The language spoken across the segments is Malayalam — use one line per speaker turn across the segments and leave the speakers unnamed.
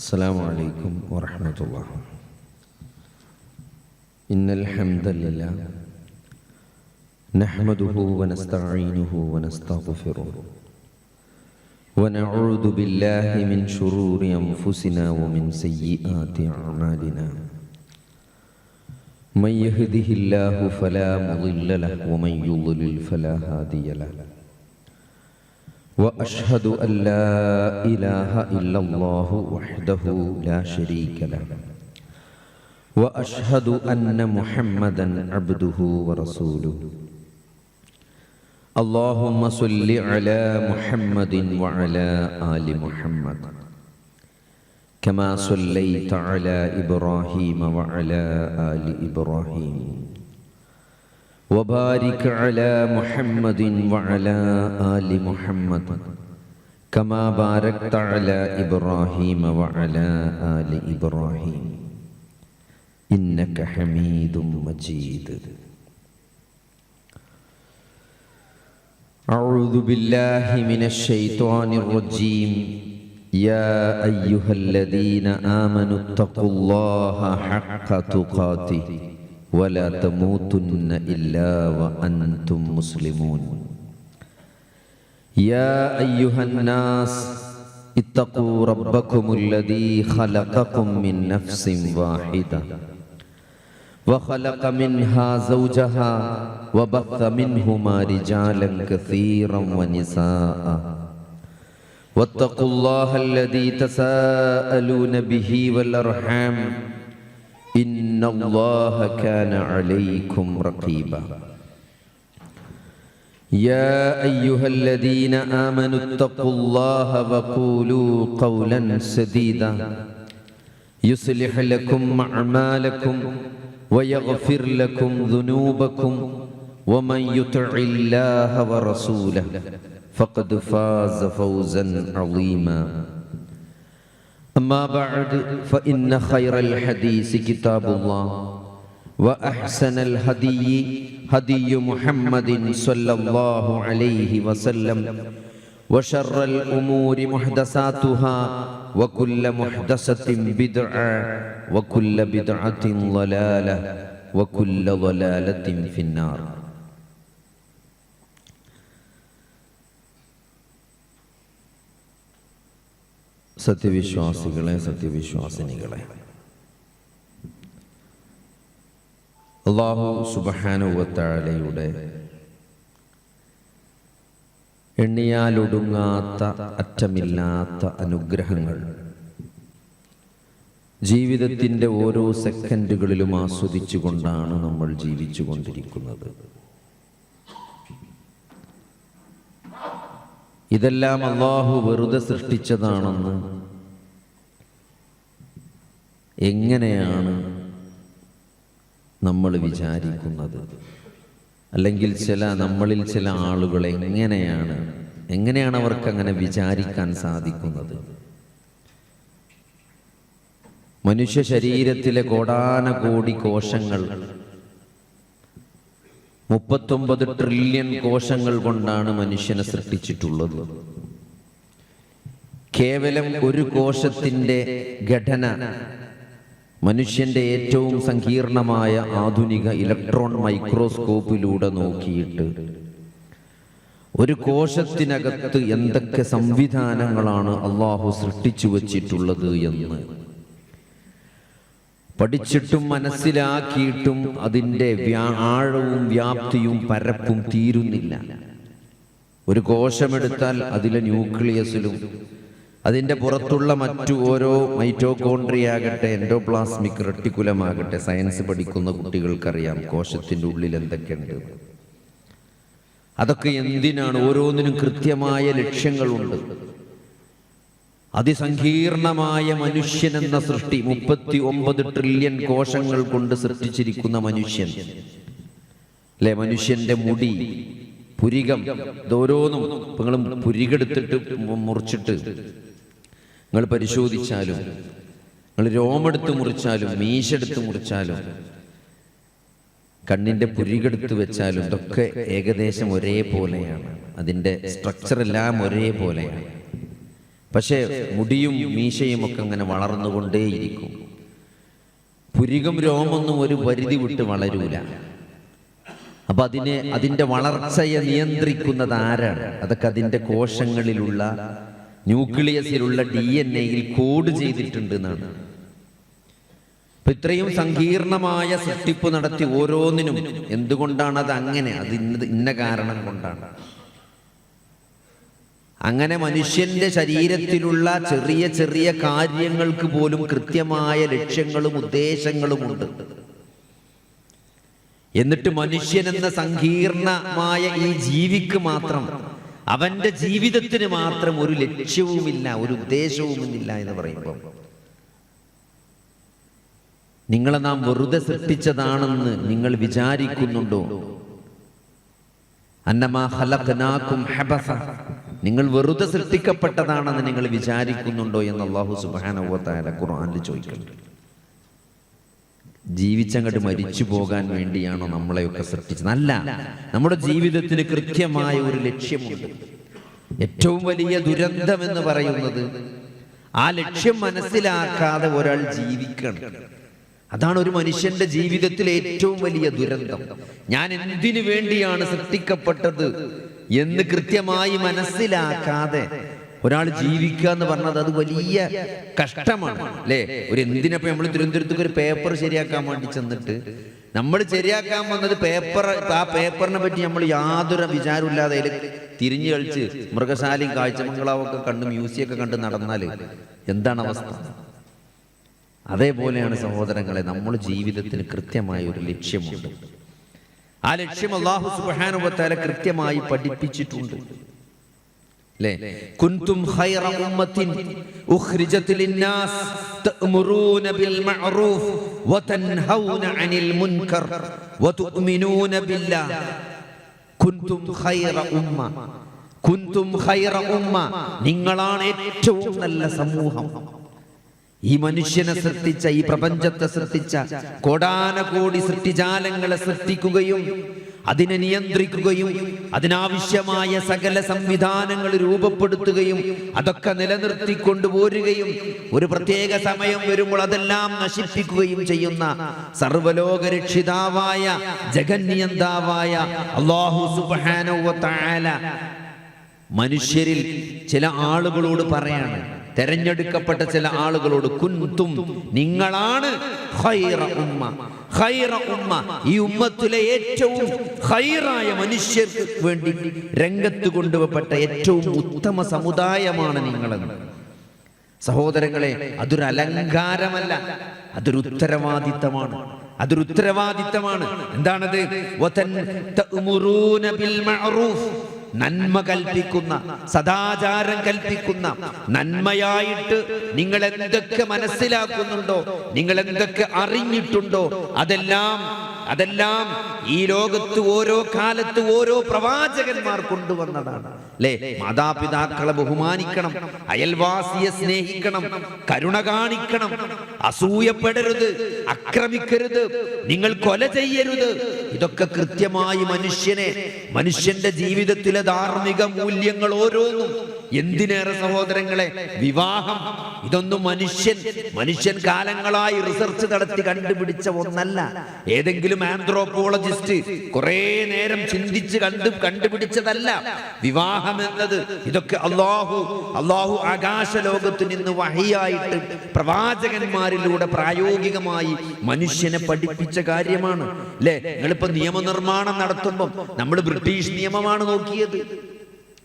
السلام عليكم ورحمة الله. إن الحمد لله نحمده ونستعينه ونستغفره ونعوذ بالله من شرور أنفسنا ومن سيئات أعمالنا. من يهده الله فلا مضل له ومن يضلل فلا هادي له. وأشهد أن لا إله إلا الله وحده لا شريك له. وأشهد أن محمدا عبده ورسوله. اللهم صل على محمد وعلى آل محمد كما صليت على إبراهيم وعلى آل إبراهيم. وبارك على محمد وعلى آل محمد كما باركت على إبراهيم وعلى آل إبراهيم إنك حميد مجيد. أعوذ بالله من الشيطان الرجيم. يا أيها الذين آمنوا اتقوا الله حق تقاته ولا تموتن إلا وأنتم مسلمون. يا أيها الناس اتقوا ربكم الذي خلقكم من نفس واحدة وخلق منها زوجها وبث منهما رجالا كثيرا ونساء. واتقوا الله الذي تساءلون به والأرحام إن الله كان عليكم رقيبا. يا أيها الذين آمنوا اتقوا الله وقولوا قولا سديدا يصلح لكم أعمالكم ويغفر لكم ذنوبكم ومن يطع الله ورسوله فقد فاز فوزا عظيما. أما بعد فإن خير الحديث كتاب الله وأحسن الهدي هدي محمد صلى الله عليه وسلم وشر الأمور محدثاتها وكل محدثة بدعة وكل بدعة ضلالة وكل ضلالة في النار. സത്യവിശ്വാസികളെ, സത്യവിശ്വാസിനികളെ, അല്ലാഹു സുബ്ഹാനഹു വ തആലയുടെ എണ്ണിയാലൊടുങ്ങാത്ത അറ്റമില്ലാത്ത അനുഗ്രഹങ്ങൾ ജീവിതത്തിൻ്റെ ഓരോ സെക്കൻഡുകളിലും ആസ്വദിച്ചുകൊണ്ടാണ് നമ്മൾ ജീവിച്ചു കൊണ്ടിരിക്കുന്നത്. ഇതെല്ലാം അല്ലാഹു വെറുതെ സൃഷ്ടിച്ചതാണെന്ന് എങ്ങനെയാണ് നമ്മൾ വിചാരിക്കുന്നത്? അല്ലെങ്കിൽ നമ്മളിൽ ചില ആളുകൾ എങ്ങനെയാണ് അവർക്ക് അങ്ങനെ വിചാരിക്കാൻ സാധിക്കുന്നത്? മനുഷ്യ ശരീരത്തിലെ കോടാനകോടി കോശങ്ങൾ 39 ട്രില്യൺ കോശങ്ങൾ കൊണ്ടാണ് മനുഷ്യനെ സൃഷ്ടിച്ചിട്ടുള്ളത്. കേവലം ഒരു കോശത്തിൻ്റെ ഘടന മനുഷ്യന്റെ ഏറ്റവും സങ്കീർണമായ ആധുനിക ഇലക്ട്രോൺ മൈക്രോസ്കോപ്പിലൂടെ നോക്കിയിട്ട് ഒരു കോശത്തിനകത്ത് എന്തൊക്കെ സംവിധാനങ്ങളാണ് അല്ലാഹു സൃഷ്ടിച്ചു വച്ചിട്ടുള്ളത് എന്ന് പഠിച്ചിട്ടും മനസ്സിലാക്കിയിട്ടും അതിൻ്റെ ആഴവും വ്യാപ്തിയും പരപ്പും തീരുന്നില്ല. ഒരു കോശമെടുത്താൽ അതിലെ ന്യൂക്ലിയസിലും അതിൻ്റെ പുറത്തുള്ള മറ്റു ഓരോ മൈറ്റോകോൺട്രിയാകട്ടെ എൻഡോപ്ലാസ്മിക് റെട്ടിക്കുലമാകട്ടെ, സയൻസ് പഠിക്കുന്ന കുട്ടികൾക്കറിയാം കോശത്തിൻ്റെ ഉള്ളിൽ എന്തൊക്കെയുണ്ട്. അതൊക്കെ എന്തിനാണ്? ഓരോന്നിനും കൃത്യമായ ലക്ഷ്യങ്ങളുണ്ട്. അതിസങ്കീർണമായ മനുഷ്യൻ എന്ന സൃഷ്ടി, 39 ട്രില്യൺ കോശങ്ങൾ കൊണ്ട് സൃഷ്ടിച്ചിരിക്കുന്ന മനുഷ്യൻ അല്ലെ? മനുഷ്യന്റെ മുടി, പുരികം, ഇതോരോന്നും നിങ്ങൾ പുരികെടുത്തിട്ട് മുറിച്ചിട്ട് നിങ്ങൾ പരിശോധിച്ചാലും, നിങ്ങൾ രോമെടുത്ത് മുറിച്ചാലും, മീശെടുത്ത് മുറിച്ചാലും, കണ്ണിൻ്റെ പുരികെടുത്ത് വെച്ചാലും ഇതൊക്കെ ഏകദേശം ഒരേപോലെയാണ്. അതിൻ്റെ സ്ട്രക്ചർ എല്ലാം ഒരേപോലെയാണ്. പക്ഷേ മുടിയും മീശയും ഒക്കെ അങ്ങനെ വളർന്നുകൊണ്ടേയിരിക്കും. പുരികം രോമൊന്നും ഒരു പരിധി വിട്ട് വളരൂല. അപ്പൊ അതിന്റെ വളർച്ചയെ നിയന്ത്രിക്കുന്നത് ആരാണ്? അതൊക്കെ അതിന്റെ കോശങ്ങളിലുള്ള ന്യൂക്ലിയസിലുള്ള DNA-യിൽ കോഡ് ചെയ്തിട്ടുണ്ട് എന്നാണ്. അപ്പൊ ഇത്രയും സങ്കീർണമായ സൃഷ്ടിപ്പ് നടത്തി ഓരോന്നിനും എന്തുകൊണ്ടാണ് അത് അങ്ങനെ? അത് ഇന്ന കാരണം കൊണ്ടാണ്. അങ്ങനെ മനുഷ്യന്റെ ശരീരത്തിലുള്ള ചെറിയ ചെറിയ കാര്യങ്ങൾക്ക് പോലും കൃത്യമായ ലക്ഷ്യങ്ങളും ഉദ്ദേശങ്ങളുമുണ്ട്. എന്നിട്ട് മനുഷ്യൻ എന്ന സങ്കീർണമായ ഈ ജീവിക്ക് മാത്രം, അവന്റെ ജീവിതത്തിന് മാത്രം ഒരു ലക്ഷ്യവുമില്ല, ഒരു ഉദ്ദേശവുമില്ല എന്ന് പറയുമ്പോൾ നിങ്ങളെ നാം വെറുതെ സൃഷ്ടിച്ചതാണെന്ന് നിങ്ങൾ വിചാരിക്കുന്നുണ്ടോ? അന്നമാ ഖലഖനാകും ഹബസ, നിങ്ങൾ വെറുതെ സൃഷ്ടിക്കപ്പെട്ടതാണെന്ന് നിങ്ങൾ വിചാരിക്കുന്നുണ്ടോ എന്ന് അല്ലാഹു സുബ്ഹാനഹു വ തആല ഖുർആനിൽ ചോദിക്കുന്നു. ജീവിച്ചങ്ങോട്ട് മരിച്ചു പോകാൻ വേണ്ടിയാണോ നമ്മളെയൊക്കെ സൃഷ്ടിച്ചത്? അല്ല, നമ്മുടെ ജീവിതത്തിന് കൃത്യമായ ഒരു ലക്ഷ്യമുണ്ട്. ഏറ്റവും വലിയ ദുരന്തം എന്ന് പറയുന്നത് ആ ലക്ഷ്യം മനസ്സിലാക്കാതെ ഒരാൾ ജീവിക്കണം. അതാണ് ഒരു മനുഷ്യന്റെ ജീവിതത്തിലെ ഏറ്റവും വലിയ ദുരന്തം. ഞാൻ എന്തിനു വേണ്ടിയാണ് സൃഷ്ടിക്കപ്പെട്ടത് എന്ന് കൃത്യമായി മനസ്സിലാക്കാതെ ഒരാൾ ജീവിക്കുക എന്ന് പറഞ്ഞത് അത് വലിയ കഷ്ടമാണ്, അല്ലേ? എന്തിനപ്പോ നമ്മൾ തിരുവനന്തപുരത്തേക്ക് ഒരു പേപ്പർ ശരിയാക്കാൻ വേണ്ടി ചെന്നിട്ട് നമ്മൾ ശരിയാക്കാൻ വന്നത് ആ പേപ്പറിനെ പറ്റി നമ്മൾ യാതൊരു വിചാരമില്ലാതെ അതിൽ തിരിഞ്ഞു കളിച്ച് മൃഗശാലയും കാഴ്ചമംഗളാവും ഒക്കെ കണ്ട് മ്യൂസിയം ഒക്കെ കണ്ട് നടന്നാൽ എന്താണ് അവസ്ഥ? അതേപോലെയാണ് സഹോദരങ്ങളെ, നമ്മുടെ ജീവിതത്തിന് കൃത്യമായ ഒരു ലക്ഷ്യമുണ്ട്. ആ ലക്ഷ്യം അല്ലാഹു സുബ്ഹാനഹു വ തആല കൃത്യമായി പഠിപ്പിച്ചിട്ടുണ്ട്. കുൻതും ഖൈറ ഉമ്മത്തിൻ ഉഖ്രിജത് ലിന്നാസ് തഅ്മുറൂന ബിൽ മഅറൂഫ് വതൻഹൗന അനിൽ മുൻകർ വതുഅ്മിനൂന ബില്ലാഹ്. കുൻതും ഖൈറ ഉമ്മ, കുൻതും ഖൈറ ഉമ്മ, നിങ്ങളാണ് ഏറ്റവും നല്ല സമൂഹം. ഈ മനുഷ്യനെ സൃഷ്ടിച്ച, ഈ പ്രപഞ്ചത്തെ സൃഷ്ടിച്ച, കോടാനകോടി സൃഷ്ടിജാലങ്ങളെ സൃഷ്ടിക്കുകയും അതിനെ നിയന്ത്രിക്കുകയും അതിനാവശ്യമായ സകല സംവിധാനങ്ങൾ രൂപപ്പെടുത്തുകയും അതൊക്കെ നിലനിർത്തിക്കൊണ്ടുപോരുകയും ഒരു പ്രത്യേക സമയം വരുമ്പോൾ അതെല്ലാം നശിപ്പിക്കുകയും ചെയ്യുന്ന സർവലോകരക്ഷിതാവായ ജഗന്നിയന്താവായ അല്ലാഹു സുബ്ഹാനഹു വ തആല മനുഷ്യരിൽ ചില ആളുകളോട് പറയാണ്, തെരഞ്ഞെടുക്കപ്പെട്ട ചില ആളുകളോട്, കുൻതും, നിങ്ങളാണ് ഖൈറ ഉമ്മ, ഖൈറ ഉമ്മ, ഈ ഉമ്മത്തിലെ ഏറ്റവും ഖൈറായ മനുഷ്യർക്ക് വേണ്ടി രംഗത്ത് കൊണ്ടുവപ്പെട്ട ഏറ്റവും ഉത്തമ സമുദായമാണ് നിങ്ങളെന്ന്. സഹോദരങ്ങളെ, അതൊരു അലങ്കാരമല്ല, അതൊരു ഉത്തരവാദിത്തമാണ്. അതൊരു ഉത്തരവാദിത്തമാണ്. എന്താണത്? തഅ്മുറൂന ബിൽ മഅറൂഫ്, നന്മ കൽപ്പിക്കുന്ന, സദാചാരം കൽപ്പിക്കുന്ന, നന്മയായിട്ട് നിങ്ങൾ എന്തൊക്കെ മനസ്സിലാക്കുന്നുണ്ടോ, നിങ്ങൾ എന്തൊക്കെ അറിഞ്ഞിട്ടുണ്ടോ, അതെല്ലാം ഈ ലോകത്ത് ഓരോ കാലത്ത് ഓരോ പ്രവാചകന്മാർ കൊണ്ടുവന്നതാണ്, അല്ലേ? മാതാപിതാക്കളെ ബഹുമാനിക്കണം, അയൽവാസിയെ സ്നേഹിക്കണം, കരുണ കാണിക്കണം, അസൂയപ്പെടരുത്, ആക്രമിക്കരുത്, നിങ്ങൾ കൊല ചെയ്യരുത്. ഇതൊക്കെ കൃത്യമായി മനുഷ്യന്റെ ജീവിതത്തിലെ ധാർമ്മിക മൂല്യങ്ങൾ ഓരോന്നും. എന്തിനേറെ സഹോദരങ്ങളെ, വിവാഹം, ഇതൊന്നും മനുഷ്യൻ കാലങ്ങളായി റിസർച്ച് നടത്തി കണ്ടുപിടിച്ച ഒന്നല്ല. ഏതെങ്കിലും ആന്ത്രോപോളജിസ്റ്റ് കുറെ നേരം ചിന്തിച്ച് കണ്ടുപിടിച്ചതല്ല വിവാഹം എന്നത്. ഇതൊക്കെ അല്ലാഹു ആകാശ ലോകത്ത് നിന്ന് വഹിയായിട്ട് പ്രവാചകന്മാരിലൂടെ പ്രായോഗികമായി മനുഷ്യനെ പഠിപ്പിച്ച കാര്യമാണ്, അല്ലേ? നിങ്ങളിപ്പോ നിയമനിർമ്മാണം നടത്തുമ്പോൾ നമ്മൾ ബ്രിട്ടീഷ് നിയമമാണ് നോക്കിയത്,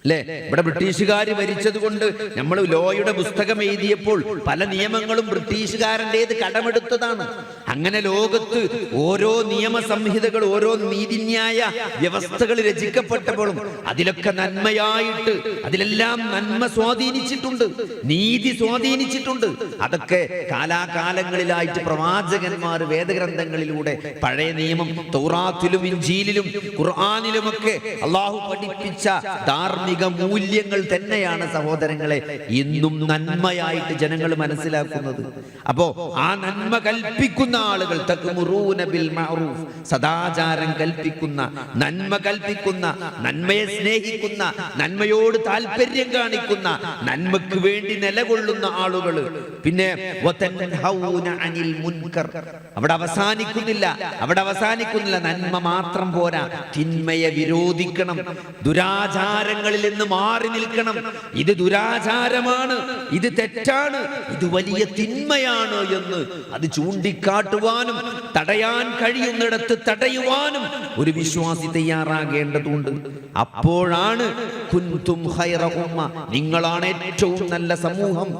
അല്ലേ? ഇവിടെ ബ്രിട്ടീഷുകാർ ഭരിച്ചത് കൊണ്ട് നമ്മൾ ലോയുടെ പുസ്തകം എഴുതിയപ്പോൾ പല നിയമങ്ങളും ബ്രിട്ടീഷുകാരൻ്റേത് കടമെടുത്തതാണ്. അങ്ങനെ ലോകത്ത് ഓരോ നിയമ സംഹിതകൾ, ഓരോ നീതിന്യായ വ്യവസ്ഥകൾ രചിക്കപ്പെട്ടപ്പോഴും അതിലൊക്കെ നന്മയായിട്ട്, അതിലെല്ലാം നന്മ സ്വാധീനിച്ചിട്ടുണ്ട്, നീതി സ്വാധീനിച്ചിട്ടുണ്ട്. അതൊക്കെ കാലാകാലങ്ങളിലായിട്ട് പ്രവാചകന്മാർ വേദഗ്രന്ഥങ്ങളിലൂടെ, പഴയ നിയമം തൗറാത്തിലും ഇൻജീലിലും ഖുർആനിലുമൊക്കെ അല്ലാഹു പഠിപ്പിച്ച ധാർമ്മിക മൂല്യങ്ങൾ തന്നെയാണ് സഹോദരങ്ങളെ ഇന്നും നന്മയായിട്ട് ജനങ്ങൾ മനസ്സിലാക്കുന്നത്. അപ്പോ ആ നന്മ കൽപ്പിക്കുന്ന ആളുകൾ, തഅ്മുറൂന ബിൽ മഅറൂഫ്, സദാചാരം കൽപ്പിക്കുന്ന, നന്മ കൽപ്പിക്കുന്ന, നന്മയെ സ്നേഹിക്കുന്ന, നന്മയോട് താല്പര്യം കാണിക്കുന്ന, നന്മക്ക് വേണ്ടി നിലകൊള്ളുന്ന ആളുകൾ. പിന്നെ വതൻഹൗന അനിൽ മുൻകർ, അവിടെ അവസാനിക്കുന്നില്ല. നന്മ മാത്രം പോരാ, തിന്മയെ വിരോധിക്കണം, ദുരാചാരങ്ങളിൽ നിന്ന് മാറി നിൽക്കണം. ഇത് ദുരാചാരമാണ്, ഇത് തെറ്റാണ്, ഇത് വലിയ തിന്മയാണ് എന്ന് അത് ചൂണ്ടിക്കാട്ടുവാനും തടയാൻ കഴിയുന്നിടത്ത് തടയുവാനും ഒരു വിശ്വാസി തയ്യാറാകേണ്ടതുണ്ട്. അപ്പോഴാണ് കുൻതും ഖൈറ ഉമ്മ, നിങ്ങളാണ് ഏറ്റവും നല്ല സമൂഹം,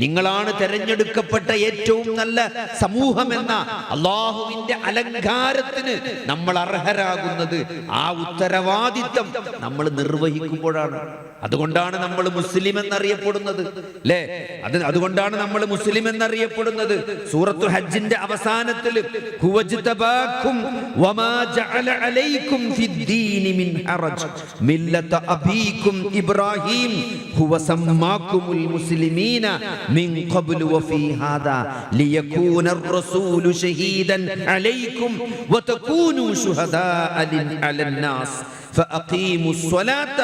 നിങ്ങളാണ് തെരഞ്ഞെടുക്കപ്പെട്ട ഏറ്റവും നല്ല സമൂഹം എന്ന അല്ലാഹുവിന്റെ അലങ്കാരത്തിന് നമ്മൾ അർഹരാകുന്നത് ആ ഉത്തരവാദിത്തം നമ്മൾ നിർവഹിക്കുമ്പോഴാണ്. അതുകൊണ്ടാണ് നമ്മൾ മുസ്ലിം എന്നറിയപ്പെടുന്നത്, അല്ലേ? അതുകൊണ്ടാണ് നമ്മൾ മുസ്ലിം എന്നറിയപ്പെടുന്നത്. സൂറത്തുൽ ഹജ്ജിന്റെ അവസാനത്തിൽ ഹുവജ്തബാകും വമാ ജഅല അലൈക്കും ഫിദ്ദീനി മിൻ ഹറജ് മില്ലത അബീകും ഇബ്രാഹിം ഹുവ സമ്മാകുമുൽ മുസ്ലിമീന മിൻ ഖബ്ലു വഫീ ഹാദാ ലിയകൂന الرسول شهيدا عليكم وتكونوا شهداء على الناس فأقيموا الصلاة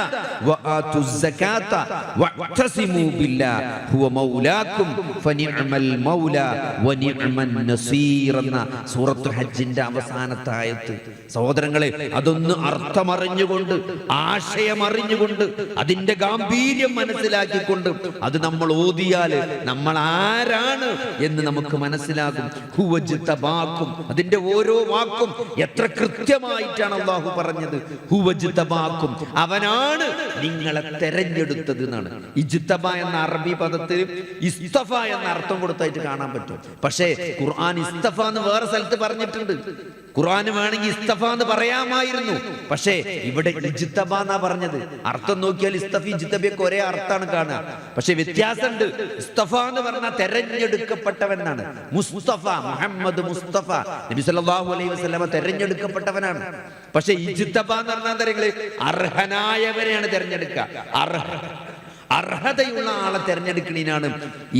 وآتوا الزكاة واعتصموا بالله هو مولاكم فنعم المولى ونعم النصير എന്ന സൂറത്തുൽ ഹജ്ജിന്റെ അവസാനത്തെ ആയത്ത്. സഹോദരങ്ങളെ, അതൊന്ന് അർത്ഥമറിഞ്ഞുകൊണ്ട്, ആശയമറിഞ്ഞുകൊണ്ട്, അതിന്റെ ഗാംഭീര്യം മനസ്സിലാക്കിക്കൊണ്ട് അത് നമ്മൾ ഓതിയാൽ നമ്മൾ ആരാണ് എന്ന് നമുക്ക് മനസ്സിലാകും. ഹുവജ്തബാകും, അതിന്റെ ഓരോ വാക്കും എത്ര കൃത്യമായിട്ടാണ് അല്ലാഹു പറഞ്ഞത്. ഹുവജ്തബാകും, അവനാണ് നിങ്ങളെ തെരഞ്ഞെടുത്തത് എന്നാണ്. ഇജ്തബ എന്ന അറബി പദത്തിൽ ഇസ്തഫ എന്ന അർത്ഥം കൊടുത്തായിട്ട് കാണാൻ പറ്റും. പക്ഷേ ഖുർആൻ ഇസ്തഫ എന്ന് വേറെ സ്ഥലത്ത് പറഞ്ഞിട്ടുണ്ട്. ഖുർആന് വേണമെങ്കിൽ ഇസ്തഫ എന്ന് പറയാമായിരുന്നു, പക്ഷേ ഇവിടെ ഇജ്തബ എന്നാ പറഞ്ഞത്. അർത്ഥം നോക്കിയാൽ ഇസ്തഫി ഇജ്തബയൊക്കെ ഒരേ അർത്ഥമാണ് കാണുക, പക്ഷെ വ്യത്യാസമുണ്ട്. ഇസ്തഫ എന്ന് പറഞ്ഞാൽ തെരഞ്ഞെടുക്കപ്പെട്ടവനാണ്. മുസ്തഫ, മുഹമ്മദ് മുസ്തഫ നബി സല്ലല്ലാഹു അലൈഹി വസല്ലമ തെരഞ്ഞെടുക്കപ്പെട്ടവനാണ്. പക്ഷെ ഇജ്തബ എന്ന് പറഞ്ഞാൽ അർഹനായവരെയാണ് തെരഞ്ഞെടുക്കുക. അർഹതയുള്ള ആളെ തെരഞ്ഞെടുക്കുന്നതിനാണ്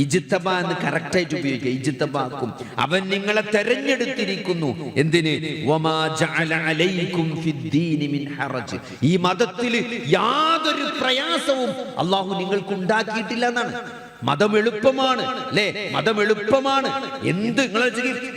ഇജ്തബ എന്ന് കറക്റ്റായിട്ട് ഉപയോഗിക്കുക. ഇജ്തബാക്കും, അവൻ നിങ്ങളെ തെരഞ്ഞെടുത്തിരിക്കുന്നു. എന്തിന്? വമാ ജഅല അലൈക്കും ഫിദ്ദീനി മിൻ ഹറജ്, ഈ മതത്തിൽ യാതൊരു പ്രയാസവും അല്ലാഹു നിങ്ങൾക്ക് ഉണ്ടാക്കിയിട്ടില്ല എന്നാണ്. മതം എളുപ്പമാണ്, അല്ലേ? മതം എളുപ്പമാണ്. എന്ത് നിങ്ങൾ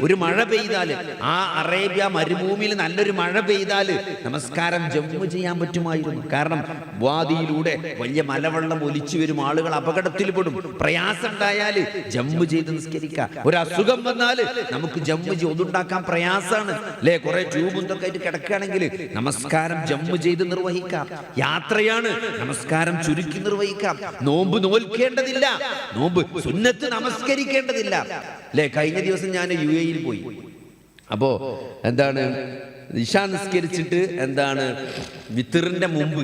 ഒരു മഴ പെയ്താല്, ആ അറേബ്യ മരുഭൂമിയിൽ നല്ലൊരു മഴ പെയ്താല് നമസ്കാരം ജമ്മു ചെയ്യാൻ പറ്റുമായിരുന്നു. കാരണം വാദിയിലൂടെ വലിയ മലവെള്ളം ഒലിച്ചു വരും, ആളുകൾ അപകടത്തിൽ പെടും. പ്രയാസം ഉണ്ടായാല് ജമ്മു ചെയ്ത് നിസ്കരിക്കാം. ഒരു അസുഖം വന്നാല് നമുക്ക് ജമ്മു ഒതുണ്ടാക്കാൻ പ്രയാസാണ്, അല്ലേ? കുറെ ട്യൂബും ഇതൊക്കെ ആയിട്ട് കിടക്കുകയാണെങ്കിൽ നമസ്കാരം ജമ്മു ചെയ്ത് നിർവഹിക്കാം. യാത്രയാണ്, നമസ്കാരം ചുരുക്കി നിർവഹിക്കാം. നോമ്പ് നോൽക്കേണ്ടതില്ല, നോമ്പ് സുന്നത്ത് നമസ്കരിക്കേണ്ടതില്ല, അല്ലേ? കഴിഞ്ഞ ദിവസം ഞാൻ UAE പോയി. അപ്പോ എന്താണ്, ഇശാ നിസ്കരിച്ചിട്ട് എന്താണ് വിത്തറിന്റെ മുമ്പ്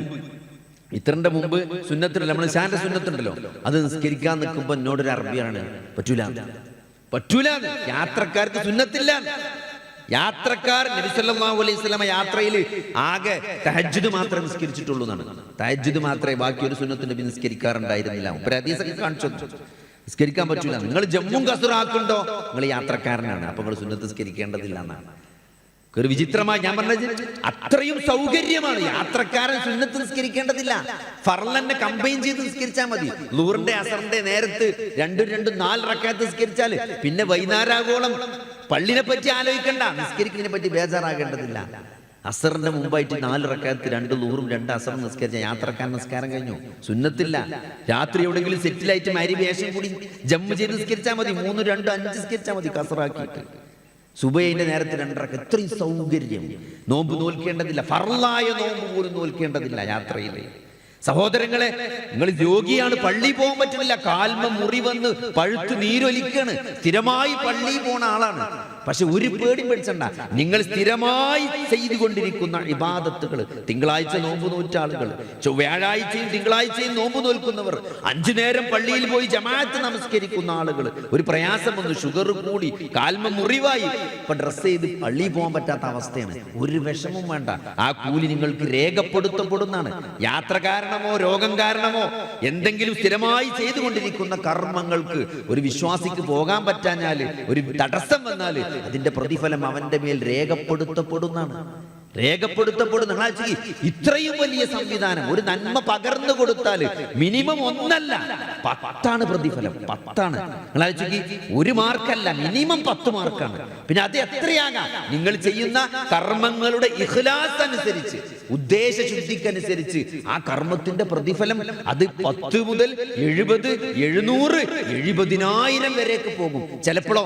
സുന്നത്തുണ്ടല്ലോ, നമ്മൾ ഇശാന്റെ സുന്നത്തുണ്ടല്ലോ, അത് നിസ്കരിക്കാൻ നിൽക്കുമ്പോ എന്നോടൊരു അറബിയാണ് പറ്റൂല, യാത്രക്കാർക്ക് സുന്നത്തില്ല. യാത്രക്കാർ നബി സല്ലല്ലാഹു അലൈഹി വസല്ലമ യാത്രയിൽ ആകെ തഹജ്ജുദ് മാത്രമേ നിസ്കരിച്ചിട്ടുള്ളൂ എന്നാണ്. തഹജ്ജുദ് മാത്രമേ, ബാക്കി ഒരു സുന്നത്ത് നബി നിസ്കരിക്കാറുണ്ടായിരുന്നില്ല. ഒരു ഹദീസൊക്കെ കാണിച്ചു, നിസ്കരിക്കാൻ പറ്റൂല. നിങ്ങൾ ജമ്മും കസറാക്കുണ്ടോ, നിങ്ങൾ യാത്രക്കാരനാണ്, അപ്പൊ നിങ്ങൾ സുന്നത്ത് നിസ്കരിക്കേണ്ടതില്ല എന്നാണ്. ഒരു വിചിത്രമായി ഞാൻ പറഞ്ഞത്, അത്രയും സൗകര്യമാണ്. യാത്രക്കാരൻ സുന്നത്ത് നിസ്കരിക്കേണ്ടതില്ല, ഫർളന്നെ കമ്പൈൻ ചെയ്ത് നിസ്കരിച്ചാൽ മതി. ളുഹറിന്റെ അസറിന്റെ നേരത്ത് 2-4 റക്അത്ത് നിസ്കരിച്ചാല് പിന്നെ വൈകുന്നേരാഗോളം പള്ളിനെ പറ്റി ആലോചിക്കണ്ട, നിസ്കരിക്കുന്നതിനെ പറ്റി ബേജാറാകേണ്ടതില്ല. അസറിന്റെ മുമ്പായിട്ട് 4 റക്അത്ത്, 2 ളുഹറും 2 അസറും നിസ്കരിച്ച യാത്രക്കാരൻ നിസ്കാരം കഴിഞ്ഞു. സുന്നത്തില്ല. രാത്രി എവിടെയെങ്കിലും സെറ്റിലായിട്ട് മരിവേഷം കൂടി ജമ്മു ചെയ്ത് നിസ്കരിച്ചാൽ മതി. 3, 2, 5 നിസ്കരിച്ചാൽ മതി കസറാക്കിയിട്ട്. സുബൈന്റെ നേരത്തെ 2 റക്അത്ത്, ഇത്രയും സൗകര്യം. നോമ്പ് നോൽക്കേണ്ടതില്ല, ഫർളായ നോമ്പ് പോലും നോൽക്കേണ്ടതില്ല യാത്രയിൽ. സഹോദരങ്ങളെ, നിങ്ങൾ രോഗിയാണ്, പള്ളി പോകാൻ പറ്റുന്നില്ല, കാൽമ മുറി വന്ന് പഴുത്ത് നീരൊലിക്കാണ്, സ്ഥിരമായി പള്ളി പോണ ആളാണ്. പക്ഷെ ഒരു പേടി പേടിച്ചണ്ട, നിങ്ങൾ സ്ഥിരമായി ചെയ്തുകൊണ്ടിരിക്കുന്ന ഇബാദത്തുകൾ, തിങ്കളാഴ്ച നോമ്പ് നോറ്റ ആളുകൾ, വ്യാഴാഴ്ചയും തിങ്കളാഴ്ചയും നോമ്പ് നോൽക്കുന്നവർ, 5 നേരം പള്ളിയിൽ പോയി ജമാഅത്ത് നമസ്കരിക്കുന്ന ആളുകൾ, ഒരു പ്രയാസം വന്നു, ഷുഗർ കൂടി, കാൽമ മുറിവായി, ഇപ്പൊ ഡ്രസ് ചെയ്ത് പള്ളിയിൽ പോകാൻ പറ്റാത്ത അവസ്ഥയാണ്. ഒരു വിഷമവും വേണ്ട, ആ കൂലി നിങ്ങൾക്ക് രേഖപ്പെടുത്തപ്പെടുന്നതാണ്. യാത്ര കാരണമോ രോഗം കാരണമോ എന്തെങ്കിലും സ്ഥിരമായി ചെയ്തുകൊണ്ടിരിക്കുന്ന കർമ്മങ്ങൾക്ക് ഒരു വിശ്വാസിക്ക് പോകാൻ പറ്റാഞ്ഞാല്, ഒരു തടസ്സം വന്നാല് അതിന്റെ പ്രതിഫലം അവന്റെ മേൽ രേഖപ്പെടുത്തപ്പെടുന്നതാണ്. ഇത്രയും വലിയ സംവിധാനം ഒരു നന്മ പകർന്നു കൊടുത്താൽ മിനിമം 1 അല്ല 10 പ്രതിഫലം. 10 1 മാർക്കല്ല, മിനിമം 10 മാർക്കാണ്. പിന്നെ അത് എത്രയാകാം? നിങ്ങൾ ചെയ്യുന്ന കർമ്മങ്ങളുടെ ഇഖ്ലാസ് അനുസരിച്ച്, ഉദ്ദേശശുദ്ധിക്കനുസരിച്ച് ആ കർമ്മത്തിന്റെ പ്രതിഫലം അത് 10 മുതൽ 70, 700, 70,000 വരെയൊക്കെ പോകും. ചിലപ്പോൾ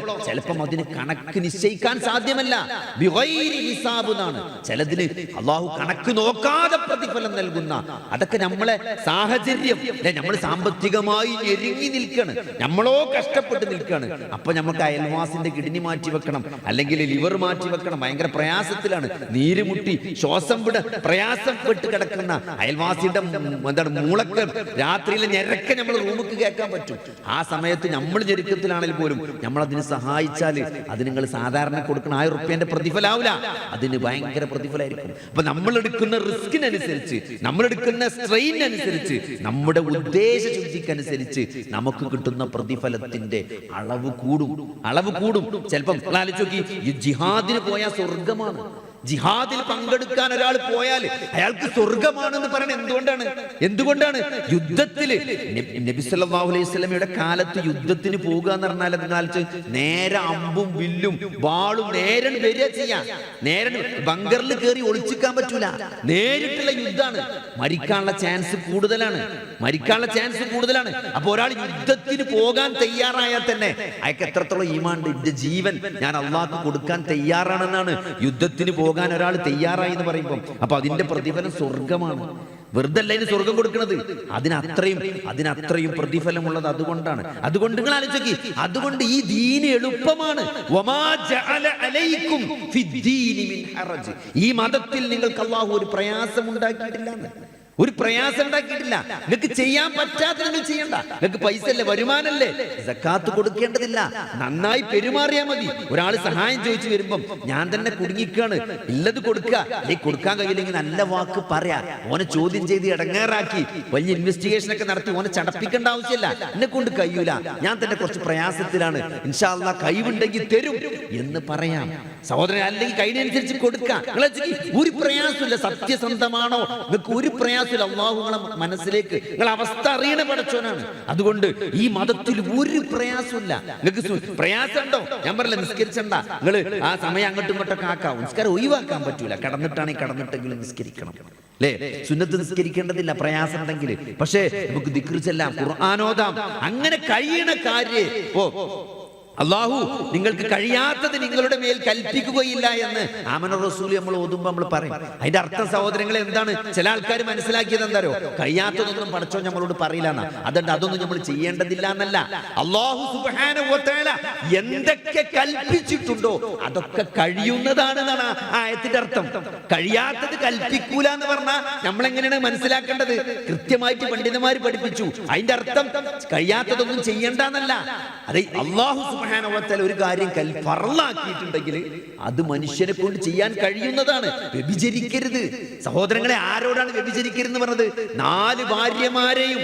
അതിന് കണക്ക് നിശ്ചയിക്കാൻ സാധ്യമല്ല. ബിഗൈരി ഹിസാബ് എന്നാണ്. ചിലതിന് അള്ളാഹു കണക്ക് നോക്കാതെ പ്രതിഫലം നൽകുന്ന, അതൊക്കെ നമ്മളെ സാഹചര്യം, നമ്മൾ സാമ്പത്തികമായി ഞെരുങ്ങി നിൽക്കാണ്, നമ്മളോ കഷ്ടപ്പെട്ട് നിൽക്കാണ്. അപ്പൊ നമുക്ക് അയൽവാസിന്റെ കിഡ്നി മാറ്റി വെക്കണം, അല്ലെങ്കിൽ ലിവർ മാറ്റി വെക്കണം, ഭയങ്കര പ്രയാസത്തിലാണ്, നീരുമുട്ടി ശ്വാസം വിട പ്രയാസപ്പെട്ട് കിടക്കുന്ന അയൽവാസിയുടെ മൂളക്ക് രാത്രിയിലെ ഞെരക്കെ നമ്മൾ റൂമിക്ക് കേൾക്കാൻ പറ്റും. ആ സമയത്ത് നമ്മൾ ഞെരുക്കത്തിലാണെങ്കിൽ പോലും നമ്മൾ അതിന് സഹായിച്ചാൽ അത് നിങ്ങൾ സാധാരണ കൊടുക്കുന്ന 1000 റുപ്യന്റെ പ്രതിഫലാവില്ല, അതിന് ഭയങ്കര പ്രതിഫലമായിരിക്കും. അപ്പൊ നമ്മൾ എടുക്കുന്ന റിസ്കിനനുസരിച്ച്, നമ്മൾ എടുക്കുന്ന സ്ട്രെയിനനുസരിച്ച്, നമ്മുടെ ഉദ്ദേശശുദ്ധിക്കനുസരിച്ച് നമുക്ക് കിട്ടുന്ന പ്രതിഫലത്തിന്റെ അളവ് കൂടും. ചിലപ്പം ആലോചിച്ച് നോക്കി, ഈ ജിഹാദിന് പോയാൽ സ്വർഗമാണ്. ജിഹാദിൽ പങ്കെടുക്കാൻ ഒരാൾ പോയാൽ അയാൾക്ക് സ്വർഗമാണെന്ന് പറയുന്നത് എന്തുകൊണ്ടാണ്? യുദ്ധത്തില് നബി സല്ലല്ലാഹു അലൈഹി വസല്ലമയുടെ കാലത്ത് യുദ്ധത്തിന് പോകുക എന്ന് പറഞ്ഞാൽ എന്നാല് നേരെ അമ്പും വില്ലും വാളും നേരെ വരിക ചെയ്യാം. നേരെ ബങ്കറിൽ കയറി ഒളിച്ചിക്കാൻ പറ്റൂല. നേരിട്ടുള്ള യുദ്ധമാണ്. മരിക്കാനുള്ള ചാൻസ് കൂടുതലാണ്. അപ്പൊ ഒരാൾ യുദ്ധത്തിന് പോകാൻ തയ്യാറായാൽ തന്നെ അയാൾക്ക് എത്രത്തോളം ഈമാൻ, എന്റെ ജീവൻ ഞാൻ അള്ളാഹ്ക്ക് കൊടുക്കാൻ തയ്യാറാണെന്നാണ് യുദ്ധത്തിന് പോകാൻ ഒരാൾ തയ്യാറായി എന്ന് പറയുമ്പോൾ. അപ്പൊ അതിന്റെ പ്രതിഫലം സ്വർഗമാണ്. വെറുതെ അല്ല ഇതിന് സ്വർഗം കൊടുക്കുന്നത്, അതിനത്രയും പ്രതിഫലമുള്ളത് അതുകൊണ്ടാണ്. അതുകൊണ്ട് നിങ്ങൾ ആലോചിക്കി, അതുകൊണ്ട് ഈ ദീന് എളുപ്പമാണ്. ഈ മതത്തിൽ നിങ്ങൾക്ക് അല്ലാഹു ഒരു പ്രയാസം ഉണ്ടാക്കിയിട്ടില്ല. നിങ്ങൾക്ക് ചെയ്യാൻ പറ്റാത്ത നിങ്ങൾ ചെയ്യണ്ട. നിങ്ങൾക്ക് പൈസ അല്ലേ, വരുമാനല്ലേ, സക്കാത്ത് കൊടുക്കേണ്ടതില്ല. നന്നായി പെരുമാറിയാൽ മതി. ഒരാൾ സഹായം ചോദിച്ചു വരുമ്പം ഞാൻ തന്നെ കുടുങ്ങിക്കാണ്, ഇല്ലത് കൊടുക്കുക, അല്ലെങ്കിൽ കൊടുക്കാൻ കഴിയില്ലെങ്കിൽ നല്ല വാക്ക് പറയാ. ഓനെ ചോദ്യം ചെയ്ത് ഇടങ്ങേറാക്കി വലിയ ഇൻവെസ്റ്റിഗേഷൻ ഒക്കെ നടത്തി ഓനെ ചടപ്പിക്കേണ്ട ആവശ്യമില്ല. എന്നെ കൊണ്ട് കഴിയൂല, ഞാൻ തന്നെ കുറച്ച് പ്രയാസത്തിലാണ്, ഇൻഷാ അല്ലാഹ് കഴിവുണ്ടെങ്കിൽ തരും എന്ന് പറയാം സഹോദരൻ. അല്ലെങ്കിൽ കഴിവിനനുസരിച്ച് കൊടുക്കാം. ഒരു പ്രയാസമില്ല. സത്യസന്ധമാണോ? നിങ്ങൾക്ക് ഒരു പ്രയാസം അല്ലാഹു നിങ്ങളെ മനസ്സിലേക്ക്, നിങ്ങളെ അവസ്ഥ അറിയണ പടച്ചോനാണ്. അതുകൊണ്ട് ഈ മതത്തിൽ ഒരു പ്രയാസമില്ല. നിങ്ങൾക്ക് പ്രയാസം ഉണ്ടോ? ഞാൻ പറയില്ല നിസ്കരിച്ചണ്ട, നിങ്ങൾ ആ സമയം അങ്ങോട്ടും ഇങ്ങോട്ടൊക്കെ ആക്കാം. നിസ്കാരം ഒഴിവാക്കാൻ പറ്റൂല. കടന്നിട്ടെങ്കിലും നിസ്കരിക്കണം, അല്ലേ? സുന്നത്ത് നിസ്കരിക്കേണ്ടതില്ല പ്രയാസം ഉണ്ടെങ്കിൽ. പക്ഷേ നമുക്ക് ദിക്ർ ചെല്ലാം, ഖുർആൻ ഓതാം. അങ്ങനെ കഴിയണ കാര്യം അല്ലാഹു നിങ്ങൾക്ക് കഴിയാത്തത് നിങ്ങളുടെ മേൽ കൽപ്പിക്കുകയില്ല എന്ന് ആമന റസൂൽ നമ്മൾ ഓതുമ്പോൾ നമ്മൾ പറയും. അതിന്റെ അർത്ഥം സഹോദരങ്ങളെ എന്താണ്? ചില ആൾക്കാർ മനസ്സിലാക്കിയത് എന്താരോ, കഴിയാത്തതൊന്നും പടച്ചോൻ നമ്മളോട് പറയില്ല എന്നാ. അതുകൊണ്ട് അതൊന്നും നമ്മൾ ചെയ്യേണ്ടതില്ല എന്നല്ല. അല്ലാഹു സുബ്ഹാനഹു വ തആല എന്തൊക്കെ കൽപ്പിച്ചിട്ടുണ്ടോ അതൊക്കെ കഴിയുന്നതാണെന്നാണ് ആ ആയത്തിന്റെ അർത്ഥം. കഴിയാത്തത് കൽപ്പിക്കൂല എന്ന് പറഞ്ഞാൽ നമ്മൾ എങ്ങനെയാണ് മനസ്സിലാക്കേണ്ടത്? കൃത്യമായിട്ട് പണ്ഡിതന്മാർ പഠിപ്പിച്ചു. അതിന്റെ അർത്ഥം കഴിയാത്തതൊന്നും ചെയ്യണ്ടെന്നല്ല. അതെ, അല്ലാഹു സുബ്ഹാനഹു വ തആല ഒരു കാര്യം ഫർളാക്കിയിട്ടുണ്ടെങ്കിൽ അത് മനുഷ്യനെ കൊണ്ട് ചെയ്യാൻ കഴിയുന്നതാണ്. വ്യഭിചരിക്കരുത്. സഹോദരങ്ങളെ, ആരോടാണ് വ്യഭിചരിക്കരുത് പറഞ്ഞത്? 4 ഭാര്യമാരെയും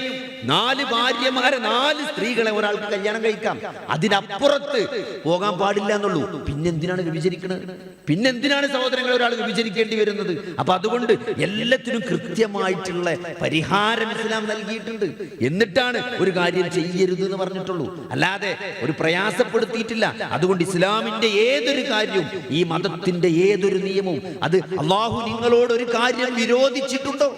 4 സ്ത്രീകളെ ഒരാൾക്ക് കല്യാണം കഴിക്കാം. അതിനപ്പുറത്ത് പോകാൻ പാടില്ല എന്നുള്ളൂ. പിന്നെന്തിനാണ് വ്യഭിചരിക്കുന്നത്? പിന്നെന്തിനാണ് സഹോദരങ്ങളെ ഒരാൾ വ്യഭിചരിക്കേണ്ടി വരുന്നത്? അപ്പൊ അതുകൊണ്ട് എല്ലാത്തിനും കൃത്യമായിട്ടുള്ള പരിഹാരം ഇസ്ലാം നൽകിയിട്ടുണ്ട്. എന്നിട്ടാണ് ഒരു കാര്യം ചെയ്യരുത് എന്ന് പറഞ്ഞിട്ടുള്ളൂ. അല്ലാതെ ഒരു പ്രയാസപ്പെടുത്തിയിട്ടില്ല. അതുകൊണ്ട് ഇസ്ലാമിന്റെ ഏതൊരു കാര്യവും, ഈ മതത്തിന്റെ ഏതൊരു നിയമവും, അത് അല്ലാഹു നിങ്ങളോട് ഒരു കാര്യം വിരോധിച്ചിട്ടുണ്ടോ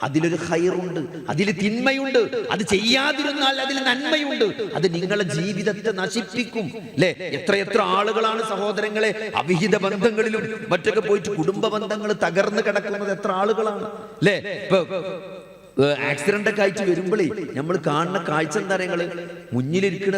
അതിലൊരു ഖൈറുണ്ട്, അതിൽ തിന്മയുണ്ട്. അത് ചെയ്യാതിരുന്നാൽ അതിൽ നന്മയുണ്ട്. അത് നിങ്ങളുടെ ജീവിതത്തെ നശിപ്പിക്കും, അല്ലെ? എത്ര ആളുകളാണ് സഹോദരങ്ങളെ അവിഹിത ബന്ധങ്ങളിലും മറ്റൊക്കെ പോയിട്ട് കുടുംബ ബന്ധങ്ങൾ തകർന്നു കിടക്കുന്നത് എത്ര ആളുകളാണ്, അല്ലെ? ആക്സിഡന്റ് ഒക്കെ ആയിട്ട് വരുമ്പോഴേ നമ്മൾ കാണുന്ന കാഴ്ച എന്താ പറയുക? മുന്നിലിരിക്കുന്ന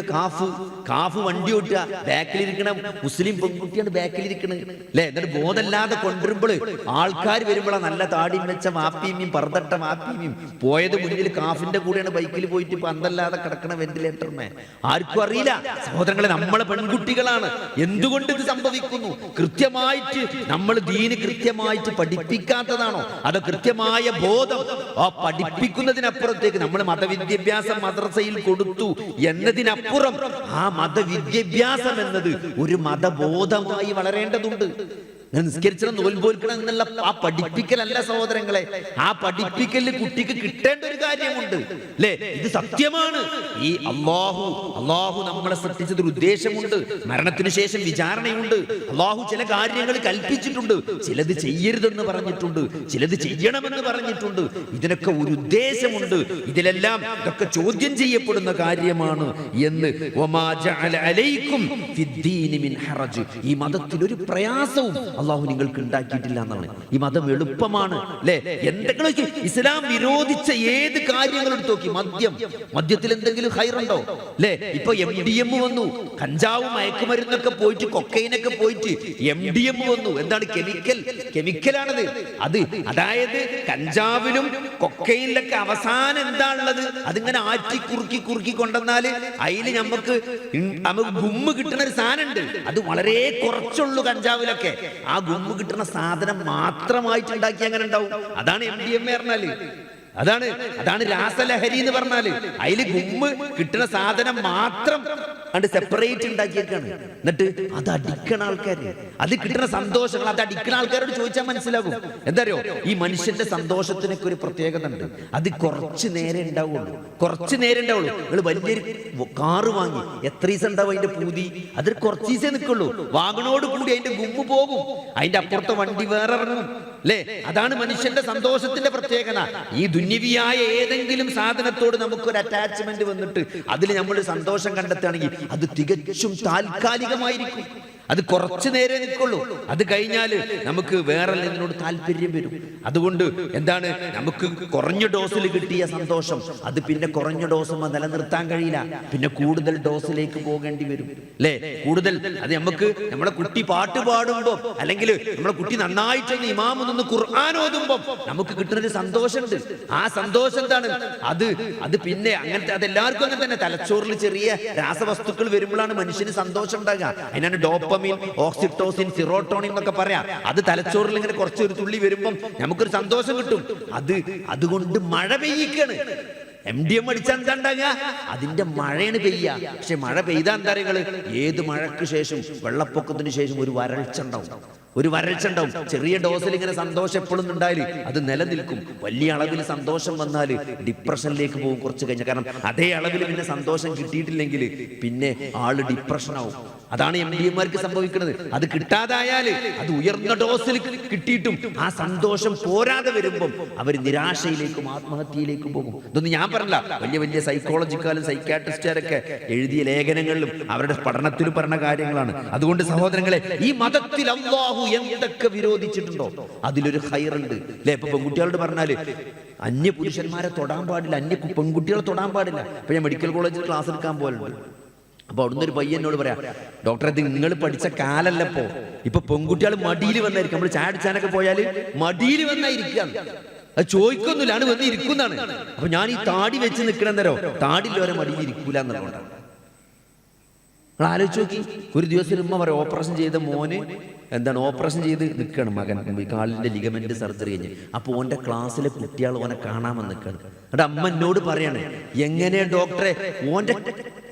കാഫ് വണ്ടി ഓട്ടുക, ബാക്കിലിരിക്കണ മുസ്ലിം പെൺകുട്ടിയാണ് ബാക്കിലിരിക്കണത്, അല്ലെ? എന്നിട്ട് ബോധമില്ലാതെ കൊണ്ടുവരുമ്പോൾ ആൾക്കാർ വരുമ്പോഴാണ് നല്ല താടിയും വെച്ച മാപ്പിയും പറതട്ട മാപ്പിയും പോയത് മുന്നിൽ കാഫിന്റെ കൂടെയാണ് ബൈക്കിൽ പോയിട്ട് പന്തല്ലാതെ കിടക്കണ വെന്റിലേറ്ററിനെ. ആർക്കും അറിയില്ല സഹോദരങ്ങളെ, നമ്മളെ പെൺകുട്ടികളാണ്. എന്തുകൊണ്ട് ഇത് സംഭവിക്കുന്നു? കൃത്യമായിട്ട് നമ്മൾ ദീന് കൃത്യമായിട്ട് പഠിപ്പിക്കാത്തതാണോ? അതോ കൃത്യമായ ബോധം ആ പഠിപ്പിക്കുന്നതിനപ്പുറത്തേക്ക് നമ്മൾ മതവിദ്യാഭ്യാസം മദ്രസയിൽ കൊടുത്തു എന്നതിനപ്പുറം ആ മതവിദ്യാഭ്യാസം എന്നത് ഒരു മതബോധമായി വളരേണ്ടതുണ്ട്. നിസ്കരിക്കണം, നോൽപോൽക്കണം എന്നുള്ള ആ പഠിപ്പിക്കലല്ല സഹോദരങ്ങളെ. ആ പഠിപ്പിക്കലിൽ കുട്ടിക്ക് കിട്ടേണ്ട ഒരു കാര്യമുണ്ട് അല്ലേ? ഇത് സത്യമാണ്. ഈ അള്ളാഹു നമ്മളെ സൃഷ്ടിച്ചത് ഒരു ഉദ്ദേശമുണ്ട്. മരണത്തിന് ശേഷം വിചാരണയുണ്ട്. അള്ളാഹു ചില കാര്യങ്ങൾ കൽപ്പിച്ചിട്ടുണ്ട്, ചിലത് ചെയ്യരുതെന്ന് പറഞ്ഞിട്ടുണ്ട്, ചിലത് ചെയ്യണമെന്ന് പറഞ്ഞിട്ടുണ്ട്. ഇതിനൊക്കെ ഒരു ഉദ്ദേശമുണ്ട്. ഇതിലെല്ലാം ഇതൊക്കെ ചോദ്യം ചെയ്യപ്പെടുന്ന കാര്യമാണ് എന്ന്. ഈ മതത്തിൽ ഒരു പ്രയാസവും അള്ളാഹു നിങ്ങൾക്ക് ഉണ്ടാക്കിയിട്ടില്ല എന്നാണ്. ഈ മതം എളുപ്പമാണ് അല്ലെ? എന്തെങ്കിലും ഇസ്ലാം വിരോധിച്ച ഏത് കാര്യങ്ങൾ എടുത്ത് നോക്കി, മദ്യത്തിൽ എന്തെങ്കിലും ഹൈറുണ്ടോ അല്ലെ? ഇപ്പൊ MDM വന്നു, കഞ്ചാവ് മയക്കുമരുന്നൊക്കെ പോയിട്ട് കൊക്കൈനൊക്കെ പോയിട്ട് MDM വന്നു. എന്താണ്? കെമിക്കലാണത്. അതായത് കഞ്ചാവിലും കൊക്കൈനിലൊക്കെ അവസാനം എന്താണുള്ളത്? അതിങ്ങനെ ആറ്റി കുറുക്കി കൊണ്ടുവന്നാല് അതിൽ നമുക്ക് ഗുമ്മ് കിട്ടുന്ന ഒരു സാധനം ഉണ്ട്. അത് വളരെ കുറച്ചുള്ളൂ കഞ്ചാവിലൊക്കെ. ആ ഗുമ്മ് കിട്ടുന്ന സാധനം മാത്രമായിട്ട് ഉണ്ടാക്കി അങ്ങനെ ഉണ്ടാവും. അതാണ് MDMA പറഞ്ഞാല്. അതാണ് രാസലഹരി എന്ന് പറഞ്ഞാല്. അതില് ഗുമ്മ് കിട്ടുന്ന സാധനം മാത്രം സെപ്പറേറ്റ് ഉണ്ടാക്കിയേക്കാണ്. എന്നിട്ട് അത് അടിക്കണ ആൾക്കാര്, അത് കിട്ടുന്ന സന്തോഷങ്ങൾ അത് അടിക്കണ ആൾക്കാരോട് ചോദിച്ചാൽ മനസ്സിലാകും. എന്താ അറിയോ? ഈ മനുഷ്യന്റെ സന്തോഷത്തിനൊക്കെ ഒരു പ്രത്യേകത ഉണ്ട്. അത് കുറച്ചു നേരം ഉണ്ടാവുള്ളൂ. നിങ്ങൾ വലിയൊരു കാറ് വാങ്ങി എത്ര ദിവസം ഉണ്ടാവും അതിന്റെ പൂതി? അത് കുറച്ച് ദിവസം നിൽക്കുള്ളൂ. വാങ്ങണോട് കൂടി അതിന്റെ ഗുമ്മ് പോകും, അതിന്റെ അപ്പുറത്തെ വണ്ടി വേറെ ഇറങ്ങും അല്ലേ? അതാണ് മനുഷ്യന്റെ സന്തോഷത്തിന്റെ പ്രത്യേകത. ഈ ദുന്യവിയായ ഏതെങ്കിലും സാധനത്തോട് നമുക്കൊരു അറ്റാച്ച്മെന്റ് വന്നിട്ട് അതിൽ നമ്മൾ സന്തോഷം കണ്ടെത്തുകയാണെങ്കിൽ അത് തികച്ചും താൽക്കാലികമായിരിക്കും. അത് കുറച്ചു നേരെ നിൽക്കുള്ളൂ. അത് കഴിഞ്ഞാല് നമുക്ക് വേറെ ഇതിനോട് താല്പര്യം വരും. അതുകൊണ്ട് എന്താണ്, നമുക്ക് കുറഞ്ഞ ഡോസിൽ കിട്ടിയ സന്തോഷം അത് പിന്നെ കുറഞ്ഞ ഡോസ് നിലനിർത്താൻ കഴിയില്ല. പിന്നെ കൂടുതൽ ഡോസിലേക്ക് പോകേണ്ടി വരും അല്ലേ? കൂടുതൽ അത് നമുക്ക് നമ്മളെ കുട്ടി പാട്ട് പാടുമ്പോ അല്ലെങ്കിൽ നമ്മളെ കുട്ടി നന്നായിട്ടൊന്ന് ഇമാമ് നിന്ന് ഖുർആൻ ഓതുമ്പോ നമുക്ക് കിട്ടുന്നൊരു സന്തോഷമുണ്ട്. ആ സന്തോഷം എന്താണ്? അത് പിന്നെ അങ്ങനത്തെ അതെല്ലാവർക്കും അങ്ങനെ തന്നെ. തലച്ചോറിൽ ചെറിയ രാസവസ്തുക്കൾ വരുമ്പോഴാണ് മനുഷ്യന് സന്തോഷം ഉണ്ടാകുക. അതിനാണ് ഡോപ്പ, ഓക്സിറ്റോസിൻ, സിറോട്ടോണിൻ എന്നൊക്കെ പറയാം. അത് തലച്ചോറിൽ ഇങ്ങനെ കുറച്ചൊരു തുള്ളി വരുമ്പം നമുക്കൊരു സന്തോഷം കിട്ടും. അതുകൊണ്ട് മഴ പെയ്യിക്കാണ്. MDM അടിച്ചാൽ എന്താ ഉണ്ടാകുക? അതിന്റെ മഴയാണ് പെയ്യുക. പക്ഷെ മഴ പെയ്താ എന്താ അറിയുക? ഏത് മഴയ്ക്ക് ശേഷം, വെള്ളപ്പൊക്കത്തിന് ശേഷം ഒരു വരൾച്ച ഉണ്ടാവും. ചെറിയ ഡോസിൽ ഇങ്ങനെ സന്തോഷം എപ്പോഴും ഉണ്ടായാല് അത് നിലനിൽക്കും. വലിയ അളവിൽ സന്തോഷം വന്നാൽ ഡിപ്രഷനിലേക്ക് പോകും കുറച്ച് കഴിഞ്ഞാൽ. കാരണം അതേ അളവിൽ പിന്നെ സന്തോഷം കിട്ടിയിട്ടില്ലെങ്കിൽ പിന്നെ ആള് ഡിപ്രഷനാവും. അതാണ് MDMമാർക്ക് സംഭവിക്കുന്നത്. അത് കിട്ടാതായാല്, അത് ഉയർന്ന ഡോസിൽ കിട്ടിയിട്ടും ആ സന്തോഷം പോരാതെ വരുമ്പം അവർ നിരാശയിലേക്കും ആത്മഹത്യയിലേക്കും പോകും. ഇതൊന്നും ഞാൻ പറഞ്ഞില്ല, വലിയ സൈക്കോളജിക്കാരും സൈക്കാട്രിസ്റ്റുകാരൊക്കെ എഴുതിയ ലേഖനങ്ങളിലും അവരുടെ പഠനത്തിലും പറഞ്ഞ കാര്യങ്ങളാണ്. അതുകൊണ്ട് സഹോദരങ്ങളെ, ഈ മതത്തിൽ അല്ലാഹു എന്തൊക്കെ വിരോധിച്ചിട്ടുണ്ടോ അതിലൊരു ഹൈറുണ്ട് അല്ലെ? ഇപ്പൊ പെൺകുട്ടികളോട് പറഞ്ഞാല് അന്യ പുരുഷന്മാരെ തൊടാൻ പാടില്ല, അന്യ പെൺകുട്ടികളെ തൊടാൻ പാടില്ല. ഇപ്പൊ ഞാൻ മെഡിക്കൽ കോളേജിൽ ക്ലാസ് എടുക്കാൻ പോലുണ്ട്. അപ്പൊ അവിടുന്ന് ഒരു പയ്യനോട് പറയാം, ഡോക്ടറെ ഇത് നിങ്ങൾ പഠിച്ച കാലല്ലപ്പോ, ഇപ്പൊ പെൺകുട്ടികൾ മടിയിൽ വന്നായിരിക്കും. നമ്മൾ ചായ അടിച്ചാനൊക്കെ പോയാല് മടിയിൽ വന്നായിരിക്കാം. അത് ചോദിക്കൊന്നുമില്ല, ആണ് വന്ന് ഇരിക്കുന്നതാണ്. അപ്പൊ ഞാൻ ഈ താടി വെച്ച് നിൽക്കണെന്നരോ, താടില്ലോരെ മടിയിൽ ഇരിക്കൂല എന്നുള്ളതാണ്. നിങ്ങൾ ആലോചിച്ച് നോക്കി. ഒരു ദിവസം ഉമ്മ പറയാം, ഓപ്പറേഷൻ ചെയ്ത മോന് ഓപ്പറേഷൻ ചെയ്ത് നിൽക്കണം മകൻ, കാലിന്റെ ലിഗമെന്റ് സർജറി കഴിഞ്ഞ്. അപ്പൊ ഓന്റെ ക്ലാസ്സിലെ കുട്ടികൾ ഓനെ കാണാമെന്ന് നിൽക്കണം. എന്നിട്ട് അമ്മ എന്നോട് പറയാണ്, എങ്ങനെ ഡോക്ടറെ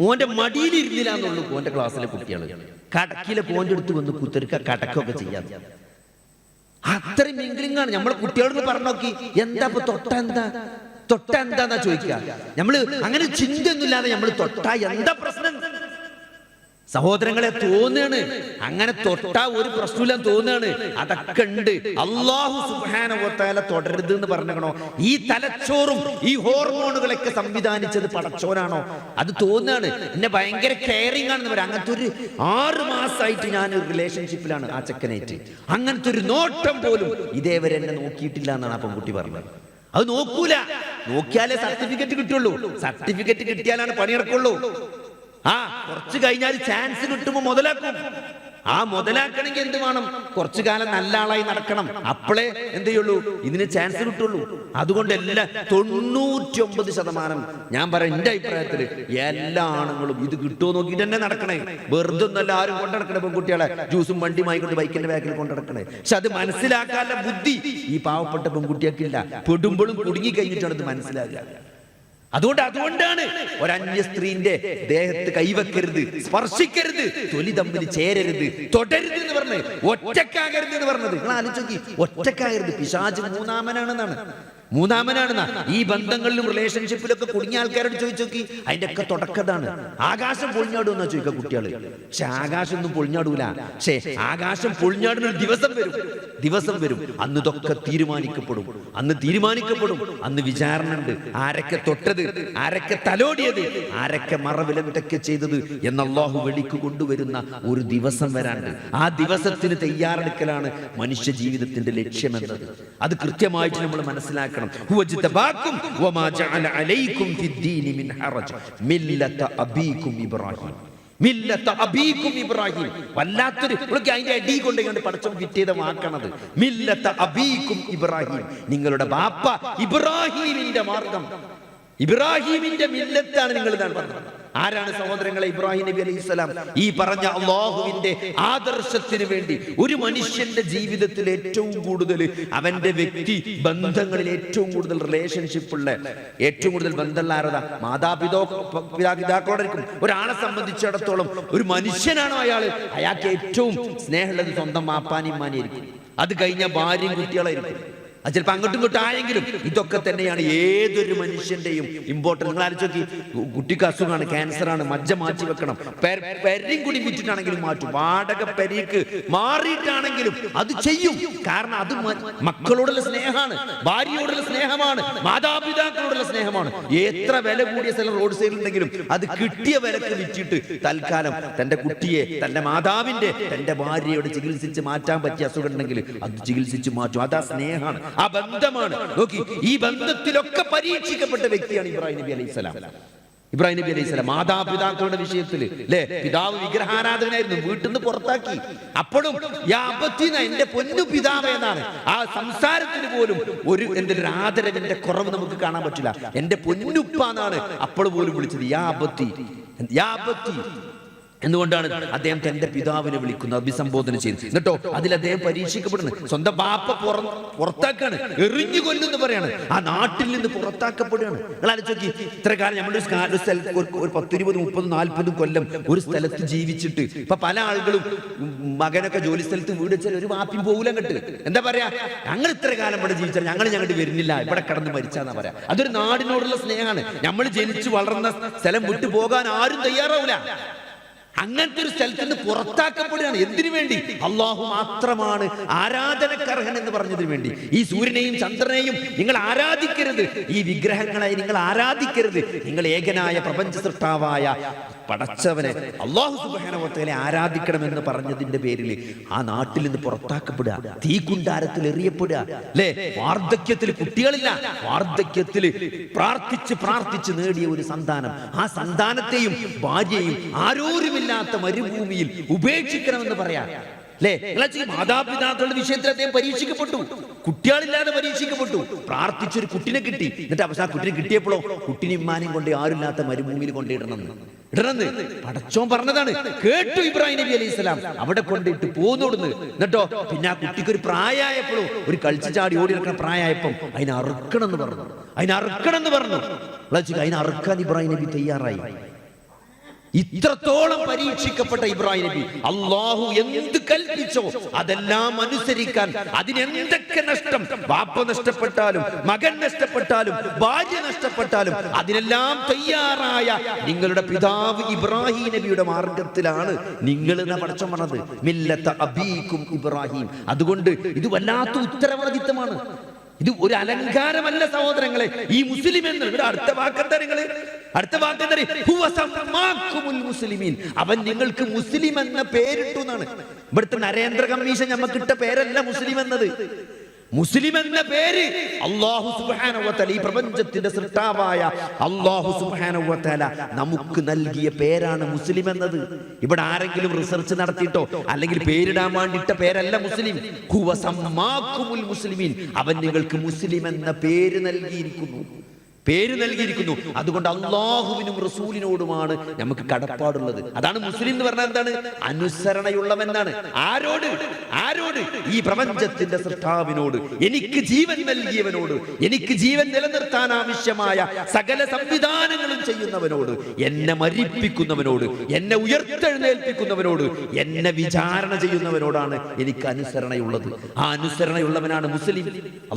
ഓന്റെ മടിയിൽ ഇരുന്നില്ല എന്നുള്ളൂ ഓന്റെ ക്ലാസ്സിലെ കുട്ടികൾ. കടക്കിലെ പോന്റെ അടുത്ത് വന്ന് കുത്തിരിക്ക കടക്കൊക്കെ ചെയ്യാം. അത്രയും മിംഗ്ലിംഗ് ആണ്. നമ്മളെ കുട്ടികളോട് പറഞ്ഞു നോക്കി, എന്താ ഇപ്പൊ തൊട്ട എന്താന്നാ ചോദിക്കുക. നമ്മള് അങ്ങനെ ചിന്തയൊന്നുമില്ലാതെ നമ്മൾ തൊട്ടാ എന്താ പ്രശ്നം? സഹോദരങ്ങളെ, തോന്നുകയാണ് അങ്ങനെ തൊട്ടാ ഒരു പ്രശ്നമില്ല തോന്നുകയാണ്. അതൊക്കെ ഉണ്ട്. അല്ലാഹു സുബ്ഹാനഹു വ തആല തുടരുത് എന്ന് പറഞ്ഞോ? ഈ തലച്ചോറും ഈ ഹോർമോണുകളൊക്കെ സംവിധാനിച്ചത് പടച്ചോനാണോ? അത് തോന്നുകയാണ്. എന്നെ ഭയങ്കര കെയറിംഗ് ആണെന്ന് പറയാം. അങ്ങനത്തെ ഒരു 6 മാസമായിട്ട് ഞാൻ ഒരു റിലേഷൻഷിപ്പിലാണ് ആ ചെക്കനായിട്ട്. അങ്ങനത്തെ ഒരു നോട്ടം പോലും ഇതേവരെ എന്നെ നോക്കിയിട്ടില്ല എന്നാണ് ആ പെൺകുട്ടി പറഞ്ഞത്. അത് നോക്കിയാലേ സർട്ടിഫിക്കറ്റ് കിട്ടുള്ളൂ. സർട്ടിഫിക്കറ്റ് കിട്ടിയാലാണ് പണിയെടുക്കുള്ളൂ. കുറച്ച് കഴിഞ്ഞാൽ ചാൻസ് കിട്ടുമ്പോ മുതലാക്കും. ആ മുതലാക്കണമെങ്കിൽ എന്ത് വേണം? കുറച്ചു കാലം നല്ല ആളായി നടക്കണം. അപ്പോഴേ എന്ത് ചെയ്യുള്ളൂ, ഇതിന് ചാൻസ് കിട്ടുള്ളൂ. അതുകൊണ്ട് എല്ലാ 99% ഞാൻ പറയാം, എന്റെ അഭിപ്രായത്തില് എല്ലാ ആണുങ്ങളും ഇത് കിട്ടുമോ നോക്കിയിട്ട് തന്നെ നടക്കണേ. വെറുതെ ഒന്നല്ല ആരും കൊണ്ടുനടക്കണേ പെൺകുട്ടികളെ ജ്യൂസും വണ്ടി വാങ്ങിക്കൊണ്ട് ബൈക്കിന്റെ ബാക്കിൽ കൊണ്ടുനടക്കണേ. പക്ഷെ അത് മനസ്സിലാക്കാനുള്ള ബുദ്ധി ഈ പാവപ്പെട്ട പെൺകുട്ടിയൊക്കില്ല. പെടുമ്പോഴും കുടുങ്ങി കഴിഞ്ഞിട്ടാണ് ഇത് മനസ്സിലാക്കുക. അതുകൊണ്ടാണ് ഒരന്യ സ്ത്രീന്റെ ദേഹത്ത് കൈവെക്കരുത്, സ്പർശിക്കരുത്, തൊലി തമ്മിൽ ചേരരുത്, തൊടരുത് എന്ന് പറഞ്ഞത്, ഒറ്റക്കാകരുത് എന്ന് പറഞ്ഞത്. നിങ്ങൾ ആലോചിച്ച്, ഒറ്റക്കാകരുത്. പിശാച് മൂന്നാമനാണെന്നാ. ഈ ബന്ധങ്ങളിലും റിലേഷൻഷിപ്പിലൊക്കെ കുടുങ്ങിയ ആൾക്കാരോട് ചോദിച്ചു നോക്കി, അതിന്റെ ഒക്കെ തുടക്കതാണ്. ആകാശം പൊളിഞ്ഞാടുമെന്നാ ചോദിക്കുക കുട്ടികള്. പക്ഷെ ആകാശം ഒന്നും പൊളിഞ്ഞാടൂല. പക്ഷെ ആകാശം പൊളിഞ്ഞാടുന്ന ഒരു ദിവസം വരും. അന്ന് ഇതൊക്കെ തീരുമാനിക്കപ്പെടും. അന്ന് വിചാരണ ഉണ്ട്. ആരൊക്കെ തൊട്ടത്, ആരൊക്കെ തലോടിയത്, ആരൊക്കെ മറവിലെന്തൊക്കെ ചെയ്തത് എന്ന് അല്ലാഹു വെളിക്ക് കൊണ്ടുവരുന്ന ഒരു ദിവസം വരാണ്ട്. ആ ദിവസത്തിന് തയ്യാറെടുക്കലാണ് മനുഷ്യ ജീവിതത്തിന്റെ ലക്ഷ്യമെന്നത്. അത് കൃത്യമായിട്ട് നമ്മൾ മനസ്സിലാക്കണം. വല്ലാത്തൊരു അതിന്റെ അടി കൊണ്ട് പഠിച്ചവൻ കിട്ടിയത് വാക്കണത്. മില്ലത്ത അബീക്കും ഇബ്രാഹിം, നിങ്ങളുടെ ബാപ്പ ഇബ്രാഹിമിന്റെ മാർഗം, ഇബ്രാഹിമിന്റെ മില്ലത്താണ് നിങ്ങൾ എന്നാണ് പറഞ്ഞത്. ആരാണ് സഹോദരങ്ങളെ ഇബ്രാഹിം നബി അലൈഹിസ്സലാം? ഈ പറഞ്ഞ അല്ലാഹുവിന്റെ ആദർശത്തിന് വേണ്ടി ഒരു മനുഷ്യന്റെ ജീവിതത്തിൽ ഏറ്റവും കൂടുതൽ അവന്റെ വ്യക്തി ബന്ധങ്ങളിൽ ഏറ്റവും കൂടുതൽ റിലേഷൻഷിപ്പുള്ള, ഏറ്റവും കൂടുതൽ ബന്ധമുള്ള ആരതാ? മാതാപിതാക്കളോടായിരിക്കും. ഒരാളെ സംബന്ധിച്ചിടത്തോളം ഒരു മനുഷ്യനാണോ അയാൾക്ക് ഏറ്റവും സ്നേഹമുള്ളത് സ്വന്തം മാപ്പാനിമാനിയായിരിക്കും. അത് കഴിഞ്ഞ ഭാര്യയും കുട്ടികളായിരിക്കും. അത് ചിലപ്പോൾ അങ്ങോട്ടും ഇങ്ങോട്ടും ആയെങ്കിലും ഇതൊക്കെ തന്നെയാണ് ഏതൊരു മനുഷ്യന്റെയും ഇമ്പോർട്ടൻസ്. നിങ്ങൾ ആലോചിച്ച് നോക്കി, കുട്ടിക്ക് അസുഖമാണ്, ക്യാൻസറാണ്, മജ്ജ മാറ്റി വെക്കണം, പെരയും കൂടി വിറ്റിട്ടാണെങ്കിലും മാറ്റും, വാടക പെരയ്ക്ക് മാറിയിട്ടാണെങ്കിലും അത് ചെയ്യും. കാരണം അത് മക്കളോടുള്ള സ്നേഹമാണ്, ഭാര്യയോടുള്ള സ്നേഹമാണ്, മാതാപിതാക്കളോടുള്ള സ്നേഹമാണ്. എത്ര വില കൂടിയ സ്ഥലം റോഡ് സൈഡിൽ ഉണ്ടെങ്കിലും അത് കിട്ടിയ വിലക്ക് വിറ്റിട്ട് തൽക്കാലം തന്റെ കുട്ടിയെ, തന്റെ മാതാവിന്റെ, തന്റെ ഭാര്യയോട് ചികിത്സിച്ച് മാറ്റാൻ പറ്റിയ അസുഖം ഉണ്ടെങ്കിൽ അത് ചികിത്സിച്ച് മാറ്റും. അതാ സ്നേഹമാണ്, ആ ബന്ധമാണ്. നോക്കി, ഈ ബന്ധത്തിലൊക്കെ പരീക്ഷിക്കപ്പെട്ട വ്യക്തിയാണ് ഇബ്രാഹിം നബി അലൈഹിസ്സലാം. മാതാപിതാക്കളുടെ വിഷയത്തിൽ അല്ലെ, പിതാവ് വിഗ്രഹാരാധകനായിരുന്നു, വീട്ടിൽ നിന്ന് പുറത്താക്കി. അപ്പോഴും എന്റെ പൊന്നു പിതാവ് എന്നാണ്. ആ സംസാരത്തിന് പോലും ഒരു എന്തൊരു ആദരവിന്റെ കുറവ് നമുക്ക് കാണാൻ പറ്റില്ല. എന്റെ പൊന്നുപ്പ എന്നാണ് അപ്പോൾ പോലും വിളിച്ചത്. യാ അബത്തി. എന്തുകൊണ്ടാണ് അദ്ദേഹം തന്റെ പിതാവിനെ വിളിക്കുന്നത്, അഭിസംബോധന ചെയ്ത്. എന്നിട്ടോ അതിൽ അദ്ദേഹം പരീക്ഷിക്കപ്പെടുന്നു. സ്വന്തം ബാപ്പ പുറത്താക്കാണ്, എറിഞ്ഞു കൊല്ലുന്നു പറയാണ്. ആ നാട്ടിൽ നിന്ന് പുറത്താക്കപ്പെടുകയാണ്. നിങ്ങൾ ആലോചിച്ച്, ഇത്ര കാലം നമ്മുടെ ഒരു 10, 20, 30, 40 കൊല്ലം ഒരു സ്ഥലത്ത് ജീവിച്ചിട്ട് ഇപ്പൊ പല ആളുകളും മകനൊക്കെ ജോലി സ്ഥലത്ത് വീട് വെച്ചാൽ ഒരു വാപ്പിയും പോകൂല അങ്ങോട്ട്. എന്താ പറയാ, ഞങ്ങൾ ഇത്ര കാലം ഇവിടെ ജീവിച്ചാൽ ഞങ്ങൾ ഞങ്ങോട്ട് വരുന്നില്ല, ഇവിടെ കടന്ന് മരിച്ചാന്നാ പറയാ. അതൊരു നാടിനോടുള്ള സ്നേഹമാണ്. നമ്മൾ ജനിച്ചു വളർന്ന സ്ഥലം വിട്ടു പോകാൻ ആരും തയ്യാറാവില്ല. അങ്ങനത്തെ ഒരു സ്ഥലത്ത് നിന്ന് പുറത്താക്കപ്പെടുകയാണ്. എന്തിനു വേണ്ടി? അള്ളാഹു മാത്രമാണ് ആരാധനക്കർഹൻ എന്ന് പറഞ്ഞതിന് വേണ്ടി. ഈ സൂര്യനെയും ചന്ദ്രനെയും നിങ്ങൾ ആരാധിക്കരുത്, ഈ വിഗ്രഹങ്ങളെ നിങ്ങൾ ആരാധിക്കരുത്, നിങ്ങൾ ഏകനായ പ്രപഞ്ച സൃഷ്ടാവായ പടച്ചവനെ അല്ലാഹു സുബ്ഹാനഹു വ തആല ആരാധിക്കണമെന്ന് പറഞ്ഞതിന്റെ പേരിൽ ആ നാട്ടിൽ നിന്ന് പുറത്താക്കപ്പെടുക, തീക്കുണ്ടാരത്തിൽ എറിയപ്പെടുക. അല്ലേ, വാർദ്ധക്യത്തിൽ കുട്ടികളില്ല, വാർദ്ധക്യത്തിൽ പ്രാർത്ഥിച്ച് നേടിയ ഒരു സന്താനം, ആ സന്താനത്തെയും ഭാര്യയെയും ആരോരുമില്ലാത്ത മരുഭൂമിയിൽ ഉപേക്ഷിക്കണമെന്ന് പറയാം. അല്ലേ, മാതാപിതാക്കളുടെ വിഷയത്തിൽ അദ്ദേഹം പരീക്ഷിക്കപ്പെട്ടു, കുട്ടികളില്ലാതെ പരീക്ഷിക്കപ്പെട്ടു. പ്രാർത്ഥിച്ചൊരു കുട്ടിനെ കിട്ടി. എന്നിട്ട് അവസാനം കുട്ടിനെ കിട്ടിയപ്പോഴോ കുട്ടിനെ ഇമ്മാനെയും കൊണ്ട് ആരുമില്ലാത്ത മരുഭൂമിയിൽ കൊണ്ടിടണമെന്ന് പടച്ചോൻ പറഞ്ഞതാണ്. കേട്ടു ഇബ്രാഹിം നബി അലൈഹിസ്സലാം, അവിടെ കൊണ്ടിട്ട് പോന്നോടുന്നു. എന്നിട്ടോ പിന്നെ ആ കുട്ടിക്ക് ഒരു പ്രായമായപ്പോഴും, ഒരു കളിച്ചു ചാടി ഓടി നടക്കുന്ന പ്രായമായപ്പം അതിനെ അറുക്കണം എന്ന് പറഞ്ഞു. അതിനെ അറുക്കാൻ ഇബ്രാഹിം നബി തയ്യാറായി. ഇത്രത്തോളം പരീക്ഷിക്കപ്പെട്ട ഇബ്രാഹിം നബി അല്ലാഹു എന്ത് കൽപ്പിച്ചോ അതെല്ലാം അനുസരിക്കാൻ, അതിനെന്തൊക്കെ നഷ്ടം, ബാപ്പ നഷ്ടപ്പെട്ടാലും, മകൻ നഷ്ടപ്പെട്ടാലും, ഭാര്യ നഷ്ടപ്പെട്ടാലും അതിനെല്ലാം തയ്യാറായ നിങ്ങളുടെ പിതാവ് ഇബ്രാഹിം നബിയുടെ മാർഗത്തിലാണ് നിങ്ങൾ എന്നാ പടച്ചോൻ പറഞ്ഞത്. മില്ലത്ത അബീക്കും ഇബ്രാഹിം. അതുകൊണ്ട് ഇത് വല്ലാത്ത ഉത്തരവാദിത്തമാണ്. ഇത് ഒരു അലങ്കാരമല്ല സഹോദരങ്ങളെ. ഈ മുസ്ലിം എന്ന് അടുത്ത വാക്കെന്താ? അവൻ നിങ്ങൾക്ക് മുസ്ലിം എന്ന പേരിട്ടു എന്നാണ്. ഇവിടുത്തെ നരേന്ദ്ര കമ്മീഷൻ നമുക്കിട്ട പേരല്ല മുസ്ലിം എന്നത്. മുസ്ലിം എന്ന പേര് അല്ലാഹു സുബ്ഹാനഹു വ തആല, ഈ പ്രപഞ്ചത്തിന്റെ സൃഷ്ടാവായ അല്ലാഹു സുബ്ഹാനഹു വ തആല നമുക്ക് നൽകിയ പേരാണ് മുസ്ലിം എന്നത്. ഇവിടെ ആരെങ്കിലും റിസർച്ച് നടത്തിയിട്ടോ അല്ലെങ്കിൽ പേരിടാൻ വേണ്ടിയിട്ട പേരല്ല മുസ്ലിം. ഹുവ സമ്മാക്കുമുൽ മുസ്ലിമീൻ, അവൻ നിങ്ങൾക്ക് മുസ്ലിം എന്ന പേര് നൽകിയിരിക്കുന്നു. അതുകൊണ്ട് അള്ളാഹുവിനും റസൂലിനോടുമാണ് നമുക്ക് കടപ്പാടുള്ളത്. അതാണ് മുസ്ലിം എന്ന് പറഞ്ഞാൽ എന്താണ്? അനുസരണയുള്ളവനാണ്. ആരോട്? ഈ പ്രപഞ്ചത്തിന്റെ സൃഷ്ടാവിനോട്, എനിക്ക് ജീവൻ നൽകിയവനോട്, എനിക്ക് ജീവൻ നിലനിർത്താൻ ആവശ്യമായ സകല സംവിധാനങ്ങളും ചെയ്യുന്നവനോട്, എന്നെ മരിപ്പിക്കുന്നവനോട്, എന്നെ ഉയർത്തെഴുന്നേൽപ്പിക്കുന്നവനോട്, എന്നെ വിചാരണ ചെയ്യുന്നവനോടാണ് എനിക്ക് അനുസരണയുള്ളത്. ആ അനുസരണയുള്ളവനാണ് മുസ്ലിം.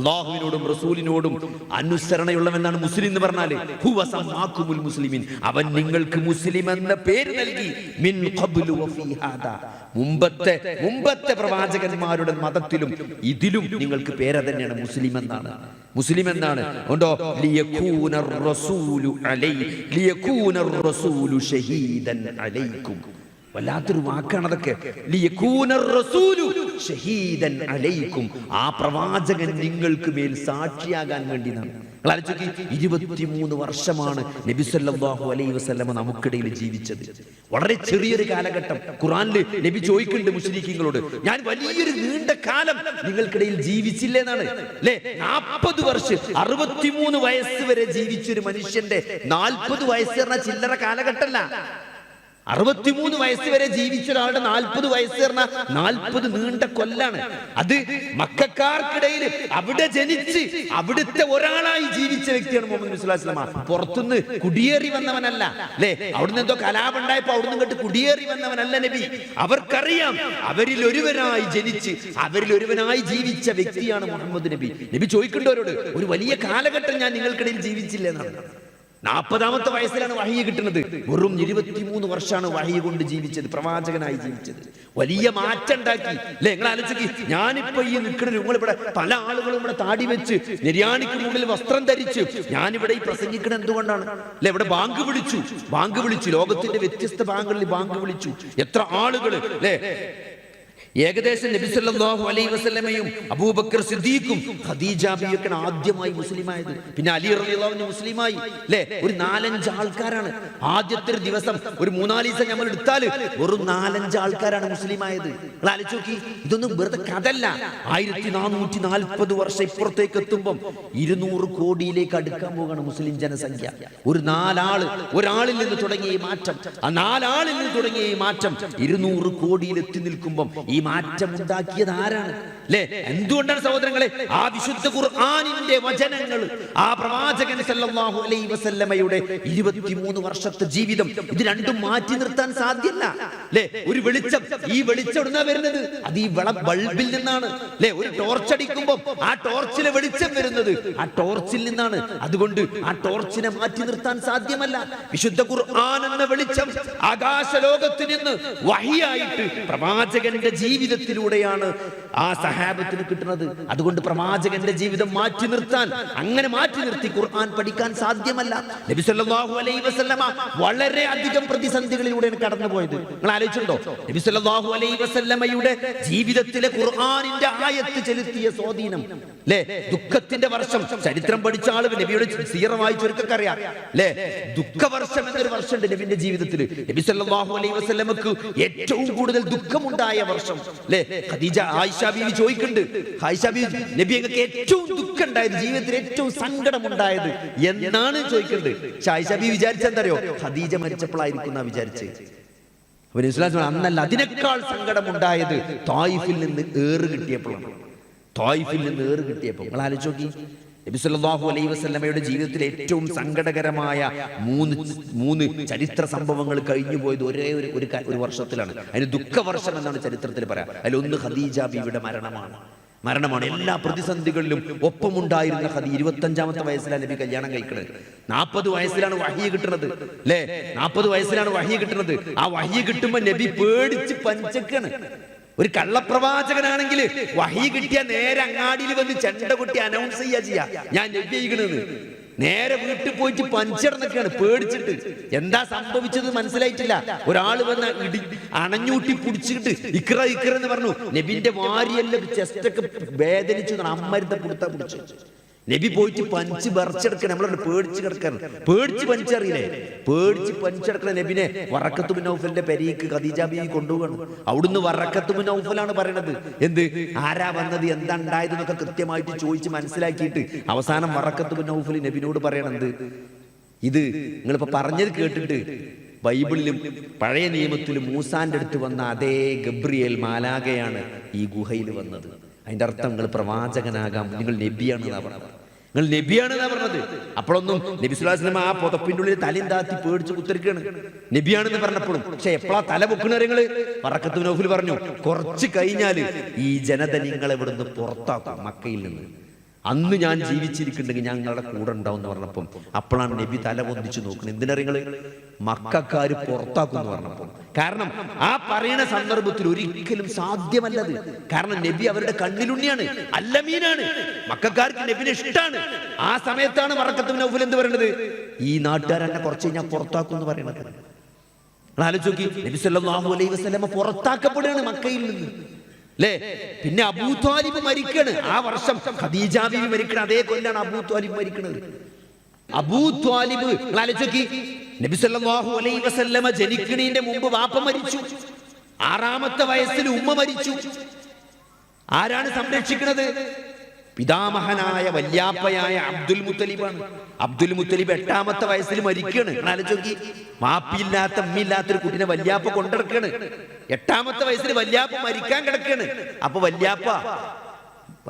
അള്ളാഹുവിനോടും റസൂലിനോടും അനുസരണയുള്ളവനാണ് മുസ്ലിം എന്ന് പറഞ്ഞാല് ഹുവ സമ്മാക്കുമുൽ മുസ്ലിമീൻ, അവൻ നിങ്ങൾക്ക് മുസ്ലിം എന്ന പേര് നൽകി. മിൻ ഖബ്ലു വഫീ ഹാദാ, മുമ്പത്തെ പ്രവാചകന്മാരുടെ മതത്തിലും ഇതിലും നിങ്ങൾക്ക് പേര് തന്നെയാണ് മുസ്ലിം എന്നാണ്. ഉണ്ടോ? ലിയകൂനർ റസൂലു ഷഹീദൻ അലൈക്കും. വല്ലാത്തൊരു വാക്കാണ് അതൊക്കെ. ലിയകൂനർ റസൂലു ഷഹീദൻ അലൈക്കും, ആ പ്രവാചകൻ നിങ്ങൾക്ക് മേൽ സാക്ഷിയാകാൻ വേണ്ടി. 23 വർഷമാണ് നബി സല്ലല്ലാഹു അലൈഹി വസല്ലമ നമുക്കിടയിൽ ജീവിച്ചത്. വളരെ ചെറിയൊരു കാലഘട്ടം. ഖുർആനിൽ നബി ചോദിക്കുന്നുണ്ട് മുശ്രിക്കീങ്ങളോട്, ഞാൻ വലിയൊരു നീണ്ട കാലം നിങ്ങൾക്കിടയിൽ ജീവിച്ചില്ലേ എന്നാണ്. അല്ലേ? 40 വർഷം, 63 വയസ്സ് വരെ ജീവിച്ചൊരു മനുഷ്യന്റെ 40 വയസ്സ് പറഞ്ഞ ചില്ലറ കാലഘട്ടമല്ല. 63 വയസ്സ് വരെ ജീവിച്ച ഒരാളുടെ 40 വയസ്സ് പറഞ്ഞാൽ 40 നീണ്ട കൊല്ലാണ്. അത് മക്കക്കാർക്കിടയിൽ അവിടെ ജനിച്ച് അവിടുത്തെ ഒരാളായി ജീവിച്ച വ്യക്തിയാണ് മുഹമ്മദ് നബി സ്വല്ലല്ലാഹു അലൈഹി വസല്ലം. പുറത്തുനിന്ന് കുടിയേറി വന്നവനല്ല. അല്ലെ? അവിടുന്ന് എന്തോ കലാപം ഉണ്ടായപ്പോ അവിടുന്ന് ഇങ്ങോട്ട് കുടിയേറി വന്നവനല്ല നബി. അവർക്കറിയാം അവരിൽ ഒരുവനായി ജനിച്ച് അവരിൽ ഒരുവനായി ജീവിച്ച വ്യക്തിയാണ് മുഹമ്മദ് നബി. നബി ചോദിക്കേണ്ടവരോട്, ഒരു വലിയ കാലഘട്ടം ഞാൻ നിങ്ങൾക്കിടയിൽ ജീവിച്ചില്ലെന്നാണ്. 40ാമത്തെ വയസ്സിലാണ് വഹയി കിട്ടുന്നത്. വെറും 23 വർഷമാണ് വഹയി കൊണ്ട് ജീവിച്ചത്, പ്രവാചകനായി ജീവിച്ചത്. വലിയ മാറ്റം ഉണ്ടാക്കി. അല്ലെ? നിങ്ങൾ ആലോചിക്ക്, ഞാനിപ്പോ ഈ നിൽക്കുന്ന നിങ്ങളിവിടെ പല ആളുകളും ഇവിടെ താടി വെച്ച് നിര്യാണിക്ക് മുകളിൽ വസ്ത്രം ധരിച്ച് ഞാനിവിടെ ഈ പ്രസംഗിക്കുന്നത് എന്തുകൊണ്ടാണ്? അല്ലെ? ഇവിടെ ബാങ്ക് വിളിച്ചു, ലോകത്തിന്റെ വ്യത്യസ്ത ഭാഗങ്ങളിൽ ബാങ്ക് വിളിച്ചു. എത്ര ആളുകൾ, അല്ലെ? ഏകദേശം നബി സല്ലല്ലാഹു അലൈഹി വസല്ലമയും അബൂബക്കർ സിദ്ദീഖും ഖദീജ ബിവിയൊക്കെ ആദ്യമായി മുസ്ലിമായത്. പിന്നെ അലി റളിയല്ലാഹു അൻഹു മുസ്ലിമായി. അല്ലേ? ഒരു 4-5 ആൾക്കാരാണ്. ആദ്യത്തെ ഒരു ദിവസം ഒരു 3-4 ദിവസം നമ്മൾ എടുത്താൽ വെറും 4-5 ആൾക്കാരാണ് മുസ്ലിമായത്. നിങ്ങൾ ആലോചിച്ച് നോക്കി, ഇതൊന്നും വെറുതെ കഥല്ല. 1440 വർഷം ഇപ്പുറത്തേക്ക് എത്തുമ്പോൾ 200 കോടിയിലേക്ക് അടുക്കാൻ പോവുകയാണ് മുസ്ലിം ജനസംഖ്യ. ഒരു 4 ആള്, ഒരാളിൽ നിന്ന് തുടങ്ങിയ ഈ മാറ്റം, ആ 4 ആളിൽ നിന്ന് തുടങ്ങിയ ഈ മാറ്റം 200 കോടിയിൽ എത്തി നിൽക്കുമ്പോൾ ഈ മാറ്റം ഉണ്ടാക്കിയത് ആരാണ്? അല്ലേ? എന്തുകൊണ്ടാണ് സഹോദരങ്ങളെ? ആ വിശുദ്ധ ഖുർആനിന്റെ വചനങ്ങൾ, ആ പ്രവാചകൻ സല്ലല്ലാഹു അലൈഹി വസല്ലമയുടെ 23 വർഷത്തെ ജീവിതം, ഇത് രണ്ടും മാറ്റി നിർത്താൻ സാധ്യമല്ല. അല്ലേ? ഒരു വെളിച്ചം, ഈ വെളിച്ചം എവിടുന്നാ വരുന്നത്? അത് ഈ ബൾബിൽ നിന്നാണ്. അല്ലേ? ഒരു ടോർച്ച് അടിക്കുമ്പോൾ ആ ടോർച്ചിലെ വെളിച്ചം വരുന്നത് ആ ടോർച്ചിൽ നിന്നാണ്. അതുകൊണ്ട് ആ ടോർച്ചിനെ മാറ്റി നിർത്താൻ സാധ്യമല്ല. വിശുദ്ധ ഖുർആൻ എന്ന വെളിച്ചം ആകാശ ലോകത്ത് നിന്ന് വഹിയായിട്ട് പ്രവാചകന്റെ ജീവിതത്തിലൂടെയാണ് ആ സഹാബത്തിന് കിട്ടുന്നത്. അതുകൊണ്ട് പ്രവാചകന്റെ ജീവിതം മാറ്റി നിർത്താൻ, അങ്ങനെ മാറ്റി നിർത്തി ഖുർആൻ പഠിക്കാൻ സാധ്യമല്ല. നബി സല്ലല്ലാഹു അലൈഹി വസല്ലമ വളരെ അധികം പ്രതിസന്ധികളിലൂടെയാണ് കടന്നുപോയത്. നിങ്ങൾ ആലോചിച്ചിട്ടുണ്ടോ? നബി സല്ലല്ലാഹു അലൈഹി വസല്ലമയുടെ ജീവിതത്തിലെ ഖുർആനിന്റെ ആയത്ത് ചെലുത്തിയ സ്വാധീനം. അല്ലേ? ദുഃഖത്തിന്റെ വർഷം, ചരിത്രം പഠിച്ച ആളുകൾ, നബിയുടെ സീറ വായിച്ചവർക്കൊക്കെ അറിയാം. അല്ലേ? ദുഃഖവർഷം എന്നൊരു വർഷമുണ്ട് നബിന്റെ ജീവിതത്തിൽ. നബി സല്ലല്ലാഹു അലൈഹി വസല്ലമക്ക് ഏറ്റവും കൂടുതൽ ദുഃഖമുണ്ടായ വർഷം. അല്ലേ? ഖദീജ, ആയിഷ ബീവി ചോദിക്കുന്നുണ്ട്, ആയിഷ ബീവി, നബി നിങ്ങൾക്ക് ഏറ്റവും ദുഃഖം ഉണ്ടായത്, ജീവിതത്തിൽ ഏറ്റവും സങ്കടമുണ്ടായത് എന്നാണ് ചോദിക്കുന്നത്. പക്ഷെ ആയിഷ ബീവി വിചാരിച്ചെന്തറിയോ? ഖദീജ മരിച്ചപ്പോഴായിരിക്കും വിചാരിച്ച്. അന്നല്ല, അതിനേക്കാൾ സങ്കടമുണ്ടായത് തായിഫിൽ നിന്ന് ഏറ് കിട്ടിയപ്പോഴാണ്. നിങ്ങൾ ആലോചിച്ച് നോക്കി, നബി സല്ലല്ലാഹു അലൈഹി വസല്ലമയുടെ ജീവിതത്തിലെ ഏറ്റവും സങ്കടകരമായ മൂന്ന് ചരിത്ര സംഭവങ്ങൾ കഴിഞ്ഞു പോയത് ഒരേ ഒരു വർഷത്തിലാണ്. അതിന് ദുഃഖവർഷം എന്നാണ് ചരിത്രത്തിൽ പറയാം. അതിലൊന്ന് ഖദീജ ബീവിയുടെ മരണമാണ്. എല്ലാ പ്രതിസന്ധികളിലും ഒപ്പമുണ്ടായിരുന്ന ഖദീജ. 25ാമത്തെ വയസ്സിലാണ് നബി കല്യാണം കഴിക്കുന്നത്. 40 വയസ്സിലാണ് വഹി കിട്ടുന്നത്. അല്ലേ? 40 വയസ്സിലാണ് വഹി കിട്ടുന്നത്. ആ വഹി കിട്ടുമ്പോൾ നബി പേടിച്ച് പഞ്ചക്കാണ്. ഒരു കള്ളപ്രവാചകനാണെങ്കിൽ വഹി കിട്ടിയ നേരെ അങ്ങാടിയിൽ വന്ന് ചെണ്ട കൊട്ടി അനൗൺസ് ചെയ്യാ, ഞാൻ നബി ആയിക്കണെന്ന്. നേരെ വീട്ടിൽ പോയിട്ട് പഞ്ചടന്നൊക്കെയാണ് പേടിച്ചിട്ട്. എന്താ സംഭവിച്ചത് മനസ്സിലായിട്ടില്ല. ഒരാൾ വന്ന് അണഞ്ഞൂട്ടി പിടിച്ചിട്ട് ഇക്ര ഇക്ര എന്ന് പറഞ്ഞു. നബിന്റെ വാരിയെല്ലാം ചെസ്റ്റൊക്കെ വേദനിച്ചു. അമ്മരുത്തെ പുറത്താ പിടിച്ചു. നബി പോയിട്ട് പഞ്ച് പറിച്ചെടുക്കണം. നമ്മളവിടെ പേടിച്ച് കിടക്കണം. പേടിച്ച് പഞ്ചറിയില്ലേ? പേടിച്ച് പഞ്ചെടുക്കണ നബിനെ വറക്കത്ത് ബിൻ നൗഫലിന്റെ പെരീക്ക് ഖദീജ ബീവി കൊണ്ടുപോകണം. അവിടുന്ന് വറക്കത്ത് ബിൻ നൗഫലാണ് പറയണത്. എന്ത്, ആരാ വന്നത്, എന്താ ഉണ്ടായത് എന്നൊക്കെ കൃത്യമായിട്ട് ചോദിച്ച് മനസ്സിലാക്കിയിട്ട് അവസാനം വറക്കത്ത് ബിൻ നൗഫൽ നബിനോട് പറയണത്, ഇത് നിങ്ങളിപ്പോ പറഞ്ഞത് കേട്ടിട്ട് ബൈബിളിലും പഴയ നിയമത്തിലും മൂസാന്റെ അടുത്ത് വന്ന അതേ ഗബ്രിയേൽ മാലാഖയാണ് ഈ ഗുഹയിൽ വന്നത്. അതിന്റെ അർത്ഥം നിങ്ങൾ പ്രവാചകനാകാം, നിങ്ങൾ നബിയാണെന്നാ പറഞ്ഞത്. നിങ്ങൾ നബിയാണെന്നാ പറഞ്ഞത്. അപ്പോഴൊന്നും നബി സ്വല്ലല്ലാഹു അലൈഹി വസല്ലം ആ പുതപ്പിന്റെ ഉള്ളിൽ തലയും താത്തി പേടിച്ച് കുത്തിരിക്കുകയാണ് നബിയാണെന്ന് പറഞ്ഞപ്പോഴും. പക്ഷെ എപ്പോഴാ തല പൊക്കണ നിങ്ങള്? വറക്കത്ത് ബിൻ നൗഫൽ പറഞ്ഞു, കുറച്ച് കഴിഞ്ഞാല് ഈ ജനത നിങ്ങളെ ഇവിടുന്ന് പുറത്താക്കും മക്കയിൽ നിന്ന്. അന്ന് ഞാൻ ജീവിച്ചിരിക്കുന്നുണ്ടെങ്കിൽ ഞങ്ങളുടെ കൂടെ ഉണ്ടാവും എന്ന് പറഞ്ഞപ്പം അപ്പോഴാണ് നബി തല പൊന്തിച്ചു നോക്കുന്നത്. എന്തിനാ നിങ്ങള്? മക്കക്കാര് പുറത്താക്കും എന്ന് പറഞ്ഞപ്പം. കാരണം ആ പറയുന്ന സന്ദർഭത്തിൽ ഒരിക്കലും സാധ്യമല്ലത്. കാരണം നബി അവരുടെ കണ്ണിലുണ്ണിയാണ്, അല്ലമീനാണ്. മക്കക്കാർക്ക് നബിനെ ഇഷ്ടമാണ്. ആ സമയത്താണ് വറക്കത്ത് ബിൻ നൗഫൽ എന്ത് പറയുന്നത്? ഈ നാട്ടുകാരെന്നെ കുറച്ച് കഴിഞ്ഞാൽ പുറത്താക്കും എന്ന് പറയുന്നത്. ആലോചിച്ച് നോക്കി, നബി സല്ലല്ലാഹു അലൈഹി വസല്ലം പുറത്താക്കപ്പെടുകയാണ് മക്കയിൽ നിന്ന് അല്ലേ? പിന്നെ അബൂ ത്വാലിബ് മരിക്കണ്. ആ വർഷം ഖദീജ ബീവി മരിക്കണ അതേ കൊല്ലാണ് അബൂ ത്വാലിബ് മരിക്കണത്. അബൂ ത്വാലിബ് ആലോചിച്ച് നോക്കി, നബി സല്ലല്ലാഹു അലൈഹി വസല്ലമ ജനിക്കണേന്റെ മുമ്പ് വാപ്പ മരിച്ചു. 6-ാമത്തെ വയസ്സിൽ ഉമ്മ മരിച്ചു. ആരാണ് സംരക്ഷിക്കുന്നത്? പിതാമഹനായ വല്യാപ്പയായ അബ്ദുൽ മുത്തലിബാണ്. അബ്ദുൽ മുത്തലിബ് 8-ാമത്തെ വയസ്സിൽ മരിക്കുകയാണ്. ആലോചിച്ച്, മാപ്പിയില്ലാത്ത അമ്മിയില്ലാത്തൊരു കുട്ടിനെ വല്യാപ്പ കൊണ്ടിടക്കാണ്. 8-ാമത്തെ വയസ്സിൽ വല്യാപ്പ മരിക്കാൻ കിടക്കാണ്. അപ്പൊ വല്യാപ്പ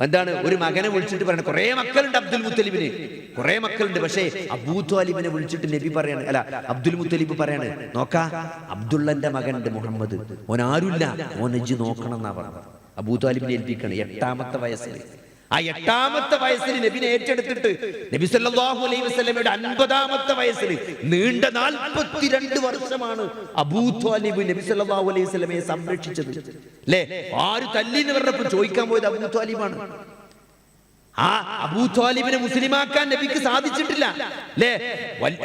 എന്താണ്, ഒരു മകനെ വിളിച്ചിട്ട് പറയണ, കുറെ മക്കളുണ്ട് അബ്ദുൽ മുത്തലിബിന്, കുറെ മക്കളുണ്ട്. പക്ഷേ അബൂ ത്വാലിബിനെ വിളിച്ചിട്ട് നബി പറയാണ്, അല്ല അബ്ദുൽ മുത്തലിബ് പറയാണ്, നോക്കാ അബ്ദുള്ളന്റെ മകനുണ്ട് മുഹമ്മദ്, ഓൻ ആരുമില്ല, ഓൻ ഇജ്ജ് നോക്കണം എന്നാ പറഞ്ഞത്. അബൂ ത്വാലിബിനെ ഏൽപ്പിക്കണം 8-ാമത്തെ വയസ്സിൽ. ആ 8-ാമത്തെ വയസ്സിൽ നബിനെ ഏറ്റെടുത്തിട്ട് നബി സല്ലല്ലാഹു അലൈഹി വസല്ലമയുടെ 50-ാമത്തെ വയസ്സിൽ നീണ്ട 42 വർഷമാണ് അബൂ ത്വാലിബ് നബി സല്ലല്ലാഹു അലൈഹി വസല്ലമയെ സംരക്ഷിച്ചത്. അല്ലേ? ആര് തല്ലി എന്ന് പറഞ്ഞപ്പോൾ ചോദിക്കാൻ പോയത് അബൂ ത്വാലിബാണ്. ആ അബൂ ത്വാലിബിനെ മുസ്ലിമാക്കാൻ നബിക്ക് സാധിച്ചിട്ടില്ല. അല്ലേ?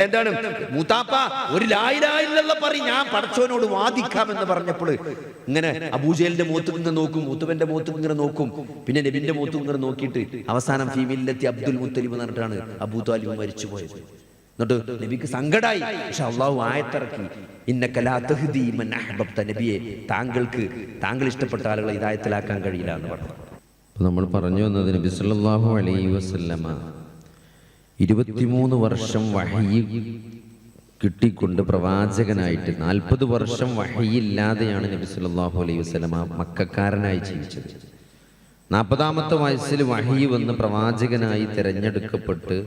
എന്താണ്, മൂത്താപ്പ ഒരു ലാ ഇലാഹ ഇല്ലല്ലാഹ് പറയും, ഞാൻ പടച്ചവനോട് വാദിക്കാമെന്ന് പറഞ്ഞപ്പോൾ ഇങ്ങനെ അബൂജഹലിന്റെ മുഖത്ത് ഇങ്ങനെ നോക്കും, മുത്തുബന്റെ മുഖത്ത് ഇങ്ങനെ നോക്കും, പിന്നെ നബിന്റെ മുഖത്ത് ഇങ്ങനെ നോക്കിയിട്ട് അവസാനം ഫീമില്ലെത്തി അബ്ദുൽ മുത്തലിബ് എന്ന് പറഞ്ഞിട്ടാണ് അബൂ ത്വാലിബ് മരിച്ചു പോയത്. എന്നിട്ട് നബിക്ക് സങ്കടായി. പക്ഷെ അള്ളാഹു ആയത്തിറക്കി, ഇന്നക ലാ തഹ്ദീ മൻ അഹ്ബബ്ത, നബിയെ താങ്കൾ ഇഷ്ടപ്പെട്ട ആളുകളെ ഹിദായത്തിലാക്കാൻ കഴിയില്ല എന്ന് പറഞ്ഞു.
നമ്മൾ പറഞ്ഞു വന്നത് നബി സല്ലല്ലാഹു അലൈഹി വസല്ലമ 23 വർഷം വഹയി കിട്ടിക്കൊണ്ട് പ്രവാചകനായിട്ട് 40 വർഷം വഹയില്ലാതെയാണ് നബി സല്ലല്ലാഹു അലൈഹി വസല്ലമ മക്കക്കാരനായി ജീവിച്ചത്. 40-ാമത്തെ വയസ്സിൽ വഹയി വന്ന് പ്രവാചകനായി തിരഞ്ഞെടുക്കപ്പെട്ട്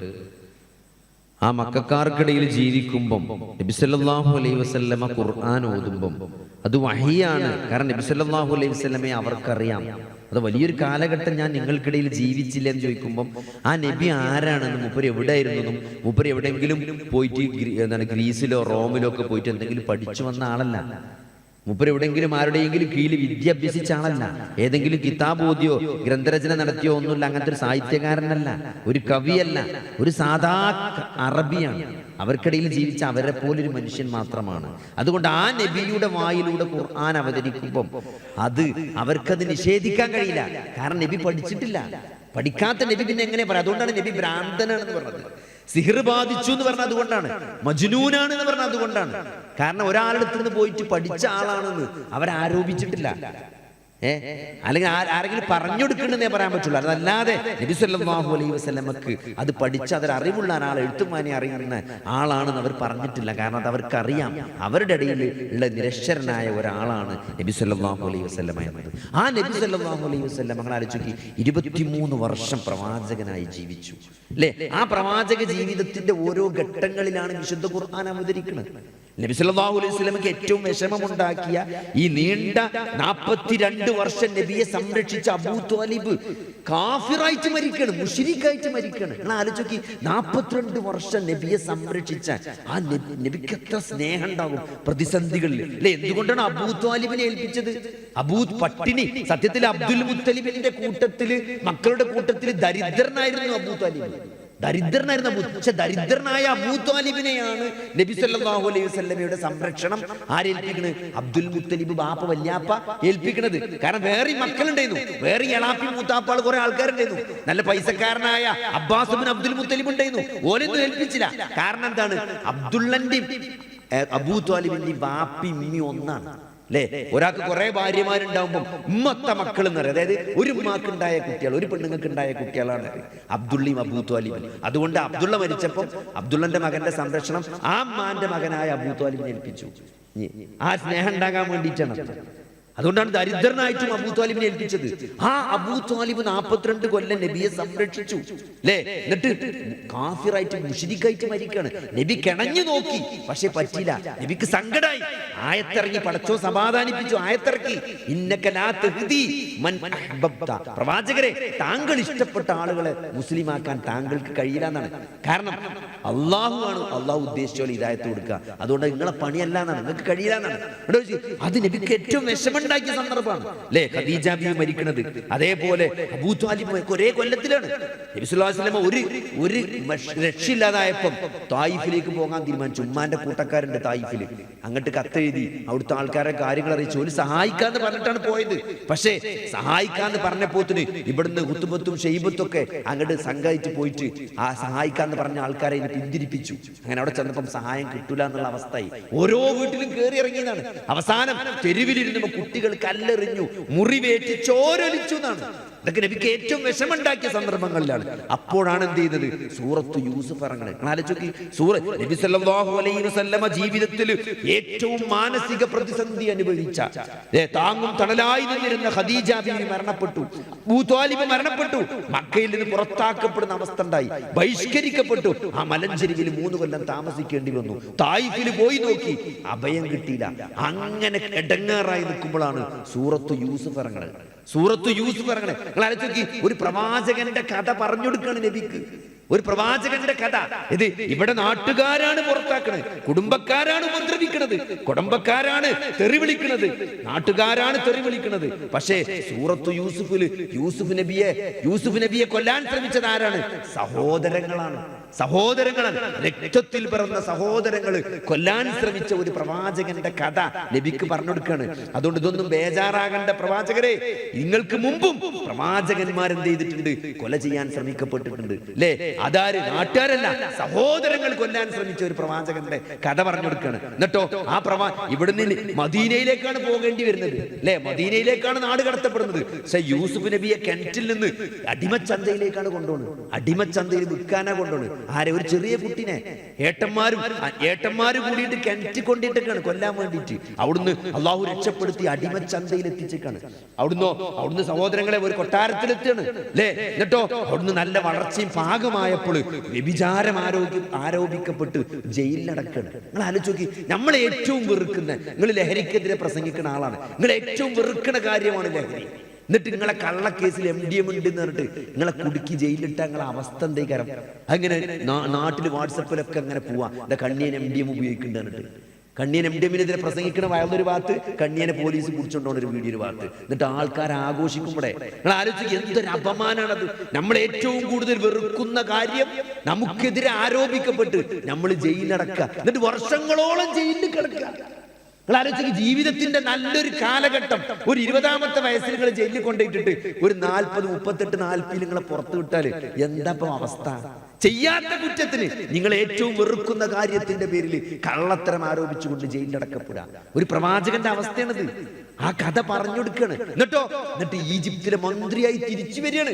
ആ മക്കക്കാർക്കിടയിൽ ജീവിക്കുമ്പം നബി സല്ലല്ലാഹു അലൈഹി വസല്ലമ ഖുർആൻ ഓതുമ്പം അത് വഹിയാണ്. കാരണം നബി സല്ലല്ലാഹു അലൈഹി വസല്ലമയെ അവർക്കറിയാം. അത് വലിയൊരു കാലഘട്ടം ഞാൻ നിങ്ങൾക്കിടയിൽ ജീവിച്ചില്ല എന്ന് ചോദിക്കുമ്പം ആ നബി ആരാണെന്നും മൂപ്പര് എവിടെയായിരുന്നെന്നും മൂപ്പര് എവിടെയെങ്കിലും പോയിട്ട് ഗ്രീസിലോ റോമിലോ ഒക്കെ പോയിട്ട് എന്തെങ്കിലും പഠിച്ചു വന്ന ആളല്ല. മൂപ്പര് എവിടെയെങ്കിലും ആരുടെയെങ്കിലും കീഴിൽ വിദ്യ അഭ്യസിച്ച ആളല്ല. ഏതെങ്കിലും കിതാബ് ഓതിയോ ഗ്രന്ഥരചന നടത്തിയോ ഒന്നുമില്ല. അങ്ങനത്തെ ഒരു സാഹിത്യകാരനല്ല, ഒരു കവിയല്ല, ഒരു സാധാ അറബിയാണ്. അവർക്കിടയിൽ ജീവിച്ച അവരെ പോലൊരു മനുഷ്യൻ മാത്രമാണ്. അതുകൊണ്ട് ആ നബിയുടെ വായിലൂടെ ഖുർആൻ അവതരിക്കുമ്പം അത് അവർക്കത് നിഷേധിക്കാൻ കഴിയില്ല. കാരണം നബി പഠിച്ചിട്ടില്ല. പഠിക്കാത്ത നബി പിന്നെ എങ്ങനെ പറയാം? അതുകൊണ്ടാണ് നബി ഭ്രാന്തനാണെന്ന് പറഞ്ഞത്. സിഹിർ ബാധിച്ചു എന്ന് പറഞ്ഞത് അതുകൊണ്ടാണ്. മജ്നൂനാണ് എന്ന് പറഞ്ഞത് അതുകൊണ്ടാണ്. കാരണം ഒരാളടുത്ത് നിന്ന് പോയിട്ട് പഠിച്ച ആളാണെന്ന് അവരാരോപിച്ചിട്ടില്ല. അല്ലെങ്കിൽ ആരെങ്കിലും പറഞ്ഞു കൊടുക്കണമെന്നേ പറയാൻ പറ്റുള്ളൂ. അതല്ലാതെ നബി സല്ലല്ലാഹു അലൈഹി വസല്ലമക്ക് അത് പഠിച്ച അതൊരറിവുള്ള ആൾ, എഴുത്തുമാനെ അറിയുന്ന ആളാണെന്ന് അവർ പറഞ്ഞിട്ടില്ല. കാരണം അത് അവർക്കറിയാം, അവരുടെ ഇടയിൽ ഉള്ള നിരക്ഷരനായ ഒരാളാണ് നബി സല്ലല്ലാഹു അലൈഹി വസല്ലമ എന്നത്. ആ നബി സല്ലല്ലാഹു അലൈഹി വസല്ലമ നിങ്ങൾ ആലോചിച്ച് 23 വർഷം പ്രവാചകനായി ജീവിച്ചു. അല്ലേ? ആ പ്രവാചക ജീവിതത്തിന്റെ ഓരോ ഘട്ടങ്ങളിലാണ് വിശുദ്ധ ഖുർആൻ അവതരിക്കുന്നത്. നബി സല്ലല്ലാഹു അലൈഹി വസല്ലമക്ക് ഏറ്റവും വിഷമമുണ്ടാക്കിയ ഈ നീണ്ട 42 വർഷം നബിയെ സംരക്ഷിച്ച അബൂ ത്വാലിബ് കാഫിറായിട്ട് മരിക്കണം, മുശ്രിക്കായിട്ട് മരിക്കണം. നിങ്ങൾ ആലോചിച്ച് 42 വർഷം നബിയെ സംരക്ഷിച്ച ആ നബിക്ക് എത്ര സ്നേഹം ഉണ്ടാകും പ്രതിസന്ധികളിൽ. അല്ലെ? എന്തുകൊണ്ടാണ് അബൂ ത്വാലിബിനെ ഏൽപ്പിച്ചത്? പട്ടിണി. സത്യത്തിൽ അബ്ദുൽ മുത്തലിബിന്റെ കൂട്ടത്തില്, മക്കളുടെ കൂട്ടത്തില് ദരിദ്രനായിരുന്നു അബൂ ത്വാലിബ്.
ദരിദ്രനായിരുന്ന പക്ഷെ ദരിദ്രനായ അബൂ ത്വാലിബിനെയാണ് നബി സല്ലല്ലാഹു അലൈഹി വസല്ലമയുടെ സംരക്ഷണം ആരേൽപ്പിക്കുന്നത്? അബ്ദുൽ മുത്തലിബ് ബാപ്പ വല്യാപ്പ ഏൽപ്പിക്കുന്നത്. കാരണം വേറെ മക്കളുണ്ടായിരുന്നു, വേറെ എളാപ്പി മൂത്താപ്പാൾ കുറെ ആൾക്കാരുണ്ടായിരുന്നു. നല്ല പൈസക്കാരനായ അബ്ബാസ് ഇബ്നു അബ്ദുൽ മുത്തലിബ് ഉണ്ടായിരുന്നു. ഓലൊന്നും ഏൽപ്പിച്ചില്ല. കാരണം എന്താണ്? അബ്ദുള്ളന്റെയും അബൂ ത്വാലിബിന്റെയും ബാപ്പി ഉമ്മി ഒന്നാണ് അല്ലേ? ഒരാൾക്ക് കുറെ ഭാര്യമാരുണ്ടാവുമ്പോൾ ഉമ്മത്ത മക്കൾ എന്ന് പറയും. അതായത് ഒരു ഉമ്മാക്കുണ്ടായ കുട്ടികൾ, ഒരു പെണ്ണുങ്ങൾക്ക് ഉണ്ടായ കുട്ടികളാണ് അബ്ദുള്ളയും അബൂ ത്വാലിബും. അതുകൊണ്ട് അബ്ദുള്ള മരിച്ചപ്പോൾ അബ്ദുള്ളന്റെ മകന്റെ സംരക്ഷണം ആ ഉമ്മാന്റെ മകനായ അബൂ ത്വാലിബിനെ ഏൽപ്പിച്ചു. ആ സ്നേഹം ഉണ്ടാകാൻ വേണ്ടിയിട്ടാണ്. അതുകൊണ്ടാണ് ദരിദ്രനായിട്ടും അബൂ ത്വാലിബിനെ ഏൽപ്പിച്ചത്. ആ അബൂ ത്വാലിബ് 42 കൊല്ലം നബിയെ സംരക്ഷിച്ചു അല്ലേ? എന്നിട്ട് കാഫിറായിട്ട് മുശ്രിക്കായിട്ട് മരിക്കാണ്. നബി കിണഞ്ഞു നോക്കി, പക്ഷെ പറ്റില്ല. നബിക്ക് സങ്കടായി. ആയത്തിറങ്ങി, പടച്ചോ സമാധാനിപ്പിച്ചു. ആയത്തിറക്കി, ഇന്നക ലാ തഹ്ദി മൻ അഹ്ബബ്ത. പ്രവാചകരെ, താങ്കൾ ഇഷ്ടപ്പെട്ട ആളുകളെ മുസ്ലിമാക്കാൻ താങ്കൾക്ക് കഴിയില്ല എന്നാണ്. കാരണം അള്ളാഹു ആണ് അള്ളാഹു ഉദ്ദേശിച്ചോലെ ഹിദായത്ത് കൊടുക്കുക. അതുകൊണ്ട് നിങ്ങളെ പണിയല്ല എന്നാണ്, നിങ്ങൾക്ക് കഴിയില്ല എന്നാണ്. അത് നബിക്ക് ഏറ്റവും വിഷമം ഉണ്ടാക്കിയ സന്ദർഭമാണ് അല്ലേ? ഖദീജ ബീവി മരിക്കുന്നത്. അതേപോലെ അബൂ ത്വാലിബ് ഒരേ കൊല്ലത്തിലാണ്. നബി സല്ലല്ലാഹു അലൈഹി വസല്ലം ഒരു രക്ഷയില്ലാതായപ്പം തായിഫിലേക്ക് പോകാൻ തീരുമാനിച്ചു. ഉമ്മാന്റെ കൂട്ടക്കാരുണ്ട് തായിഫില്. അങ്ങോട്ട് കത്തെഴുതി അവിടുത്തെ ആൾക്കാരെ കാര്യങ്ങൾ അറിയിച്ചു. ഒരു സഹായിക്കാന്ന് പറഞ്ഞിട്ടാണ് പോയത്. പക്ഷേ സഹായിക്കാന്ന് പറഞ്ഞപ്പോത്തിന് ഇവിടുന്ന് ഹുത്തുബത്തും ഷെയ്ബത്തും ഒക്കെ അങ്ങോട്ട് സംഘടിച്ച് പോയിട്ട് ആ സഹായിക്കാന്ന് പറഞ്ഞ ആൾക്കാരെ പിന്തിരിപ്പിച്ചു. അങ്ങനെ അവിടെ ചെന്നപ്പം സഹായം കിട്ടൂല എന്നുള്ള അവസ്ഥയായി. ഓരോ വീട്ടിലും കയറി ഇറങ്ങിയതാണ്. അവസാനം തെരുവിലിരുന്ന് കുട്ടികൾ കല്ലെറിഞ്ഞു, മുറിവേറ്റ് ചോരൊലിച്ചു എന്നാണ്. ഇതൊക്കെ നബിക്ക് ഏറ്റവും വിഷമുണ്ടാക്കിയ സന്ദർഭങ്ങളിലാണ്. അപ്പോഴാണ് എന്ത് ചെയ്തത്? സൂറത്ത് യൂസുഫ് ഇറങ്ങുന്നത്. നബി സല്ലല്ലാഹു അലൈഹി വസല്ലമ ജീവിതത്തിൽ ഏറ്റവും മാനസിക പ്രതിസന്ധി അനുഭവിച്ച, താങ്ങും തണലായി നിന്നിരുന്ന ഖദീജ ബീവി മരണപ്പെട്ടു. അബൂ ത്വാലിബ് മരണപ്പെട്ടു. മക്കയിൽ നിന്ന് പുറത്താക്കപ്പെടുന്ന അവസ്ഥ ഉണ്ടായി. ബഹിഷ്കരിക്കപ്പെട്ടു. ആ മലഞ്ചെരിവിൽ 3 കൊല്ലം താമസിക്കേണ്ടി വന്നു. തായിഫിൽ പോയി നോക്കി, അഭയം കിട്ടിയില്ല. അങ്ങനെ എടങ്ങേറായി നിൽക്കുമ്പോഴാണ് സൂറത്ത് യൂസുഫ് ഇറങ്ങുന്നത്. സൂറത്ത് യൂസുഫ് ഇറങ്ങുന്നത്. നിങ്ങൾ ആലോചിച്ച് നോക്കി, ഒരു പ്രവാചകന്റെ കഥ പറഞ്ഞു കൊടുക്കുകയാണ് നബിക്ക്. ഒരു പ്രവാചകന്റെ കഥ ഇത്. ഇവിടെ നാട്ടുകാരാണ് പുറത്താക്കുന്നത്, കുടുംബക്കാരാണ് ഉപദ്രവിക്കുന്നത്, കുടുംബക്കാരാണ് തെറി വിളിക്കുന്നത്, നാട്ടുകാരാണ് തെറി വിളിക്കുന്നത്. പക്ഷേ സൂറത്തു യൂസുഫില് യൂസുഫ് നബിയെ കൊല്ലാൻ ശ്രമിച്ചത് ആരാണ്? സഹോദരങ്ങളാണ്. രക്തത്തിൽ പിറന്ന സഹോദരങ്ങള് കൊല്ലാൻ ശ്രമിച്ച ഒരു പ്രവാചകന്റെ കഥ നബിക്ക് പറഞ്ഞു കൊടുക്കാണ്. അതുകൊണ്ട് ഇതൊന്നും ബേജാറാകേണ്ട പ്രവാചകരെ. നിങ്ങൾക്ക് മുമ്പും പ്രവാചകന്മാരെന്ത് ചെയ്തിട്ടുണ്ട്? കൊല ചെയ്യാൻ ശ്രമിക്കപ്പെട്ടിട്ടുണ്ട് അല്ലേ? അതാര്? നാട്ടുകാരല്ല, സഹോദരങ്ങൾ കൊല്ലാൻ ശ്രമിച്ച ഒരു പ്രവാചകന്റെ കഥ പറഞ്ഞു കൊടുക്കാണ്. എന്നിട്ടോ ആ ഇവിടുന്ന് മദീനയിലേക്കാണ് പോകേണ്ടി വരുന്നത് അല്ലെ? മദീനയിലേക്കാണ് നാട് കടത്തപ്പെടുന്നത്. പക്ഷെ യൂസുഫ് നബിയെ കിണറ്റിൽ നിന്ന് അടിമച്ചന്തയിലേക്കാണ് കൊണ്ടുപോകുന്നത്. അടിമച്ചന്തയിൽ വിൽക്കാനാ കൊണ്ടുപോകുന്നത്. ആരെ? ഒരു ചെറിയ കുട്ടിനെ ഏട്ടന്മാര് കൂടിയിട്ട് കിണറ്റി കൊണ്ടിട്ടൊക്കെയാണ് കൊല്ലാൻ വേണ്ടിയിട്ട്. അവിടുന്ന് അള്ളാഹു രക്ഷപ്പെടുത്തി അടിമച്ചന്തയിൽ എത്തിച്ചേക്കാണ്. അവിടുന്ന് സഹോദരങ്ങളെ ഒരു കൊട്ടാരത്തിലെത്തിയാണ് അല്ലേ? എന്നിട്ടോ അവിടുന്ന് നല്ല വളർച്ചയും പാകമായപ്പോൾ വ്യഭിചാരം ആരോപിക്കപ്പെട്ട് ജയിലിലടക്കാണ്. നിങ്ങൾ ആലോചിച്ച് നോക്കി, നമ്മൾ ഏറ്റവും വെറുക്കുന്ന, നിങ്ങൾ ലഹരിക്കെതിരെ പ്രസംഗിക്കുന്ന ആളാണ്, നിങ്ങൾ ഏറ്റവും വെറുക്കുന്ന കാര്യമാണ് ലഹരി. എന്നിട്ട് നിങ്ങളെ കള്ളക്കേസിൽ MDM ഉണ്ട് എന്ന് പറഞ്ഞിട്ട് നിങ്ങളെ കുടുക്കി ജയിലിലിട്ട നിങ്ങളെ അവസ്ഥ എന്തേക്കാരം? അങ്ങനെ നാട്ടിൽ വാട്സപ്പിലൊക്കെ അങ്ങനെ പോവാ, എന്റെ കണ്ണിയൻ MDM ഉപയോഗിക്കുന്നുണ്ട്. കണ്ണിയൻ MDMനെതിരെ പ്രസംഗിക്കണ വയറൊരു ഭാഗത്ത്, കണ്ണിയനെ പോലീസ് കുടിച്ചോണ്ടോന്ന ഒരു വീഡിയോ ഒരു ഭാഗത്ത്. എന്നിട്ട് ആൾക്കാർ ആഘോഷിക്കുമ്പോഴേ നിങ്ങൾ ആലോചിക്കുക, എന്തൊരു അപമാനാണത്. നമ്മൾ ഏറ്റവും കൂടുതൽ വെറുക്കുന്ന കാര്യം നമുക്കെതിരെ ആരോപിക്കപ്പെട്ട് നമ്മൾ ജയിലിലടക്കുക, എന്നിട്ട് വർഷങ്ങളോളം ജയിലിൽ കിടക്കുക. നിങ്ങൾ ആലോചിക്കുക, ജീവിതത്തിന്റെ നല്ലൊരു കാലഘട്ടം ഒരു 20ാമത്തെ വയസ്സിൽ നിങ്ങൾ ജയിലിൽ കൊണ്ടുപോയിട്ടിട്ട് ഒരു 40, 38, 40 നിങ്ങളെ പുറത്തു വിട്ടാല് എന്താ അവസ്ഥ? ചെയ്യാത്ത കുറ്റത്തിന്, നിങ്ങൾ ഏറ്റവും വെറുക്കുന്ന കാര്യത്തിന്റെ പേരിൽ കള്ളത്തരം ആരോപിച്ചുകൊണ്ട് ജയിലിലടക്കപ്പെടാ ഒരു പ്രവാചകന്റെ അവസ്ഥയാണത്. ആ കഥ പറഞ്ഞു കൊടുക്കാണ്. എന്നിട്ട് ഈജിപ്തിലെ മന്ത്രിയായി തിരിച്ചു വരികയാണ്.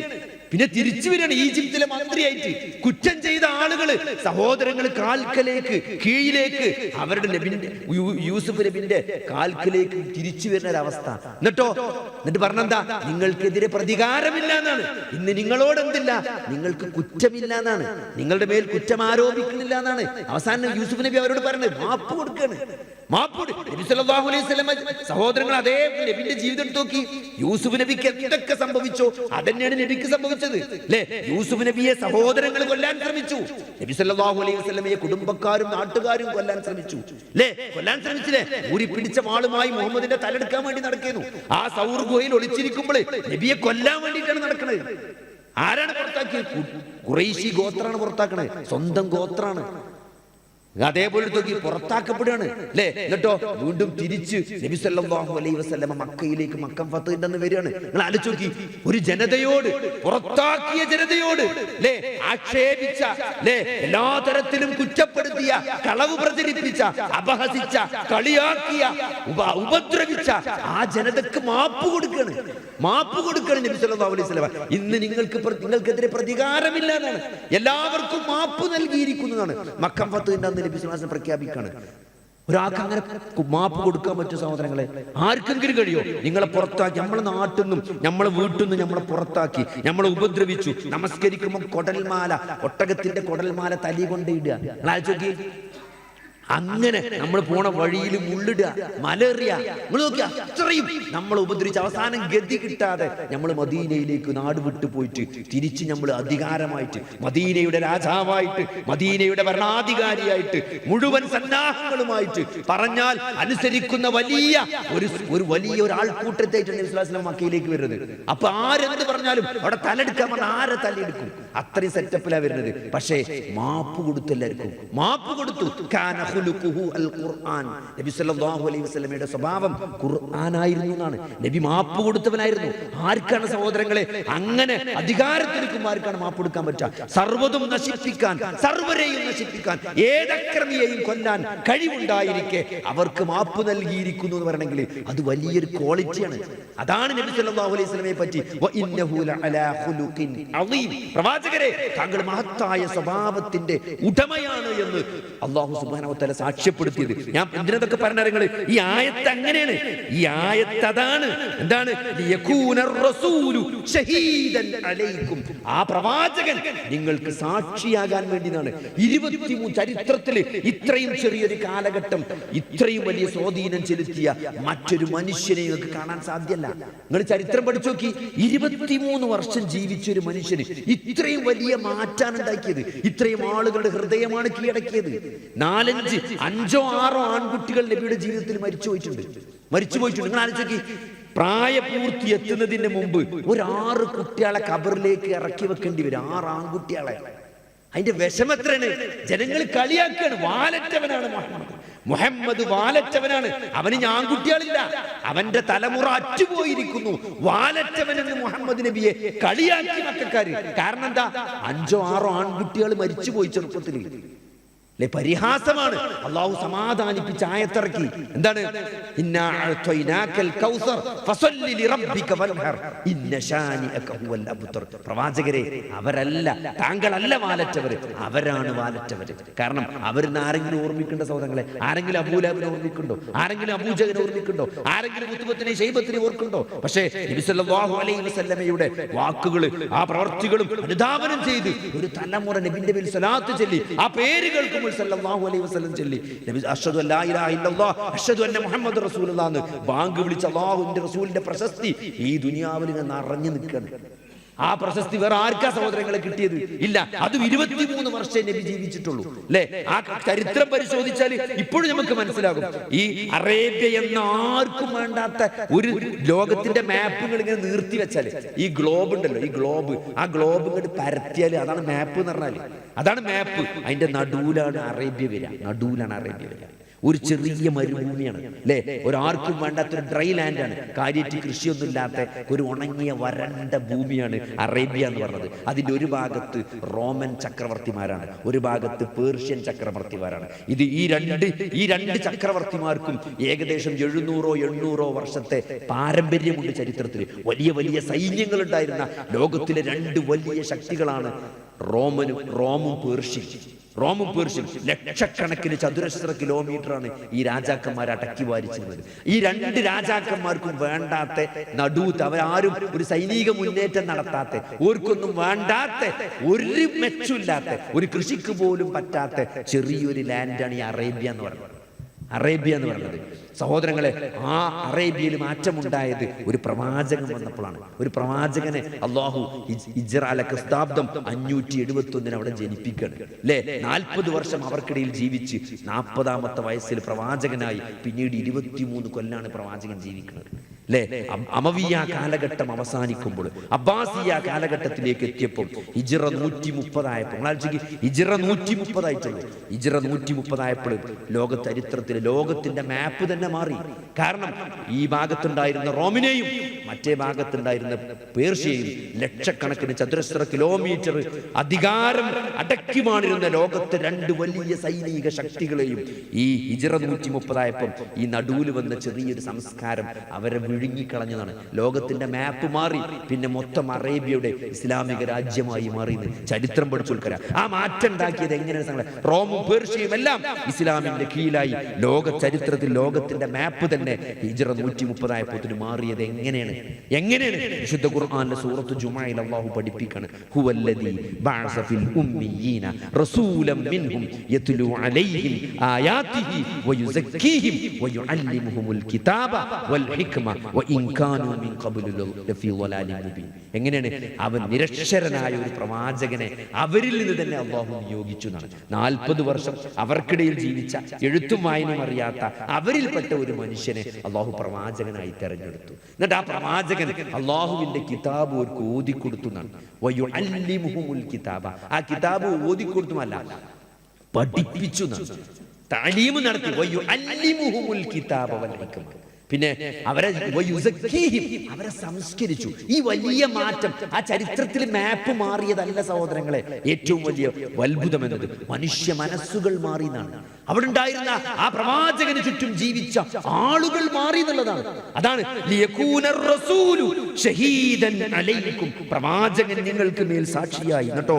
പിന്നെ തിരിച്ചു വരികയാണ് ഈജിപ്തിലെ മന്ത്രിയായിട്ട്. കുറ്റം ചെയ്ത ആളുകള്, സഹോദരങ്ങൾ കാൽക്കലേക്ക്, കീഴിലേക്ക്, അവരുടെ യൂസുഫ് നബിന്റെ കാൽക്കലേക്ക് തിരിച്ചു വരുന്ന ഒരവസ്ഥ. എന്നിട്ട് പറഞ്ഞെന്താ? നിങ്ങൾക്കെതിരെ പ്രതികാരമില്ല എന്നാണ്. ഇന്ന് നിങ്ങളോട് എന്തില്ല? നിങ്ങൾക്ക് കുറ്റമില്ല എന്നാണ്. നിങ്ങളുടെ മേൽ കുറ്റം ആരോപിക്കുന്നില്ല എന്നാണ്. അവസാനം യൂസുഫ് നബി അവരോട് പറയുന്നത് മാപ്പ് കൊടുക്കാണ്. നബി സല്ലല്ലാഹു അലൈഹി വസല്ലം സഹോദരങ്ങൾ അതേ നബിന്റെ ജീവിതം നോക്കി. യൂസുഫ് നബിക്ക് എന്തൊക്കെ സംഭവിച്ചോ അതന്നെയാണ് നബിക്ക് സംഭവിച്ചത് അല്ലേ? യൂസുഫ് നബിയെ സഹോദരങ്ങൾ കൊല്ലാൻ ശ്രമിച്ചു. നബി സല്ലല്ലാഹു അലൈഹി വസല്ലമയെ കുടുംബക്കാരും നാട്ടുകാരും കൊല്ലാൻ ശ്രമിച്ചു അല്ലേ? കൊല്ലാൻ ശ്രമിച്ചില്ലേ? ഊരി പിടിച്ച വാളുമായി മുഹമ്മദിന്റെ തലെടുക്കാൻ വേണ്ടി നടക്കുന്നു. ആ സൗർ ഗുഹയിൽ ഒളിച്ചിരിക്കുമ്പോൾ നബിയെ കൊല്ലാൻ വേണ്ടിയിട്ടാണ് നടക്കുന്നത്. ആരാണ് പുറത്താക്കിയത്? ഖുറൈശി ഗോത്രാണ് പുറത്താക്കണേ, സ്വന്തം ഗോത്രാണ്. അതേപോലെ പുറത്താക്കപ്പെടുകയാണ് അല്ലേ? എന്നിട്ടോ വീണ്ടും തിരിച്ച് നബി സല്ലല്ലാഹു അലൈഹി വസല്ലമ മക്കയിലേക്ക് മക്കം ഫത്ഹിന്റെ അന്ന് വരികയാണ്. നിങ്ങൾ ആലോചിച്ച് നോക്കി, ഒരു ജനതയോട്, പുറത്താക്കിയ ജനതയോട് അല്ലേ, ആക്ഷേപിച്ച അല്ലേ, എല്ലാ തരത്തിലും കുറ്റപ്പെടുത്തിയ, കളവ് പ്രചരിപ്പിച്ച, അപഹസിച്ച, കളിയാക്കിയ, ഉപദ്രവിച്ച ആ ജനതക്ക് മാപ്പ് കൊടുക്കുകയാണ്. നബി സല്ലല്ലാഹു അലൈഹി വസല്ലമ. ഇന്ന് നിങ്ങൾക്കെതിരെ പ്രതികാരമില്ല എന്നാണ്, എല്ലാവർക്കും മാപ്പ് നൽകിയിരിക്കുന്നതാണ്. മക്കം ഫത്ഹിന്റെ അന്ന് നബി സ്വല്ലല്ലാഹു അലൈഹി വസല്ലം പ്രഖ്യാപിക്കുകയാണ്. ഒരാൾക്ക് അങ്ങനെ മാപ്പ് കൊടുക്കാൻ പറ്റും സഹോദരങ്ങളെ? ആർക്കെങ്കിലും കഴിയോ? നിങ്ങളെ പുറത്താക്കി, നമ്മളെ നാട്ടിൽ നിന്നും നമ്മളെ വീട്ടിൽ നിന്നും നമ്മളെ പുറത്താക്കി, നമ്മളെ ഉപദ്രവിച്ചു. നമസ്കരിക്കുമ്പോൾ കൊടൽമാല, ഒട്ടകത്തിന്റെ കൊടൽമാല തലി കൊണ്ടിടുക. നിങ്ങൾ ആലോചിച്ച് നോക്കി, അങ്ങനെ നമ്മൾ പോണ വഴിയിൽ മുള്ളിടുക, മലറിയ. നിങ്ങൾ നോക്കിയാ അത്രയും നമ്മൾ ഉപദ്രവിച്ച് അവസാനം ഗതി കിട്ടാതെ നമ്മൾ മദീനയിലേക്ക് നാട് വിട്ടു പോയിട്ട് തിരിച്ച് നമ്മൾ അധികാരമായിട്ട്, മദീനയുടെ രാജാവായിട്ട്, മദീനയുടെ ഭരണാധികാരിയായിട്ട്, മുഴുവൻ സന്നാഹങ്ങളുമായിട്ട്, പറഞ്ഞാൽ അനുസരിക്കുന്ന ഒരു വലിയ ആൾക്കൂട്ടത്തായിട്ടാണ് നബി സ്വല്ലല്ലാഹു അലൈഹി വസല്ലം മക്കയിലേക്ക് വരുന്നത്. അപ്പൊ ആരെന്ത് പറഞ്ഞാലും അവിടെ തലെടുക്കാൻ പറഞ്ഞാൽ ആരെ തലയെടുക്കും? അത്രയും സെറ്റപ്പിലാണ് വരുന്നത്. പക്ഷേ മാപ്പ് കൊടുത്തു, എല്ലാവർക്കും മാപ്പ് കൊടുത്തു. നബി സല്ലല്ലാഹു അലൈഹി വസല്ലമയുടെ സ്വഭാവം ഖുർആനായിരുന്നു എന്നാണ്. നബി മാപ്പ് കൊടുത്തവനായിരുന്നു. ആർക്കാണ് സഹോദരങ്ങളെ അങ്ങനെ അധികാരത്തിലെടുക്കുമ്പോൾ ആർക്കാണ് മാപ്പ് കൊടുക്കാൻ പറ്റുക? സർവ്വതും നശിപ്പിക്കാൻ, സർവ്വരെയും നശിപ്പിക്കാൻ, ഏതക്രമിയെയും കൊല്ലാൻ കഴിവുണ്ടായിരിക്കെ അവർക്ക് മാപ്പ് നൽകിയിരിക്കുന്നു എന്ന് പറയണമെങ്കിൽ അത് വലിയൊരു ക്വാളിറ്റിയാണ്. അതാണ് നബി സല്ലല്ലാഹു അലൈഹി വസല്ലമയെ പറ്റി വഇന്നഹു ലഅലാ ഖുലുഖിൻ അളീം, പ്രവാചകരെ താങ്കൾ മഹത്തായ സ്വഭാവത്തിന്റെ ഉടമയാണ് എന്ന് അല്ലാഹു സുബ്ഹാനഹു വ തആല സാക്ഷ്യപ്പെടുത്തിയത്. ഞാൻ എന്തിനൊക്കെ പറഞ്ഞാൽ ഈ ആയത്ത് അങ്ങനെയാണ്. ഈ ആയത്ത് അതാണ്. എന്താണ്? ലിയകൂനർ റസൂലു ഷഹീദൻ അലൈക്കും, ആ പ്രവാചകൻ നിങ്ങൾക്ക് സാക്ഷിയാകാൻ വേണ്ടിയാണ്. 23 ചരിത്രത്തിൽ ഇത്രയും ചെറിയൊരു കാലഘട്ടം ഇത്രയും വലിയ സ്വാധീനം ചെലുത്തിയ മറ്റൊരു മനുഷ്യനെ നിങ്ങൾക്ക് കാണാൻ സാധ്യമല്ല. നിങ്ങൾ ചരിത്രം പഠിച്ചു നോക്കി, 23 വർഷം ജീവിച്ച ഒരു മനുഷ്യന് ഇത്രയും വലിയ മാറ്റാണ് ഉണ്ടാക്കിയത്. ഇത്രയും ആളുകളുടെ ഹൃദയമാണ് കീഴടക്കിയത്. 4, 5, 6 ആൺകുട്ടികൾ നബിയുടെ ജീവിതത്തിൽ മരിച്ചു പോയിട്ടുണ്ട്. നിങ്ങൾ ആലോചിച്ച്, പ്രായപൂർത്തി എത്തുന്നതിന് മുമ്പ് ഒരു 6 കുട്ടികളെ ഖബറിലേക്ക് ഇറക്കി വെക്കേണ്ടി വരും. 6 ആൺകുട്ടികളെ. അതിന്റെ വിഷമത്രയാണ്. ജനങ്ങൾ കളിയാക്കാണ്, വാലറ്റവനാണ് മുഹമ്മദ്, വാലറ്റവനാണ്. അവന് ആൺകുട്ടികളില്ല, അവന്റെ തലമുറ അറ്റുപോയിരിക്കുന്നു. വാലറ്റവനെന്ന് മുഹമ്മദ് നബിയെ കളിയാക്കി മക്കക്കാര്. കാരണം എന്താ? 5, 6 ആൺകുട്ടികൾ മരിച്ചുപോയി ചെറുപ്പത്തിൽ. പരിഹാസമാണ്. അള്ളാഹു സമാധാനിപ്പിച്ച ആയത്തിറക്കി. എന്താണ്? ഇന്നാ അഅ്തൈനാകൽ കൗസർ ഫസല്ലി ലിറബ്ബിക വൻഹർ ഇന്ന ശാനിഅക ഹുവൽ അബ്തർ. പ്രവാചകരെ, അവരല്ല, താങ്കളല്ല വാലറ്റവർ, അവരാണ് വാലറ്റവർ. കാരണം അവരിന്ന് ആരെങ്കിലും ഓർമ്മിക്കേണ്ട സഹോദരങ്ങളെ? ആരെങ്കിലും അബൂലഹബിനെ ഓർമ്മിക്കുണ്ടോ? ആരെങ്കിലും അബൂജഹലിനെ ഓർമ്മിക്കുണ്ടോ? ആരെങ്കിലും ഉത്ബത്തിനെ ശൈബത്തിനെ ഓർക്കുണ്ടോ? പക്ഷേ നബി സല്ലല്ലാഹു അലൈഹി വസല്ലമയുടെ വാക്കുകൾ, ആ പ്രവർത്തികളും അനുധാവനം ചെയ്ത് ഒരു തലമുറ നബിന്റെ മേൽ സ്വലാത്ത് ചൊല്ലി, ആ പേരുകൾക്ക് സല്ലല്ലാഹു അലൈഹി വസല്ലം ചൊല്ലി, നബി അഷ്ഹദു അല്ലാ ഇലാഹ ഇല്ലല്ലാഹ് അഷ്ഹദു അന്ന മുഹമ്മദ് റസൂലുള്ളാഹ് എന്ന് ബാങ്ക് വിളിച്ച അല്ലാഹുവിന്റെ റസൂലിന്റെ പ്രശസ്തി ഈ ദുനിയാവിൽ നിറഞ്ഞു നിൽക്കുകയാണ്. ആ പ്രശസ്തി വേറെ ആർക്കാ സഹോദരങ്ങളെ കിട്ടിയത്? ഇല്ല. അതും 23 വർഷമേ നബി ജീവിച്ചിട്ടുള്ളൂ അല്ലേ? ആ ചരിത്രം പരിശോധിച്ചാൽ ഇപ്പോഴും നമുക്ക് മനസ്സിലാകും. ഈ അറേബ്യ എന്ന ആർക്കും വേണ്ടാത്ത ഒരു ലോകത്തിന്റെ മാപ്പുകൾ ഇങ്ങനെ നിർത്തി വെച്ചാൽ, ഈ ഗ്ലോബ് ഉണ്ടല്ലോ, ഈ ഗ്ലോബ്, ആ ഗ്ലോബ് ഇങ്ങോട്ട് പരത്തിയാൽ അതാണ് മാപ്പ് എന്ന് പറഞ്ഞാൽ. അതാണ് മാപ്പ്. അതിന്റെ നടുവിലാണ് അറേബ്യ വരിക. നടുവിലാണ് അറേബ്യ വരിക. ഒരു ചെറിയ മരുഭൂമിയാണ് അല്ലേ? ഒരാർക്കും വേണ്ടാത്തൊരു ഡ്രൈ ലാൻഡാണ്. കാര്യമായിട്ട് കൃഷിയൊന്നും ഇല്ലാത്ത ഒരു ഉണങ്ങിയ വരണ്ട ഭൂമിയാണ് അറേബ്യ എന്ന് പറഞ്ഞത്. അതിൻ്റെ ഒരു ഭാഗത്ത് റോമൻ ചക്രവർത്തിമാരാണ്, ഒരു ഭാഗത്ത് പേർഷ്യൻ ചക്രവർത്തിമാരാണ്. ഇത് ഈ രണ്ട് ചക്രവർത്തിമാർക്കും ഏകദേശം 700-800 വർഷത്തെ പാരമ്പര്യമുണ്ട് ചരിത്രത്തിൽ. വലിയ വലിയ സൈന്യങ്ങൾ ഉണ്ടായിരുന്ന ലോകത്തിലെ 2 വലിയ ശക്തികളാണ് റോമും പേർഷ്യൻ. ലക്ഷക്കണക്കിന് ചതുരശ്ര കിലോമീറ്ററാണ് ഈ രാജാക്കന്മാർ അടക്കി വാരിച്ചിരുന്നത്. ഈ 2 രാജാക്കന്മാർക്കും വേണ്ടാത്ത നടുത്ത്, അവരാരും ഒരു സൈനിക മുന്നേറ്റം നടത്താത്ത, ഓർക്കൊന്നും വേണ്ടാത്ത, ഒരു മെച്ചമില്ലാത്ത, ഒരു കൃഷിക്ക് പോലും പറ്റാത്ത ചെറിയൊരു ലാൻഡാണ് ഈ അറേബ്യ എന്ന് പറയുന്നത്. സഹോദരങ്ങളെ, ആ അറേബ്യയിൽ മാറ്റമുണ്ടായത് ഒരു പ്രവാചകൻ വന്നപ്പോഴാണ്. ഒരു പ്രവാചകനെ അല്ലാഹു ക്രിസ്താബ്ദം 571 അവിടെ ജനിപ്പിക്കുകയാണ് അല്ലേ? 40 വർഷം അവർക്കിടയിൽ ജീവിച്ച് 40ാമത്തെ വയസ്സിൽ പ്രവാചകനായി. പിന്നീട് 23 കൊല്ലാണ് പ്രവാചകൻ ജീവിക്കുന്നത്. അല്ലെ? അമവിയ കാലഘട്ടം അവസാനിക്കുമ്പോൾ അബ്ബാസിയ കാലഘട്ടത്തിലേക്ക് എത്തിയപ്പോൾ ഹിജ്റ 130 ആയപ്പോൾ, ഹിജ്റ 130 ആയിട്ടുള്ളൂ. ഹിജ്റ 130 ആയപ്പോൾ ലോക ചരിത്രത്തിൽ ലോകത്തിന്റെ മാപ്പ് തന്നെ മാറി. കാരണം ഈ ഭാഗത്തുണ്ടായിരുന്ന റോമിനെയും മറ്റേ ഭാഗത്തുണ്ടായിരുന്ന പേർഷ്യയും ലക്ഷക്കണക്കിന് ചതുരശ്ര കിലോമീറ്റർ അധികാരം അടക്കിമാണിരുന്ന ലോകത്തെ രണ്ട് വലിയ സൈനിക ശക്തികളെയും ഈ ഹിജ്റ 130 ആയപ്പോൾ ഈ നടുവിൽ വന്ന ചെറിയൊരു സംസ്കാരം അവരെ വിഴുങ്ങിക്കളഞ്ഞതാണ്. ലോകത്തിന്റെ മാപ്പ് മാറി. പിന്നെ മൊത്തം അറേബ്യയുടെ ഇസ്ലാമിക രാജ്യമായി മാറിയെന്ന് ചരിത്രം പഠിച്ചുകൊടുക്കരാ. ആ മാറ്റം ഉണ്ടാക്കിയത് എങ്ങനെയാണ്? റോമും പേർഷ്യയും എല്ലാം ഇസ്ലാമിന്റെ കീഴിലായി. ലോക ചരിത്രത്തിൽ ലോകത്തിന്റെ മാപ്പ് തന്നെ ഹിജ്റ 130 ആയപ്പോത്തിന് മാറിയത് എങ്ങനെയാണ്? വിശുദ്ധ ഖുർആനിലെ സൂറത്ത് ജുമുഅയിൽ അല്ലാഹു പഠിപ്പിക്കുകയാണ്, ഹുവല്ലദീ ബഅസ ഫിൽ ഉമ്മീയീന റസൂലൻ മിൻഹും യത്ലു അലൈഹിം ആയാതിഹി വയുസക്കീഹിം വയുഅല്ലിമുഹുൽ കിതാബ വൽ ഹിക്മ വഇൻ കാനൂ മിൻ ഖബ്ലു ലഫീ ളലാലിൻ മുബീൻ. എങ്ങനെയാണ്? അവൻ നിരക്ഷരനായ ഒരു പ്രവാചകനെ അവരിൽ നിന്ന് തന്നെ അല്ലാഹു നിയോഗിച്ചു എന്നാണ്. 40 വർഷം അവർക്കിടയിൽ ജീവിച്ച എഴുത്തും വായനയും അറിയാത്ത അവരിൽപ്പെട്ട ഒരു മനുഷ്യനെ അല്ലാഹു പ്രവാചകനായി തെരഞ്ഞെടുത്തു. എന്നിട്ട് ആ പ്രവാചകൻ അല്ലാഹുവിന്റെ കിതാബ് അവർക്ക് ഓതിക്കൊടുത്തു എന്നാണ്. വയുഅല്ലിമുഹുൽ കിതാബ, ആ കിതാബ് ഓതിക്കൊടുത്തുമല്ല പഠിപ്പിച്ചു എന്നാണ്. തഅലീം നടത്തി. വയുഅല്ലിമുഹുൽ കിതാബ വൽ ഹിക്മ. പിന്നെ അവരെ അവരെ സംസ്കരിച്ചു. ഈ വലിയ മാറ്റം ആ ചരിത്രത്തിൽ മാപ്പ് മാറിയതല്ല സഹോദരങ്ങളെ. ഏറ്റവും വലിയ അത്ഭുതം എന്നത് മനുഷ്യ മനസ്സുകൾ മാറി എന്നാണ്. അവിടെ ഉണ്ടായിരുന്ന ആ പ്രവാചകന് ചുറ്റും ജീവിച്ച ആളുകൾ മാറി എന്നുള്ളതാണ്. അതാണ് പ്രവാചകൻ നിങ്ങൾക്ക് മേൽ സാക്ഷിയായി. എന്നിട്ടോ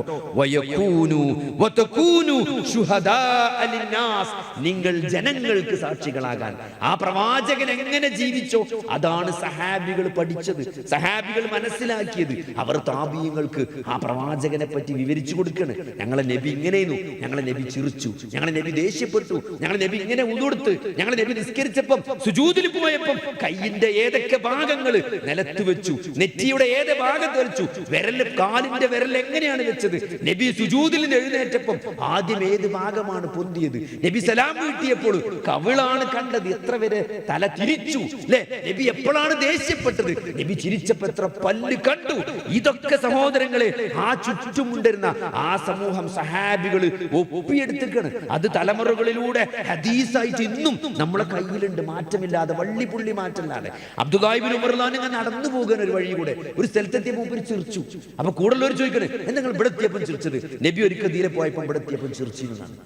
നിങ്ങൾ ജനങ്ങൾക്ക് സാക്ഷികളാകാൻ ആ പ്രവാചകൻ എങ്ങനെ ജീവിച്ചോ അതാണ് സഹാബികൾ പഠിച്ചത്, സഹാബികൾ മനസ്സിലാക്കിയത്. അവർ താബിയങ്ങൾക്ക് ആ പ്രവാചകനെ പറ്റി വിവരിച്ചു കൊടുക്കണ്. ഞങ്ങളെ നബി ഇങ്ങനെയായിരുന്നു, ഞങ്ങളെ നബി ചിരിച്ചു, ഞങ്ങളെ നബി ദേഷ്യപ്പെട്ടു, ഞങ്ങളെ നബി ഇങ്ങനെ ഉതുകൊടുത്ത്, ഞങ്ങളെ നബി നിസ്കരിച്ചപ്പം സുജൂദിൽ പോയപ്പം കൈയിന്റെ ഏതൊക്കെ ഭാഗങ്ങൾ നിലത്ത് വെച്ചു, നെറ്റിയുടെ ഏത് ഭാഗത്ത് വെച്ചു, വിരല് കാലിന്റെ വിരൽ എങ്ങനെയാണ് വെച്ചത്, നബി സുജൂദിൽ നിന്ന് എഴുന്നേറ്റപ്പം ആദ്യം ഏത് ഭാഗമാണ് പൊന്തിയത്, നബി സലാം വീട്ടിയപ്പോൾ കവിളാണ് കണ്ടത്, എത്ര വരെ തല തിരിച്ചു, അല്ലെ? നബി എപ്പോഴാണ് ദേഷ്യപ്പെട്ടത്, നബി ചിരിച്ചപ്പോ എത്ര പല്ല് കണ്ടു. ഇതൊക്കെ സഹോദരങ്ങളെ ആ ചുറ്റുമുണ്ടിരുന്ന ആ സമൂഹം സഹാബികൾ ഒപ്പിയെടുത്തിക്കാണ്. അത് തലമുറകളിലൂടെ ഹദീസായിട്ട് ഇന്നും നമ്മളെ കയ്യിലുണ്ട്, മാറ്റമില്ലാതെ, വള്ളിപ്പുള്ളി മാറ്റമില്ലാതെ. അബ്ദുല്ലാഹി ഇബ്നു ഉമർ ഇങ്ങനെ നടന്നു പോകാൻ ഒരു വഴി കൂടെ ഒരു സ്ഥലത്തെത്തിയപ്പോൾ മൂപ്പര് ചിരിച്ചു. അപ്പൊ കൂടുതലുള്ളവർ ചോദിക്കണേ, നിങ്ങൾ ഇവിടെ എത്തിയപ്പം ചിരിച്ചത്? നബി ഒരിക്കൽ തീരെ പോയപ്പോൾ ഇവിടെ എത്തിയപ്പം ചിരിച്ചിരുന്നാണ്.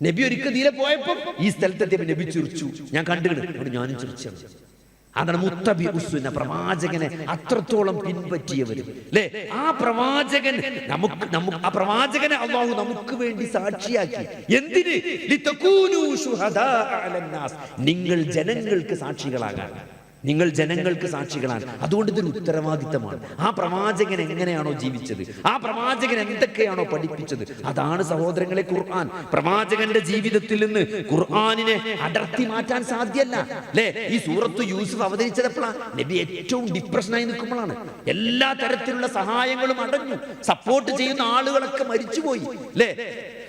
നബി ഒരിക്കൽ തീരെ പോയപ്പോൾ ഈ സ്ഥലത്തെത്തിയപ്പോൾ നബി ചിരിച്ചു, ഞാൻ കണ്ടുകിടും, ഞാനും ചിരിച്ചു. അതാണ് മുത്തബി ഉസ്സുന്ന, പ്രവാചകനെ അത്രത്തോളം പിൻപറ്റിയവരും, അല്ലെ? ആ പ്രവാചകൻ ആ പ്രവാചകനെ അല്ലാഹു നമുക്ക് വേണ്ടി സാക്ഷിയാക്കി. എന്തിന്? ലിതകൂനു ശുഹദാ അലന്നാസ്, നിങ്ങൾ ജനങ്ങൾക്ക് സാക്ഷികളാകാൻ. നിങ്ങൾ ജനങ്ങൾക്ക് സാക്ഷികളാണ്. അതുകൊണ്ട് ഇതൊരു ഉത്തരവാദിത്തമാണ്. ആ പ്രവാചകൻ എങ്ങനെയാണോ ജീവിച്ചത്, ആ പ്രവാചകൻ എന്തൊക്കെയാണോ പഠിപ്പിച്ചത്, അതാണ് സഹോദരങ്ങളെ ഖുർആൻ. പ്രവാചകന്റെ ജീവിതത്തിൽ നിന്ന് ഖുർആനിനെ അടർത്തി മാറ്റാൻ സാധ്യമല്ല, അല്ലെ? ഈ സൂറത്ത് യൂസുഫ് അവതരിച്ചപ്പോഴാണ് നബി ഏറ്റവും ഡിപ്രഷനായി നിൽക്കുമ്പോഴാണ്. എല്ലാ തരത്തിലുള്ള സഹായങ്ങളും അടഞ്ഞു, സപ്പോർട്ട് ചെയ്യുന്ന ആളുകളൊക്കെ മരിച്ചുപോയി, അല്ലെ?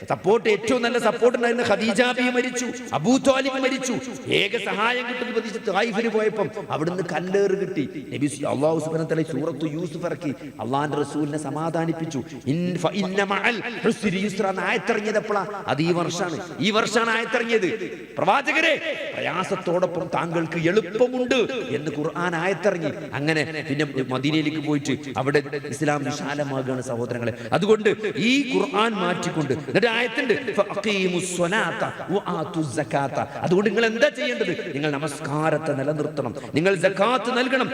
സപ്പോർട്ട്, ഏറ്റവും നല്ല സപ്പോർട്ട് ഉണ്ടായിരുന്ന ഖദീജ ബി മരിച്ചു, അബൂ ത്വാലിബ് മരിച്ചു. ഏക സഹായം കിട്ടുന്ന പ്രതീക്ഷ തായിഫിന് പോയപ്പം അവിടുന്ന് കല്ലേറ് കിട്ടി. നബി അല്ലാഹു സുബ്ഹാനഹു വ തആല സൂറത്തു യൂസുഫ് ഇറക്കി അല്ലാഹുവിന്റെ റസൂലിനെ സമാധാനിപ്പിച്ചു. ഇന്ന മഅൽ ഹുസ്രി യുസ്ര ആയത്തിറങ്ങിയതപ്പോഴാ അത് ഈ വർഷമാണ് ആയത്തിറങ്ങിയത്. പ്രവാചകരെ, പ്രയാസത്തോടൊപ്പം താങ്കൾക്ക് എളുപ്പമുണ്ട് എന്ന് ഖുർആൻ ആയത്തിറങ്ങി. അങ്ങനെ പിന്നെ മദീനയിലേക്ക് പോയിട്ട് അവിടെ ഇസ്ലാം വിശാലമാകുകയാണ് സഹോദരങ്ങളെ. അതുകൊണ്ട് ഈ ഖുർആൻ മാറ്റിക്കൊണ്ട് ആയത്തുണ്ട്, അതുകൊണ്ട് നിങ്ങൾ എന്താ ചെയ്യേണ്ടത്? നിങ്ങൾ നമസ്കാരത്തെ നിലനിർത്തണം, നിങ്ങൾ സകാത്ത് നൽകണം,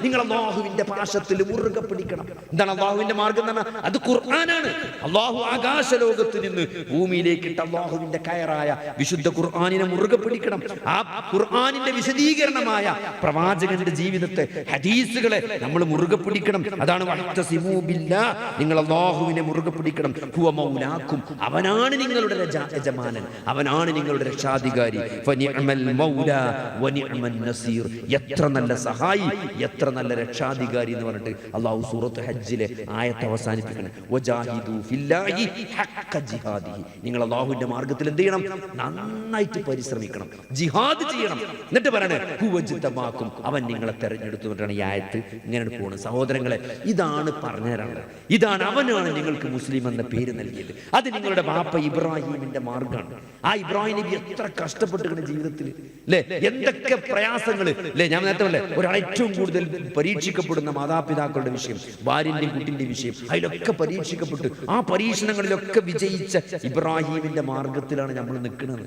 നിങ്ങൾ അല്ലാഹുവിന്റെ പാശത്തിൽ മുറുകെ പിടിക്കണം. എന്താണ് അല്ലാഹുവിന്റെ മാർഗം എന്ന് പറഞ്ഞാൽ? അത് ഖുർആനാണ്. അല്ലാഹു ആകാശ ലോകത്ത് നിന്ന് ഭൂമിയിലേക്ക് ഇട്ട അല്ലാഹുവിന്റെ കയറായ വിശുദ്ധ ഖുർആനിനെ മുറുകെ പിടിക്കണം. ആ ഖുർആനിന്റെ വിശദീകരണമായ പ്രവാചകന്റെ ജീവിതത്തെ, ഹദീസുകളെ നമ്മൾ മുറുകെ പിടിക്കണം. അതാണ് വഅ്തസിമൂ ബില്ലാഹ്, നിങ്ങൾ അല്ലാഹുവിനെ മുറുകെ പിടിക്കണം. ഹുവ മൗലാക്കും, അവനാണ് നിങ്ങളുടെ യജമാനൻ, അവനാണ് നിങ്ങളുടെ രക്ഷാധികാരി. ഫനിഅമൽ മൗലാ വനിഅമൻ നസീർ, എത്ര നല്ല സഹായി, എത്ര നല്ല രക്ഷാധികാരി എന്ന് പറഞ്ഞിട്ട് അള്ളാഹു സൂറത്ത് ഹജ്ജിലെ ആയത്ത് അവസാനിപ്പിക്കണം. വജാഹിദു ഫില്ലാഹി ഹഖ്ക ജിഹാദിഹി. നിങ്ങൾ അള്ളാഹുവിന്റെ മാർഗത്തിൽ എന്ത് ചെയ്യണം? നന്നായിട്ട് പരിശ്രമിക്കണം, ജിഹാദ് ചെയ്യണം. എന്നിട്ട് പറയണേ ഹുവജ്തബാക്കും, അവൻ നിങ്ങളെ തെരഞ്ഞെടുത്തു എന്നിട്ടാണ് ഈ ആയത്ത് ഇങ്ങനെ പോകുന്നത്. സഹോദരങ്ങളെ, ഇതാണ് പറഞ്ഞു തരാനുള്ളത്. ഇതാണ് അവനാണ് നിങ്ങൾക്ക് മുസ്ലിം എന്ന പേര് നൽകിയത്. അത് നിങ്ങളുടെ ബാപ്പ ഇബ്രാഹിമിന്റെ മാർഗമാണ്. ആ ഇബ്രാഹിം നബി എത്ര കഷ്ടപ്പെട്ടിരിക്കുന്ന ജീവിതത്തിൽ അല്ലേ, എന്തൊക്കെ പ്രയാസങ്ങൾ അല്ലേ. ഞാൻ നേരത്തെ അല്ലേ, ഒരാൾ ഏറ്റവും കൂടുതൽ പരീക്ഷിക്കപ്പെടുന്ന മാതാപിതാക്കളുടെ വിഷയം, ഭാര്യന്റെയും കുട്ടിന്റെ വിഷയം, അതിലൊക്കെ പരീക്ഷിക്കപ്പെട്ടു ആ പരീക്ഷണങ്ങളിലൊക്കെ വിജയിച്ച ഇബ്രാഹിമിന്റെ മാർഗത്തിലാണ് നമ്മൾ നിൽക്കുന്നത്.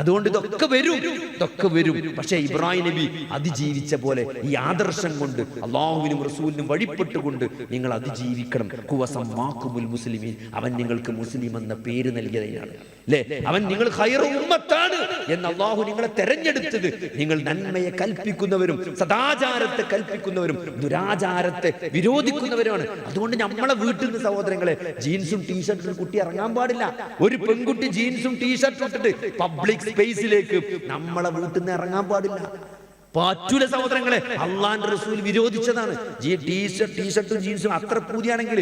അതുകൊണ്ട് ഇതൊക്കെ വരും. പക്ഷേ ഇബ്രാഹിം നബി അതിജീവിച്ച പോലെ ഈ ആദർശം കൊണ്ട് അള്ളാഹുവിനും റസൂലിനും വഴിപ്പെട്ടുകൊണ്ട് നിങ്ങൾ അതിജീവിക്കണം. മുസ്ലിമീൻ, അവൻ നിങ്ങൾക്ക് മുസ്ലിം എന്ന പേര് നൽകിയതാണ് അല്ലേ. അവൻ നിങ്ങൾ ഖൈറു ഉമ്മത്താണ് എന്ന് അള്ളാഹു നിങ്ങളെ തെരഞ്ഞെടുത്തത്. നിങ്ങൾ നന്മയെ കൽപ്പിക്കുന്നവരും സദാചാരത്തെ കൽപ്പിക്കുന്നവരും ദുരാചാരത്തെ വിരോധിക്കുന്നവരുമാണ്. അതുകൊണ്ട് നമ്മളെ വീട്ടിൽ നിന്ന് സഹോദരങ്ങളെ ജീൻസും ടീഷർട്ടും കുട്ടി ഇറങ്ങാൻ പാടില്ല. ഒരു പെൺകുട്ടി ജീൻസും ടീഷർട്ടും ഇട്ടിട്ട് പബ്ലിക് സ്പേസിലേക്ക് നമ്മളെ വീട്ടിൽ നിന്ന് ഇറങ്ങാൻ പാടില്ല. പറ്റൂല സഹോദരങ്ങളെ. അള്ളാന്റെ റസൂൽ വിരോധിച്ചതാണ്. ടീഷർട്ടും ജീൻസും അത്ര പൂതിയാണെങ്കിൽ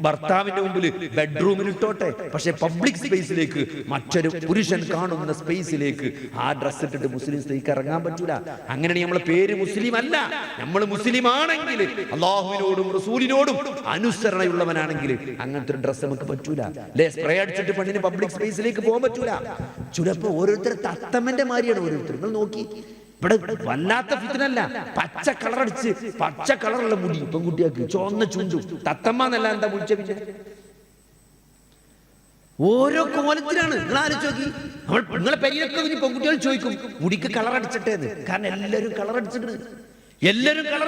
ഭർത്താവിന്റെ മുമ്പിൽ ബെഡ്റൂമിൽ ഇട്ടോട്ടെ, പക്ഷെ പബ്ലിക് സ്പേസിലേക്ക്, മറ്റൊരു പുരുഷൻ കാണുന്ന സ്പേസിലേക്ക് ആ ഡ്രസ് ഇട്ടിട്ട് മുസ്ലിം സ്ത്രീക്ക് ഇറങ്ങാൻ പറ്റൂല. അങ്ങനെയാണ് നമ്മളെ പേര് മുസ്ലിം അല്ല. നമ്മൾ മുസ്ലിം ആണെങ്കിൽ, അള്ളാഹുവിനോടും റസൂലിനോടും അനുസരണയുള്ളവനാണെങ്കിൽ അങ്ങനത്തെ ഒരു ഡ്രസ് നമുക്ക് പറ്റൂല അല്ലെ. സ്പ്രേ അടിച്ചിട്ട് പെണ്ണിന് പബ്ലിക് സ്പേസിലേക്ക് പോകാൻ പറ്റൂല. ചിലപ്പോ ഓരോരുത്തർ തത്തമ്മന്റെ മാതിരിയാണ് ഓരോരുത്തർ. നിങ്ങൾ നോക്കി, ഇവിടെ വല്ലാത്ത ഫിത്നല്ല. പച്ച കളറുള്ള മുടി പെൺകുട്ടിയാക്ക്, ചുവന്ന ചുണ്ടും, തത്തമ്മ എന്നല്ല എന്താ വിളിച്ച. പിന്നെ ഓരോ കോലത്തിലാണ്. നിങ്ങൾ ആലോചിച്ച് നോക്കി, നിങ്ങളെ പെരിയൊക്കെ പെൺകുട്ടികൾ ചോദിക്കും മുടിക്ക് കളർ അടിച്ചിട്ടേന്ന്. കാരണം എല്ലാവരും കളർ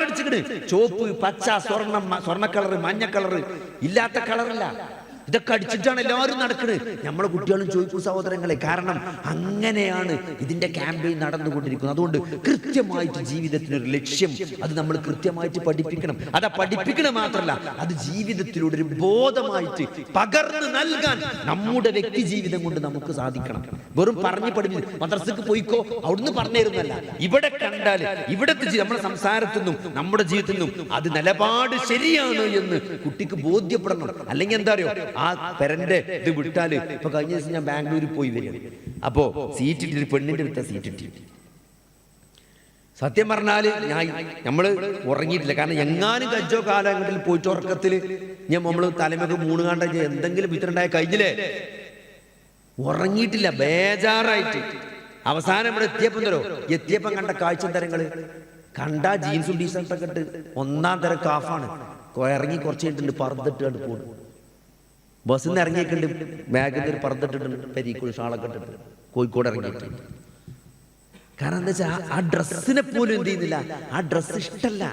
അടിച്ചിട്ട് ചോപ്പ്, പച്ച, സ്വർണ്ണ കളറ്, മഞ്ഞ കളറ്, ഇല്ലാത്ത കളറില്ല. ഇതൊക്കെ അടിച്ചിട്ടാണ് എല്ലാവരും നടക്കുന്നത്. നമ്മളെ കുട്ടികളും ചോദിക്കും സഹോദരങ്ങളെ. കാരണം അങ്ങനെയാണ് ഇതിന്റെ ക്യാമ്പയിൻ നടന്നുകൊണ്ടിരിക്കുന്നത്. അതുകൊണ്ട് കൃത്യമായിട്ട് ജീവിതത്തിനൊരു ലക്ഷ്യം, അത് നമ്മൾ കൃത്യമായിട്ട് പഠിപ്പിക്കണം. അത് പഠിപ്പിക്കണം മാത്രമല്ല, അത് ജീവിതത്തിലൂടെ ഒരു ബോധമായിട്ട് പകർന്നു നൽകാൻ നമ്മുടെ വ്യക്തി ജീവിതം കൊണ്ട് നമുക്ക് സാധിക്കണം. വെറും പറഞ്ഞ് പഠിപ്പിച്ച് മദ്രസക്ക് പോയിക്കോ അവിടുന്ന് പറഞ്ഞിരുന്നല്ല. ഇവിടെ കണ്ടാൽ ഇവിടത്തെ നമ്മുടെ സംസാരത്തിൽ നിന്നും നമ്മുടെ ജീവിതത്തിൽ നിന്നും അത് നിലപാട് ശരിയാണ് എന്ന് കുട്ടിക്ക് ബോധ്യപ്പെടണം. അല്ലെങ്കിൽ എന്താ അറിയോ, ആ പെരന്റെ ഇത് വിട്ടാല്. ഇപ്പൊ കഴിഞ്ഞ ദിവസം ഞാൻ ബാംഗ്ലൂരിൽ പോയി വരിക. അപ്പോ സീറ്റ് ഇട്ടിട്ട് പെണ്ണിന്റെ അടുത്ത സീറ്റ് ഇട്ടി. സത്യം പറഞ്ഞാല് നമ്മള് ഉറങ്ങിയിട്ടില്ല. കാരണം എങ്ങാനും കജ്ജോ കാലങ്ങളിൽ പോയിട്ട് ഉറക്കത്തില് നമ്മള് തലമൊക്കെ മൂണുകാണ്ട എന്തെങ്കിലും വിത്തരണ്ടായ കഴിഞ്ഞില്ലേ, ഉറങ്ങിയിട്ടില്ല, ബേജാറായിട്ട്. അവസാനം ഇവിടെ എത്തിയപ്പം കണ്ട കാഴ്ച തരങ്ങള് കണ്ട ജീൻസും ടീഷർട്ടൊക്കെ ഇട്ട് ഒന്നാം തരം കാഫാണ്. ഇറങ്ങി കുറച്ച് കഴിഞ്ഞിട്ടുണ്ട്, പറന്നിട്ട് കണ്ട് പോകും. ബസ്സിൽ നിന്ന് ഇറങ്ങിയിട്ടുണ്ട്, ബാഗിൽ നിന്ന് ഒരു പറന്നിട്ടിട്ടുണ്ട്, പെരീക്കുഴി ഷാളൊക്കെ ഇട്ടിട്ട് കോഴിക്കോട് ഇറങ്ങിയിട്ടുണ്ട്. കാരണം എന്താ വെച്ചാൽ ആ ഡ്രസ്സിനെ പോലും എന്ത് ചെയ്യുന്നില്ല, ആ ഡ്രസ്സ് ഇഷ്ടല്ല.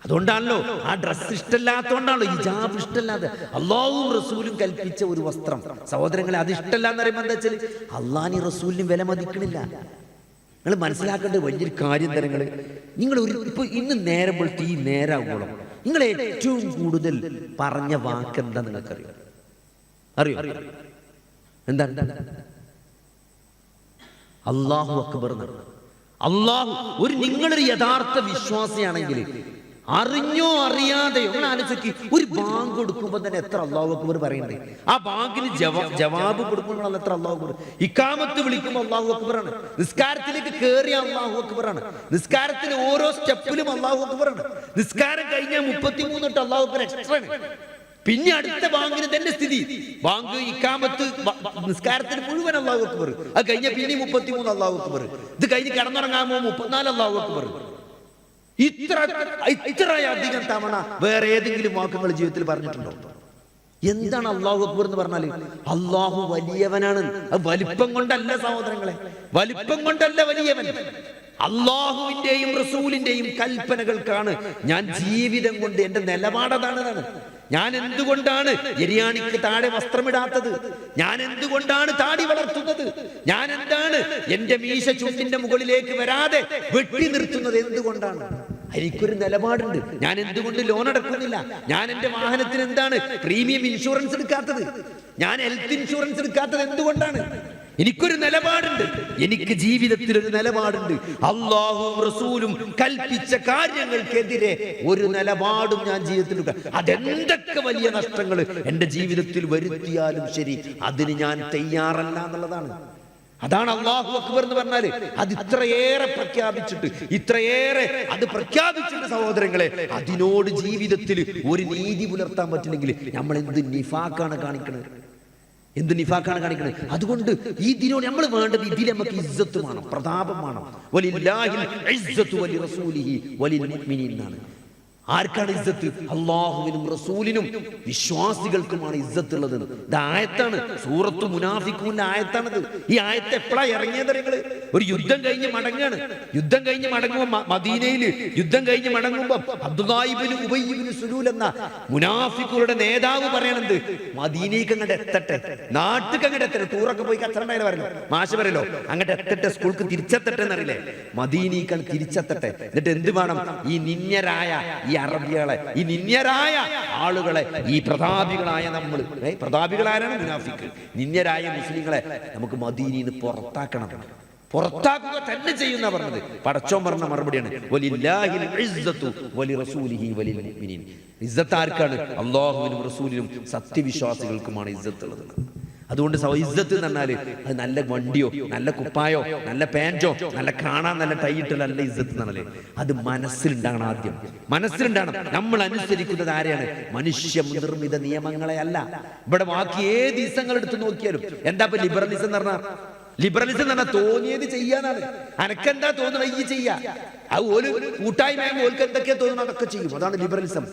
അതുകൊണ്ടാണല്ലോ ആ ഡ്രസ്സ് ഇഷ്ടമല്ലാത്തതുകൊണ്ടാണല്ലോ ഹിജാബ് ഇഷ്ടമല്ലാതെ. അള്ളാഹുവും റസൂലും കൽപ്പിച്ച ഒരു വസ്ത്രം സഹോദരങ്ങളെ, അത് ഇഷ്ടമല്ല എന്ന് പറയുമ്പോൾ എന്താ വെച്ചാൽ അള്ളാഹിനും റസൂലിനും വില മതിക്കണില്ല. നിങ്ങൾ മനസ്സിലാക്കേണ്ട വലിയൊരു കാര്യം തരങ്ങൾ. നിങ്ങൾ ഇപ്പൊ ഇന്ന് നേരം പോലത്തെ ഈ നേരാകുമ്പോഴും നിങ്ങൾ ഏറ്റവും കൂടുതൽ പറഞ്ഞ വാക്ക് എന്താ നിങ്ങൾക്കറിയോ? അറിയോ? എന്താണ്? അല്ലാഹു അക്ബർ. അല്ലാഹു ഒരു നിങ്ങളൊരു യഥാർത്ഥ വിശ്വാസിയാണെങ്കിൽ അറിഞ്ഞോ അറിയാതെയോ നിങ്ങൾ ആലോചിക്കി, ഒരു ബാങ്ക് കൊടുക്കുമ്പോൾ തന്നെ എത്ര അല്ലാഹു അക്ബർ പറയണ്ടേ? ആ ബാങ്കിന് ജവാബ് കൊടുക്കുമ്പോൾ എത്ര അല്ലാഹു അക്ബർ. ഇക്കാമത്ത് വിളിക്കുമ്പോൾ അല്ലാഹു അക്ബറാണ്. നിസ്കാരത്തിലേക്ക് കയറിയ അല്ലാഹു അക്ബറാണ്. നിസ്കാരത്തിന് ഓരോ സ്റ്റെപ്പിലും അല്ലാഹു അക്ബറാണ്. നിസ്കാരം കഴിഞ്ഞാൽ 33 തൊട്ട് അല്ലാഹു അക്ബർ എക്സ്ട്രാ. പിന്നെ അടുത്ത ബാങ്കിന് തന്നെ സ്ഥിതി, ബാങ്ക് ഇക്കാമത്ത് നിസ്കാരത്തിന് മുഴുവൻ അല്ലാഹു അക്ബർ. അത് കഴിഞ്ഞ പിന്നെ 33 അല്ലാഹു അക്ബർ. ഇത് കഴിഞ്ഞ് കിടന്നുറങ്ങാമോ 34 അല്ലാഹു അക്ബർ. ഇത്രയധികം തവണ വേറെ ഏതെങ്കിലും വാക്കുകൾ ജീവിതത്തിൽ പറഞ്ഞിട്ടുണ്ടോ? എന്താണ് അല്ലാഹു അക്ബർ എന്ന് പറഞ്ഞാല്? അല്ലാഹു വലിയവനാണ്. അത് വലിപ്പം കൊണ്ടല്ല സഹോദരങ്ങളെ, വലിപ്പം കൊണ്ടല്ല വലിയവൻ. അല്ലാഹുവിന്റെയും റസൂലിന്റെയും കൽപ്പനകൾക്കാണ് ഞാൻ ജീവിതം കൊണ്ട് എന്റെ നിലപാടതാണ്. ഞാൻ എന്തുകൊണ്ടാണ് എരിയാണിക്ക് താഴെ വസ്ത്രമിടാത്തത്? ഞാൻ എന്തുകൊണ്ടാണ് താടി വളർത്തുന്നത്? ഞാൻ എന്താണ് എന്റെ മീശ ചുണ്ടിന്റെ മുകളിലേക്ക് വരാതെ വെട്ടി നിർത്തുന്നത്? എന്തുകൊണ്ടാണ്? എനിക്കൊരു നിലപാടുണ്ട്. ഞാൻ എന്തുകൊണ്ട് ലോൺ അടക്കുന്നില്ല? ഞാൻ എന്റെ വാഹനത്തിന് എന്താണ് പ്രീമിയം ഇൻഷുറൻസ് എടുക്കാത്തത്? ഞാൻ ഹെൽത്ത് ഇൻഷുറൻസ് എടുക്കാത്തത് എന്തുകൊണ്ടാണ്? എനിക്കൊരു നിലപാടുണ്ട്, എനിക്ക് ജീവിതത്തിൽ ഒരു നിലപാടുണ്ട്. അള്ളാഹുവും റസൂലും കൽപ്പിച്ച കാര്യങ്ങൾക്കെതിരെ ഒരു നിലപാടും ഞാൻ ജീവിതത്തിൽ, അതെന്തൊക്കെ വലിയ നഷ്ടങ്ങൾ എന്റെ ജീവിതത്തിൽ വരുത്തിയാലും ശരി, അതിന് ഞാൻ തയ്യാറല്ല എന്നുള്ളതാണ്. അതാണ് അല്ലാഹു അക്ബർ എന്ന് പറഞ്ഞാല്. അത് ഇത്രയേറെ പ്രഖ്യാപിച്ചിട്ട്, ഇത്രയേറെ അത് പ്രഖ്യാപിച്ചിട്ട് സഹോദരങ്ങളെ, അതിനോട് ജീവിതത്തിൽ ഒരു നീതി പുലർത്താൻ പറ്റില്ലെങ്കിൽ നമ്മൾ എന്ത് നിഫാക്കാണ് കാണിക്കുന്നത്, എന്ത് നിഫാക്കാണ് കാണിക്കുന്നത്. അതുകൊണ്ട് ഈ ദിനോട് നമ്മൾ വേണ്ടത്, ഇതിൽ നമുക്ക് ഇസ്സത്ത് വേണം, പ്രതാപം വേണം. വലില്ലാഹിൽ ഇസ്സത്തു വലിറസൂലിഹി വലിൽ മുഅ്മിനീൻ എന്നാണ്. ആർക്കാണ് ഇസ്സത്ത്? അല്ലാഹുവിനും റസൂലിനും വിശ്വാസികൾക്കുമാണ് ഇസ്സത്ത് ഉള്ളത്. ഇത് ആയത്താണ്, സൂറത്തു മുനാഫിഖൂന്റെ ആയത്താണത്. ഈ ആയത്ത് എപ്പോഴാ ഇറങ്ങിയത്? നിങ്ങള് ഒരു യുദ്ധം കഴിഞ്ഞ് മടങ്ങാണ്. യുദ്ധം കഴിഞ്ഞ് മടങ്ങുമ്പോ മദീനയിൽ യുദ്ധം കഴിഞ്ഞ് മടങ്ങുമ്പോ അബ്ദുല്ലാഹി ഇബ്നു ഉബയ്യ് ഇബ്നു സുലൂൽ എന്ന മുനാഫിഖുകളുടെ നേതാവ് പറയണത്, മദീനയ്ക്ക് അങ്ങോട്ട് എത്തട്ടെ, നാട്ടിലേക്ക് അങ്ങോട്ട് എത്തട്ടെ. ടൂറൊക്കെ പോയി കച്ചറണ്ടായാലും വരല്ലോ, മാഷ് പറയല്ലോ, അങ്ങോട്ട് എത്തട്ടെ, സ്കൂൾക്ക് തിരിച്ചെത്തട്ടെ എന്നറിയില്ലേ, മദീനയ്ക്ക് തിരിച്ചെത്തട്ടെ. എന്നിട്ട് എന്ത് വേണം? ഈ നിന്യരായ ഈ അറബികളെ, ഈ നിന്യരായ ആളുകളെ, ഈ പ്രതാപികളായ നമ്മൾ, പ്രതാപികളാരാണ്? മുനാഫിക്ക്. നിന്യരായ മുസ്ലിങ്ങളെ നമുക്ക് മദീനയിൽ നിന്ന് പുറത്താക്കണം, പുറത്താക്കുക തന്നെ ചെയ്യുന്ന പറഞ്ഞത്. പടച്ചോൻ പറഞ്ഞ മറുപടിയാണ്, വലില്ലാഹിൽ ഇസ്സത്തു വലിറസൂലിഹി വലിൽ മുഅ്മിനീൻ. ഇസ്സത്ത് ആർക്കാണ്? അല്ലാഹുവിനും റസൂലിനും സത്യവിശ്വാസികൾക്കുമാണ് ഇസ്സത്ത് ഉള്ളത്. അതുകൊണ്ട് ഇസ്സത്ത് എന്ന് പറഞ്ഞാല് അത് നല്ല വണ്ടിയോ, നല്ല കുപ്പായോ, നല്ല പാൻറ്റോ, നല്ല കാണാൻ നല്ല ടൈറ്റിലോ അല്ല ഇസ്സത്ത് എന്ന് പറഞ്ഞാല്. അത് മനസ്സിലുണ്ടാകണം. ആദ്യം മനസ്സിലുണ്ടാകണം. നമ്മൾ അനുസരിക്കുന്നത് ആരെയാണ്? മനുഷ്യ നിർമ്മിത നിയമങ്ങളെ അല്ല. ഇവിടെ ബാക്കി ഏത് ഇസങ്ങൾ എടുത്ത് നോക്കിയാലും എന്താ ഇപ്പൊ ലിബറലിസം എന്ന് പറഞ്ഞാൽ? ലിബറലിസം എന്ന് പറഞ്ഞാൽ തോന്നിയത് ചെയ്യാനാണ്. അനക്കെന്താ തോന്നുന്നത് ഈ ചെയ്യാ. അത് ഒരു കൂട്ടായ്മ ഓൽക്ക് എന്തൊക്കെയാ തോന്നുന്നത് അതൊക്കെ ചെയ്യും. അതാണ് ലിബറലിസം.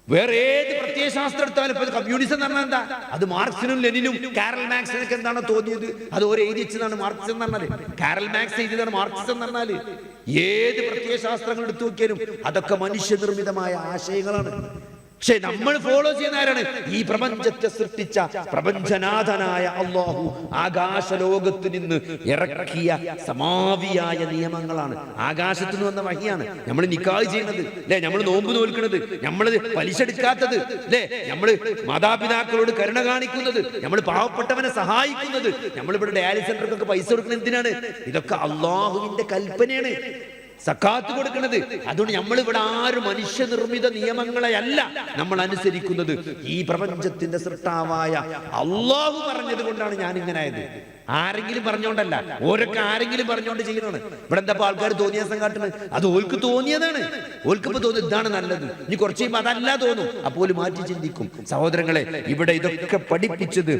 വേറെ ഏത് പ്രത്യയശാസ്ത്രം എടുത്താലും ഇപ്പൊ കമ്മ്യൂണിസം എന്ന് പറഞ്ഞാൽ എന്താ? അത് മാർക്സിനും ലെനിനും കാരൽ മാർക്സിനൊക്കെ എന്താണോ തോന്നിയത് അത് ഓരോ എഴുതി വെച്ചതാണ് മാർക്സിസം എന്ന് പറഞ്ഞാല്. കാരൽ മാർക്സ് എഴുതിയതാണ് മാർക്സിസം എന്ന് പറഞ്ഞാല്. ഏത് പ്രത്യയശാസ്ത്രങ്ങൾ എടുത്തു നോക്കിയാലും അതൊക്കെ മനുഷ്യനിർമ്മിതമായ ആശയങ്ങളാണ്. പക്ഷെ നമ്മൾ ഫോളോ ചെയ്യുന്ന ആരാണ്? ഈ പ്രപഞ്ചത്തെ സൃഷ്ടിച്ച പ്രപഞ്ചനാഥനായ അല്ലാഹു ആകാശലോകത്ത് നിന്ന് ഇറക്കിയ സമാവിയായ നിയമങ്ങളാണ്. ആകാശത്ത് നിന്ന് വന്ന വഹിയാണ്. നമ്മൾ നിക്കാഹ് ചെയ്യുന്നത് അല്ലെ, നമ്മൾ നോമ്പ് നോൽക്കുന്നത്, നമ്മൾ പലിശ എടുക്കാത്തത് അല്ലെ, നമ്മൾ മാതാപിതാക്കളോട് കരുണ കാണിക്കുന്നത്, നമ്മൾ പാവപ്പെട്ടവനെ സഹായിക്കുന്നത്, നമ്മളിവിടെ ഡയാലിസിസ് സെന്റർക്കൊക്കെ പൈസ കൊടുക്കുന്നത് എന്തിനാണ്? ഇതൊക്കെ അല്ലാഹുവിന്റെ കൽപ്പനയാണ്. സക്കാത്ത് കൊടുക്കുന്നത്. അതുകൊണ്ട് നമ്മൾ ഇവിടെ ആരും മനുഷ്യനിർമ്മിത നിയമങ്ങളെ അല്ല നമ്മൾ അനുസരിക്കുന്നത്. ഈ പ്രപഞ്ചത്തിന്റെ സൃഷ്ടാവായ അല്ലാഹു പറഞ്ഞത് കൊണ്ടാണ് ഞാൻ ഇങ്ങനെ ആയത്. ആരെങ്കിലും പറഞ്ഞോണ്ടല്ല, ഓരൊക്കെ ആരെങ്കിലും പറഞ്ഞോണ്ട് ചെയ്യുന്നതാണ്. ഇവിടെ എന്താ ആൾക്കാർ തോന്നിയാസം കാട്ടുന്നത്? അത് ഓൽക്ക് തോന്നിയതാണ്. ഓൽക്കിപ്പോ തോന്നുന്നു ഇതാണ് നല്ലത്. ഇനി കുറച്ച് കഴിയുമ്പോൾ അതല്ല തോന്നും, അപ്പോൾ മാറ്റി ചിന്തിക്കും. സഹോദരങ്ങളെ, ഇവിടെ ഇതൊക്കെ പഠിപ്പിച്ചത്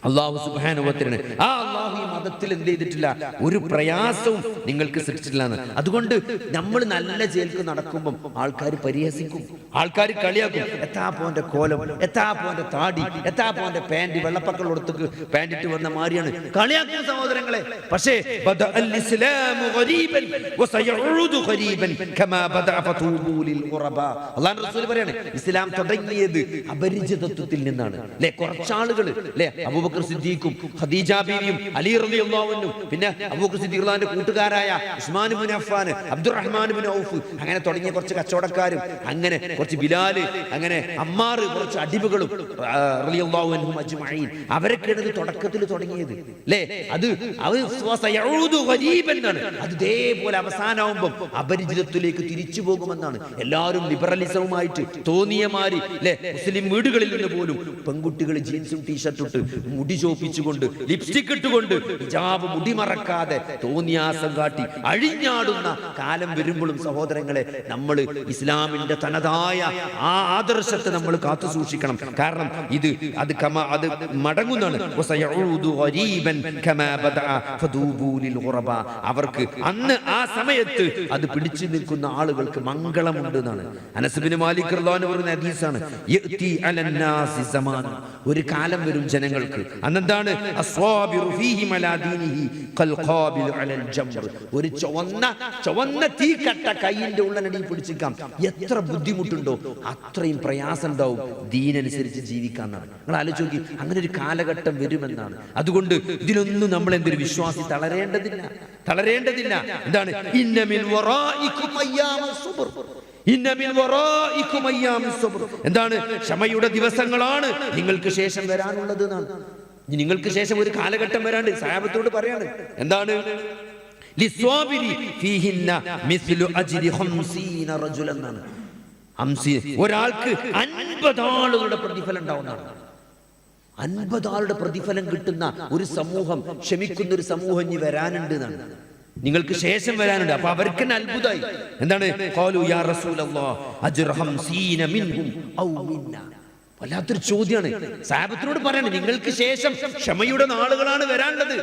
അല്ലാഹു സുബ്ഹാനഹു വ തആല. ആ അല്ലാഹു ഈ മതത്തിൽ എന്ത് ചെയ്തിട്ടില്ല? ഒരു പ്രയാസവും നിങ്ങൾക്ക് സൃഷ്ടിച്ചിട്ടില്ല. അതുകൊണ്ട് നമ്മൾ നല്ല ചേൽക്ക് നടക്കുമ്പോൾ ആൾക്കാർ പരിഹസിക്കും, ആൾക്കാർ കളിയാക്കും. എത്താപ്പോന്റെ കോലം, എത്താപ്പോന്റെ താടി, എത്താപ്പോന്റെ പാന്റ്, വെള്ളപ്പക്കൾ കൊടുത്ത് പാൻറ്റിട്ട് വന്ന മാറിയാണ് കളിയാക്കും സഹോദരങ്ങളെ. പക്ഷേ അല്ലാഹു റസൂൽ പറയാണ്, ഇസ്ലാം തുടങ്ങിയത് അപരിചിതത്വത്തിൽ നിന്നാണ്. അല്ലെ, കുറച്ചാളുകൾ അല്ലെ, അബൂബക്കർ സിദ്ദീഖും ഖദീജ ബീവിയും അലി റളിയല്ലാഹു അൻഹു, പിന്നെ അബൂബക്കർ സിദ്ദീഖ് റളിയല്ലാഹുവിന്റെ കൂട്ടുകാരായ ഉസ്മാൻ ഇബ്നു അഫ്ഫാൻ, അബ്ദുറഹ്മാൻ ഇബ്നു ഔഫ്, അങ്ങനെ തുടങ്ങിയ കുറച്ച് കച്ചവടക്കാരും, അങ്ങനെ കുറച്ച് ബിലാൽ, അങ്ങനെ അമ്മാർ, കുറച്ച് അടിമകളും റളിയല്ലാഹു അൻഹും അജ്മഈൻ, അവരൊക്കെയാണ് തുടക്കത്തിൽ തുടങ്ങിയത് അല്ലേ. അത് അത് ഇതേപോലെ അവസാനമാകുമ്പോൾ അപരിചിതത്വത്തിലേക്ക് തിരിച്ചു പോകുമെന്നാണ്. എല്ലാവരും ലിബറലിസവുമായിട്ട് തോന്നിയമാരി അല്ലെ, മുസ്ലിം വീടുകളിൽ നിന്ന് പോലും പെൺകുട്ടികൾ ജീൻസും ടീഷർട്ടും ഇട്ട്, മുടി ചോപ്പിച്ചുകൊണ്ട്, ലിപ്സ്റ്റിക് ഇട്ടുകൊണ്ട്, ഹിജാബ് മുടി മറക്കാതെ തോന്നിയാസം കാട്ടി അഴിഞ്ഞാടുന്ന കാലം വരുമ്പോഴും സഹോദരങ്ങളെ, നമ്മൾ ഇസ്ലാമിന്റെ തനതായ ആ ആദർശത്തെ നമ്മൾ കാത്തു സൂക്ഷിക്കണം. കാരണം ഇത് അത് മടങ്ങുന്നതാണ്. അവർക്ക് അന്ന് ആ സമയത്ത് അത് പിടിച്ചു നിൽക്കുന്ന ആളുകൾക്ക് മംഗളമുണ്ട് എന്നാണ്. അനസ് ബിൻ മാലിക് റളിയല്ലാഹു അൻഹു പറയുന്ന ഹദീസാണ്, യഅതി അലന്നാസി സമാൻ, ഒരു കാലം വരും ജനങ്ങൾക്ക്, അന്നെന്താണ്? അസ്വാബിറു ഫീഹി അലാ ദീനിഹി ഖൽ ഖാബിൽ അലൽ ജംർ, ഒരു ചുവന്ന തീക്കട്ട കൈയിന്റെ ഉള്ളനടി പിടിച്ചിരിക്കാം. എത്ര ബുദ്ധിമുട്ടുണ്ടോ അത്രയും പ്രയാസം ഉണ്ടാവും ദീനനുസരിച്ച് ജീവിക്കാന്നാണ്. നിങ്ങൾ ആലോചിച്ച് നോക്കി, അങ്ങനെ ഒരു കാലഘട്ടം വരുമെന്നാണ്. അതുകൊണ്ട് ഇതിലൊന്നും നമ്മൾ എന്തൊരു വിശ്വാസി തളരേണ്ടതില്ല. എന്താണ്? ഇന്ന മിൻ വറായികും അയ്യാമസ് സുബ്ർ, ഇന്ന മിൻ വറായികും അയ്യാമസ് സുബ്ർ, എന്താണ്? ക്ഷമയുടെ ദിവസങ്ങളാണ് നിങ്ങൾക്ക് ശേഷം വരാനുള്ളത് എന്നാണ്. ഇനി നിങ്ങൾക്ക് ശേഷം ഒരു കാലഘട്ടം വരാണ്ട് സഹാബത്തോട് പറയാണ്, എന്താണ്? ലിസ്വാബിരി ഫീഹിന്ന മിസ്ലു അജ്രി 50 റജുലൻ എന്നാണ്. ഒരാൾക്ക് 50 ആളുകളുടെ പ്രതിഫലം ഉണ്ടാവുന്നതാണ്. 50 ആളുടെ പ്രതിഫലം കിട്ടുന്ന ഒരു സമൂഹം, ക്ഷമിക്കുന്ന ഒരു സമൂഹം ഇനി വരാനുണ്ട് എന്നാണ്, നിങ്ങൾക്ക് ശേഷം വരാനുണ്ട്. അപ്പൊ അവർക്ക് അത്ഭുതമായി. എന്താണ്? ഖാലു യാ റസൂലല്ലാഹ് അജ്റ 50 മിൻഹും ഔ മിന്നാ. വല്ലാത്തൊരു ചോദ്യമാണ്. സഹാബത്തിനോട് പറയാണ്, നിങ്ങൾക്ക് ശേഷം ക്ഷമയുടെ നാളുകളാണ് വരാനുള്ളത്.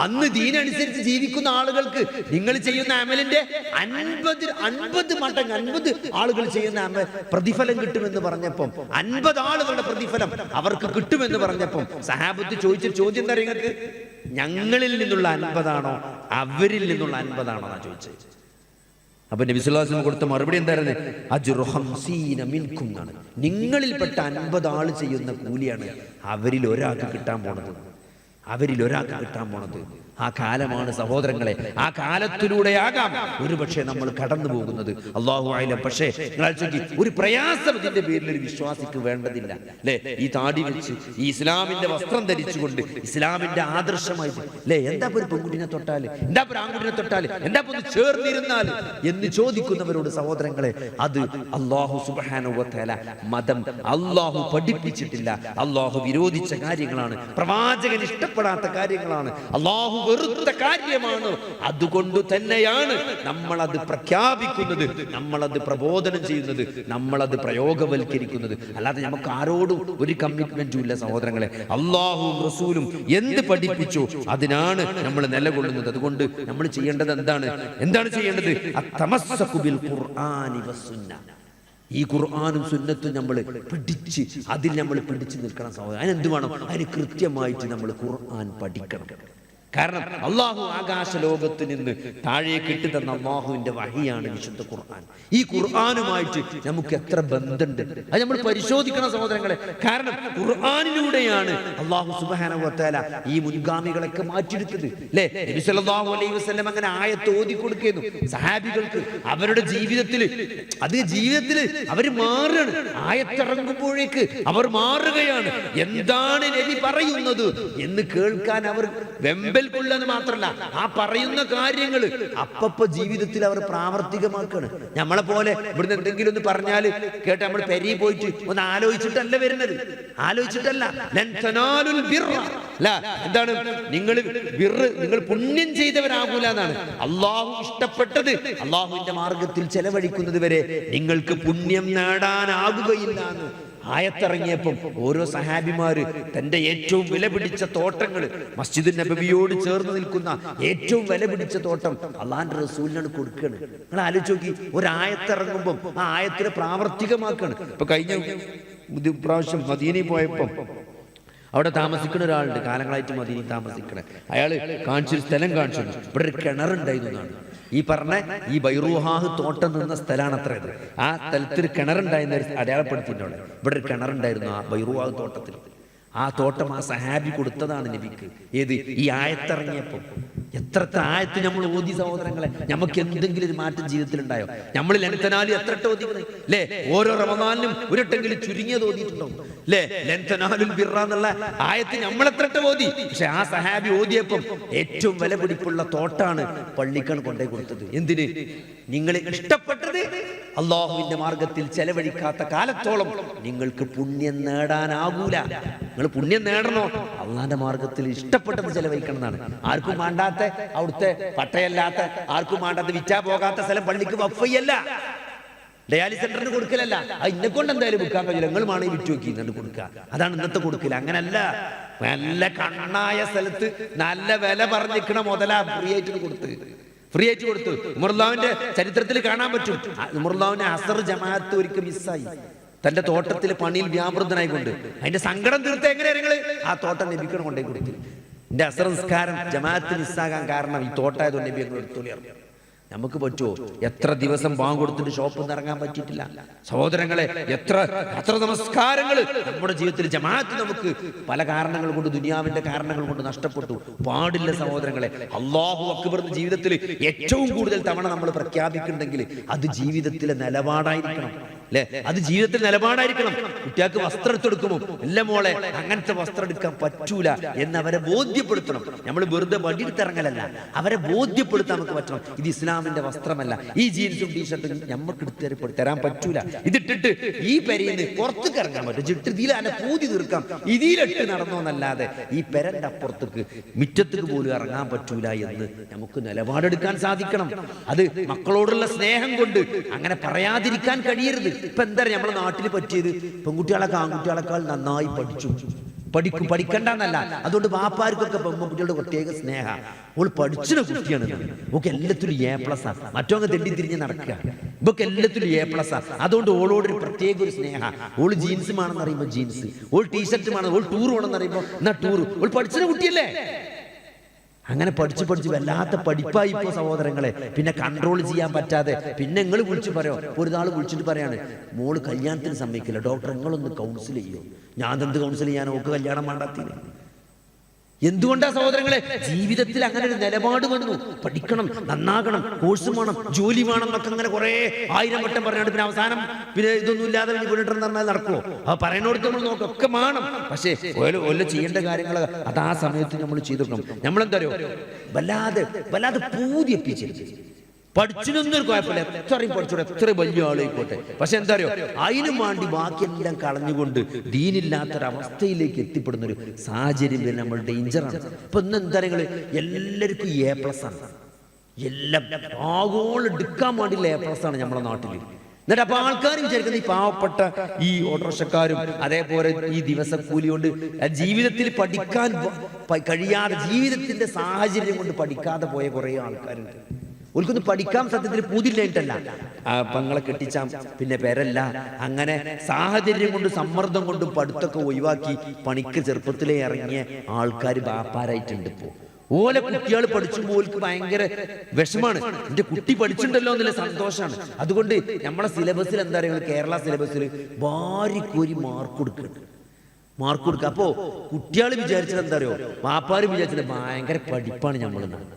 അന്ന് ദീനനുസരിച്ച് ജീവിക്കുന്ന ആളുകൾക്ക് നിങ്ങൾ ചെയ്യുന്ന അമലിന്റെ 50 മടങ്ങ് 50 ആളുകൾ ചെയ്യുന്ന പ്രതിഫലം കിട്ടുമെന്ന് പറഞ്ഞപ്പം, 50 ആളുകളുടെ പ്രതിഫലം അവർക്ക് കിട്ടുമെന്ന് പറഞ്ഞപ്പം സഹാബത്ത് ചോദിച്ച ചോദ്യം എന്താ? നിങ്ങൾക്ക് ഞങ്ങളിൽ നിന്നുള്ള 50 ആണോ അവരിൽ നിന്നുള്ള 50 ആണോ എന്നാ ചോദിച്ചത്. അപ്പൊ നബി സല്ലല്ലാഹു അലൈഹി വസല്ലം കൊടുത്ത മറുപടി എന്തായിരുന്നു? അജ്റു 50 മിൻകും എന്നാണ്. നിങ്ങളിൽപ്പെട്ട 50 ആൾ ചെയ്യുന്ന കൂലിയാണ് അവരിൽ ഒരാൾക്ക് കിട്ടാൻ പോണത്. അവരിൽ ഒരാൾക്ക് കിട്ടാൻ പോണത്. ആ കാലമാണ് സഹോദരങ്ങളെ. ആ കാലത്തിലൂടെയാകാം ഒരുപക്ഷെ നമ്മൾ കടന്നു പോകുന്നത്. അല്ലാഹു അഅലം. പക്ഷേ നിങ്ങൾ ചോദിക്കും, ഒരു പ്രയാസം ഇതിന്റെ പേരിൽ ഒരു വിശ്വാസിക്ക് വേണ്ടതില്ല അല്ലേ? ഈ താടി വെച്ച് ഈ ഇസ്ലാമിന്റെ വസ്ത്രം ധരിച്ചുകൊണ്ട് ഇസ്ലാമിന്റെ ആദർശമായി അല്ലേ, എന്താ ഒരു പെൺകുട്ടിനെ തൊട്ടാല്, എന്താ ഒരു ആൺകുട്ടിനെ തൊട്ടാല്, എന്താ ഒന്ന് ചേർന്നിരുന്നാല് എന്ന് ചോദിക്കുന്നവരോട് സഹോദരങ്ങളെ, അത് അല്ലാഹു സുബ്ഹാനഹു വ തആല മതം അല്ലാഹു പഠിപ്പിച്ചിട്ടില്ല. അല്ലാഹു വിരോധിച്ച കാര്യങ്ങളാണ്, പ്രവാചകൻ ഇഷ്ടപ്പെടാത്ത കാര്യങ്ങളാണ്, അല്ലാഹു വെറുത്ത കാര്യമാണ്. അതുകൊണ്ട് തന്നെയാണ് നമ്മളത് പ്രഖ്യാപിക്കുന്നത്, നമ്മളത് പ്രബോധനം ചെയ്യുന്നത്, നമ്മളത് പ്രയോഗവൽക്കരിക്കുന്നത്. അല്ലാതെ നമുക്ക് ആരോടും ഒരു കമ്മിറ്റ്മെന്റും ഇല്ല സഹോദരങ്ങളെ. അല്ലാഹുവും റസൂലും എന്ത് പഠിപ്പിച്ചു അതിനാണ് നമ്മൾ നിലകൊള്ളുന്നത്. അതുകൊണ്ട് നമ്മൾ ചെയ്യേണ്ടത് എന്താണ് ചെയ്യേണ്ടത്? അത്തമസ്സകു ബിൽ ഖുർആനി വസ്സുന്ന. ഈ ഖുർആനും സുന്നത്തും നമ്മൾ പിടിച്ച് അതിൽ നമ്മൾ പിടിച്ചു നിൽക്കണം സഹോദരൻ. അതിനെന്ത് വേണം? അതിന് കൃത്യമായിട്ട് നമ്മൾ ഖുർആൻ പഠിക്കണം. കാരണം അള്ളാഹു ആകാശ ലോകത്ത് നിന്ന് താഴേക്ക് ഇട്ട് തന്ന അള്ളാഹുവിന്റെ വഹിയാണ് വിശുദ്ധ ഖുർആൻ. ഈ ഖുർആനുമായിട്ട് നമുക്ക് എത്ര ബന്ധമുണ്ട് അത് നമ്മൾ പരിശോധിക്കണം സഹോദരങ്ങളെ. കാരണം ഖുർആനിലൂടെയാണ് അള്ളാഹു സുബ്ഹാനഹു വ തആല ഈ മുൻഗാമികളൊക്കെ മാറ്റിയെടുത്തത് അല്ലേ? നബി സല്ലല്ലാഹു അലൈഹി വസല്ലം അങ്ങനെ ആയത്ത് ഓതി കൊടുക്കുന്നു സഹാബികൾക്ക്. അവരുടെ ജീവിതത്തിൽ അവർ മാറുകയാണ്. ആയത്തിറങ്ങുമ്പോഴേക്ക് അവർ മാറുകയാണ്. എന്താണ് നബി പറയുന്നത് എന്ന് കേൾക്കാൻ അവർ വെമ്പൽ കൊള്ളുന്നത് മാത്രമല്ല, ആ പറയുന്ന കാര്യങ്ങൾ അപ്പപ്പോ ജീവിതത്തിൽ അവർ പ്രാവർത്തികമാക്കാണ്. നമ്മളെ പോലെ ഇവിടുന്ന് എന്തെങ്കിലും ഒന്ന് പറഞ്ഞാല് കേട്ട് നമ്മൾ പെരി പോയിട്ട് ഒന്ന് ആലോചിച്ചിട്ടല്ല വരുന്നത്, ആലോചിച്ചിട്ടല്ല. എന്താണ്? നിങ്ങൾ പുണ്യം ചെയ്തവരാകൂല എന്നാണ്. അള്ളാഹു ഇഷ്ടപ്പെട്ടത് അള്ളാഹുവിന്റെ മാർഗത്തിൽ ചെലവഴിക്കുന്നത് വരെ നിങ്ങൾക്ക് പുണ്യം നേടാനാകുകയില്ല എന്ന് ആയത്തിറങ്ങിയപ്പം ഓരോ സഹാബിമാര് തന്റെ ഏറ്റവും വില പിടിച്ച തോട്ടങ്ങൾ, മസ്ജിദ് നബവിയോട് ചേർന്ന് നിൽക്കുന്ന ഏറ്റവും വില പിടിച്ച തോട്ടം അള്ളാന്റെ റസൂലിനാണ് കൊടുക്കുകയാണ്. നിങ്ങൾ ആലോചിച്ച് നോക്കി, ഒരായത്തിറങ്ങുമ്പം ആ ആയത്തിനെ പ്രാവർത്തികമാക്കാണ്. ഇപ്പൊ കഴിഞ്ഞ പ്രാവശ്യം മദീനയിൽ പോയപ്പം അവിടെ താമസിക്കുന്ന ഒരാളുണ്ട്, കാലങ്ങളായിട്ട് മദീനയിൽ താമസിക്കണേ. അയാള് കാണിച്ചൊരു സ്ഥലം കാണിച്ചു. ഇവിടെ ഒരു കിണറുണ്ടായിരുന്നതാണ്. ഈ പറഞ്ഞ ഈ ബൈറൂഹാഹ് തോട്ടം നിന്ന സ്ഥലമാണ് അത്രയത്. ആ സ്ഥലത്തിൽ കിണറുണ്ടായിരുന്ന അടയാളപ്പെടുത്തിയിട്ടുണ്ട്. ഇവിടെ ഒരു കിണറുണ്ടായിരുന്നു ആ ബൈറൂഹാഹ് തോട്ടത്തിൽ. ആ തോട്ടം ആ സഹാബി കൊടുത്തതാണ് നബിക്ക്. ഏത്? ഈ ആയത്തിറങ്ങിയപ്പം. എത്രത്തെ ആയത്ത് നമ്മൾ ഓതി സഹോദരങ്ങളെ, നമുക്ക് എന്തെങ്കിലും ഒരു മാറ്റം ജീവിതത്തിൽ ഉണ്ടായോ? നമ്മൾ ലൻതനാലി എത്രട്ട് ഓതിക്കുന്നത് അല്ലേ? ഓരോ റമദാനിലും ഒരിട്ടെങ്കിലും ചുരുങ്ങിയത് ഓതിയിട്ടുണ്ടാവും അല്ലേ? ലൻതനാലുൽ ബിർറ എന്നുള്ള ആയത്ത് നമ്മൾ എത്രട്ട് ഓതി. പക്ഷെ ആ സഹാബി ഓതിയപ്പം ഏറ്റവും വില പിടിപ്പുള്ള തോട്ടാണ് പള്ളിക്കാണ് കൊണ്ടുപോയി കൊടുത്തത്. എന്തിന്? നിങ്ങൾ ഇഷ്ടപ്പെട്ടത് അള്ളാഹുവിന്റെ മാർഗത്തിൽ ചെലവഴിക്കാത്ത കാലത്തോളം നിങ്ങൾക്ക് പുണ്യം നേടാനാകൂല. നിങ്ങൾ പുണ്യം നേടണോ? അള്ളാന്റെ മാർഗത്തിൽ ഇഷ്ടപ്പെട്ടത് ചെലവഴിക്കണം എന്നാണ്. ആർക്കും വേണ്ടാത്ത, അവിടുത്തെ പട്ടയല്ലാത്ത, ആർക്കും വേണ്ടാത്ത, വിറ്റാ പോകാത്ത സ്ഥലം പള്ളിക്ക് വഫയ്യല്ല, ഡയാലിസ് സെന്ററിന് കൊടുക്കലല്ല. ഇന്നെ കൊണ്ട് എന്തായാലും വിൽക്കാൻ കഴിയില്ല, നിങ്ങളുമാണ് വിറ്റ് നോക്കി എന്നിട്ട് കൊടുക്കുക. അതാണ് ഇന്നത്തെ കൊടുക്കൽ. അങ്ങനല്ല. നല്ല കണ്ണായ സ്ഥലത്ത് നല്ല വില പറഞ്ഞിരിക്കണ മുതലാ ഫ്രീ ആയിട്ട് കൊടുത്ത് ഉമറുല്ലാവിന്റെ ചരിത്രത്തിൽ കാണാൻ പറ്റും. ഉമറുല്ലാവിന്റെ അസർ ജമാഅത്ത് ഒരിക്കൽ മിസ്സായി. തന്റെ തോട്ടത്തിൽ പണിയിൽ വ്യാപൃതനായിക്കൊണ്ട് അതിന്റെ സങ്കടം തീർത്ത എങ്ങനെയാ നിങ്ങള് ആ തോട്ടം നബിക്കണം കൊണ്ടേ കൊടുത്തു. എന്റെ അസർ നിസ്കാരം ജമാഅത്ത് മിസ്സാകാൻ കാരണം ഈ തോട്ടായതുകൊണ്ട് നബി എന്ന് എടുത്തോളി അറിയാം. നമുക്ക് പറ്റുമോ? എത്ര ദിവസം ബാങ്ക് കൊടുത്തിട്ട് ഷോപ്പിൽ നിന്ന് ഇറങ്ങാൻ പറ്റിയിട്ടില്ല സഹോദരങ്ങളെ. എത്ര നമസ്കാരങ്ങൾ നമ്മുടെ ജീവിതത്തിൽ ജമാഅത്ത് നമുക്ക് പല കാരണങ്ങൾ കൊണ്ട്, ദുനിയാവിന്റെ കാരണങ്ങൾ കൊണ്ട് നഷ്ടപ്പെട്ടു. പാടില്ല സഹോദരങ്ങളെ. അല്ലാഹു അക്ബർ ജീവിതത്തിൽ ഏറ്റവും കൂടുതൽ തവണ നമ്മൾ പ്രഖ്യാപിക്കുന്നുണ്ടെങ്കിൽ അത് ജീവിതത്തിലെ നിലപാടായിരിക്കണം. അല്ലെ? അത് ജീവിതത്തിൽ നിലപാടായിരിക്കണം. കുട്ടികൾക്ക് വസ്ത്രം എടുത്തെടുക്കുമോ, ഇല്ല മോളെ അങ്ങനത്തെ വസ്ത്രം എടുക്കാൻ പറ്റൂല എന്നവരെ ബോധ്യപ്പെടുത്തണം. നമ്മൾ വെറുതെ വടിയെടുത്തിറങ്ങലല്ല, അവരെ ബോധ്യപ്പെടുത്താൻ നമുക്ക് പറ്റണം. ഇത് ഇസ്ലാമിന്റെ വസ്ത്രമല്ല, ഈ ജീൻസും ടീഷർട്ടും നമുക്ക് തരാൻ പറ്റൂല. ഇതിട്ടിട്ട് ഈ പെരയിന്ന് പുറത്തേക്ക് ഇറങ്ങാൻ പറ്റും, ചിട്ട് ഇതിൽ അല്ല പൂതി തീർക്കാം, ഇതിലിട്ട് നടന്നോന്നല്ലാതെ ഈ പെരന്റെ അപ്പുറത്തേക്ക് മിറ്റത്തേക്ക് പോലും ഇറങ്ങാൻ പറ്റൂല എന്ന് നമുക്ക് നിലപാടെടുക്കാൻ സാധിക്കണം. അത് മക്കളോടുള്ള സ്നേഹം കൊണ്ട് അങ്ങനെ പറയാതിരിക്കാൻ കഴിയരുത്. ഇപ്പൊ എന്താ നമ്മുടെ നാട്ടിൽ പറ്റിയത്, പെൺകുട്ടികളൊക്കെ ആൺകുട്ടികളെക്കാൾ നന്നായി പഠിക്കണ്ടെന്നല്ല, അതുകൊണ്ട് വാപ്പാർക്കൊക്കെ പെൺകുട്ടികളുടെ പ്രത്യേക സ്നേഹ. ഓൾ പഠിച്ചിന കുട്ടിയാണ്, ഓക്കെ എല്ലാത്തിലും A+, മറ്റോ തെണ്ടി തിരിഞ്ഞ് നടക്കുക, ഇവക്ക് എല്ലാത്തിലും A+. അതുകൊണ്ട് ഓളോടൊരു പ്രത്യേക ഒരു സ്നേഹ. ഓൾ ജീൻസ് വേണമെന്ന് അറിയുമ്പോൾ ജീൻസ്, ഓൾ ടീഷർട്ട് വേണം, ഓൾ ടൂർ വേണമെന്ന് അറിയുമ്പോൾ എന്നാ ടൂർ. ഓൾ പഠിച്ചിന കുട്ടിയല്ലേ. അങ്ങനെ പഠിച്ച് വല്ലാത്ത പഠിപ്പായി ഇപ്പോ സഹോദരങ്ങളെ. പിന്നെ കൺട്രോൾ ചെയ്യാൻ പറ്റാതെ പിന്നെ നിങ്ങൾ വിളിച്ചു പറയോ, ഒരു നാൾ വിളിച്ചിട്ട് പറയാണ് മോള് കല്യാണത്തിന് സമ്മതിക്കില്ല, ഡോക്ടർ നിങ്ങളൊന്ന് കൗൺസിൽ ചെയ്യോ. ഞാൻ എന്ത് കൗൺസിൽ ചെയ്യാൻ, ഓക്ക് കല്യാണം വേണ്ടാത്തിന്. എന്തുകൊണ്ടാ സഹോദരങ്ങളെ? ജീവിതത്തിൽ അങ്ങനെ ഒരു നിലപാട് വന്നു. പഠിക്കണം, നന്നാകണം, കോഴ്സ് വേണം, ജോലി വേണം എന്നൊക്കെ അങ്ങനെ കുറെ 1000 വട്ടം പറഞ്ഞാണ്ട് പിന്നെ അവസാനം പിന്നെ ഇതൊന്നും ഇല്ലാതെ വീണിട്ടെന്ന് പറഞ്ഞാൽ നടക്കുമോ? ആ പറയുന്നോടത്ത് നമ്മൾ നോക്കും, ഒക്കെ വേണം. പക്ഷേ ഓല ചെയ്യേണ്ട കാര്യങ്ങൾ അത് ആ സമയത്ത് നമ്മൾ ചെയ്തിടണം. നമ്മളെന്താ അറിയോ, വല്ലാതെ പൂതി എപ്പിച്ചിരുന്നു. പഠിച്ചിനൊന്നും കുഴപ്പമില്ല, എത്രയും പഠിച്ചോട്ടെ, എത്ര വലിയ ആളായിക്കോട്ടെ. പക്ഷെ എന്താ അറിയോ, അതിനും വേണ്ടി ബാക്കിയെല്ലാം കളഞ്ഞുകൊണ്ട് ദീനില്ലാത്തൊരവസ്ഥയിലേക്ക് എത്തിപ്പെടുന്ന ഒരു സാഹചര്യം വരെ നമ്മൾ ഡേഞ്ചറാണ്. ഇപ്പൊ ഇന്ന് എന്താ നിങ്ങൾ എല്ലാവർക്കും A+ ആണ്, എല്ലാം ആഗോളം എടുക്കാൻ വേണ്ടിയുള്ള A+ ആണ് നമ്മുടെ നാട്ടിൽ. എന്നിട്ട് അപ്പൊ ആൾക്കാർ വിചാരിക്കുന്നത് ഈ പാവപ്പെട്ട ഈ ഓട്ടോറിക്ഷക്കാരും അതേപോലെ ഈ ദിവസക്കൂലി കൊണ്ട് ജീവിതത്തിൽ പഠിക്കാൻ കഴിയാതെ, ജീവിതത്തിന്റെ സാഹചര്യം കൊണ്ട് പഠിക്കാതെ പോയ കുറെ ആൾക്കാരുണ്ട്. ഓൽക്കൊന്ന് പഠിക്കാൻ സത്യത്തിൽ പൂതില്ലായിട്ടല്ല, പങ്ങളെ കെട്ടിച്ചാം പിന്നെ പേരല്ല, അങ്ങനെ സാഹചര്യം കൊണ്ട് സമ്മർദ്ദം കൊണ്ടും പഠിത്തമൊക്കെ ഒഴിവാക്കി പണിക്ക് ചെറുപ്പത്തിലേ ഇറങ്ങിയ ആൾക്കാർ ബാപ്പാരായിട്ടുണ്ട്. ഇപ്പോ ഓലെ കുട്ടികൾ പഠിച്ചുമ്പോൾ ഓൽക്ക് ഭയങ്കര വിഷമാണ്, എന്റെ കുട്ടി പഠിച്ചിട്ടുണ്ടല്ലോ എന്നുള്ള സന്തോഷമാണ്. അതുകൊണ്ട് നമ്മളെ സിലബസിൽ എന്താ പറയുക, കേരള സിലബസിൽ വാരിക്കോരി മാർക്ക് കൊടുക്കുക. അപ്പോ കുട്ടികൾ വിചാരിച്ചത് എന്താ അറിയോ, ബാപ്പാര് വിചാരിച്ചത് ഭയങ്കര പഠിപ്പാണ് നമ്മളെന്നാണ്.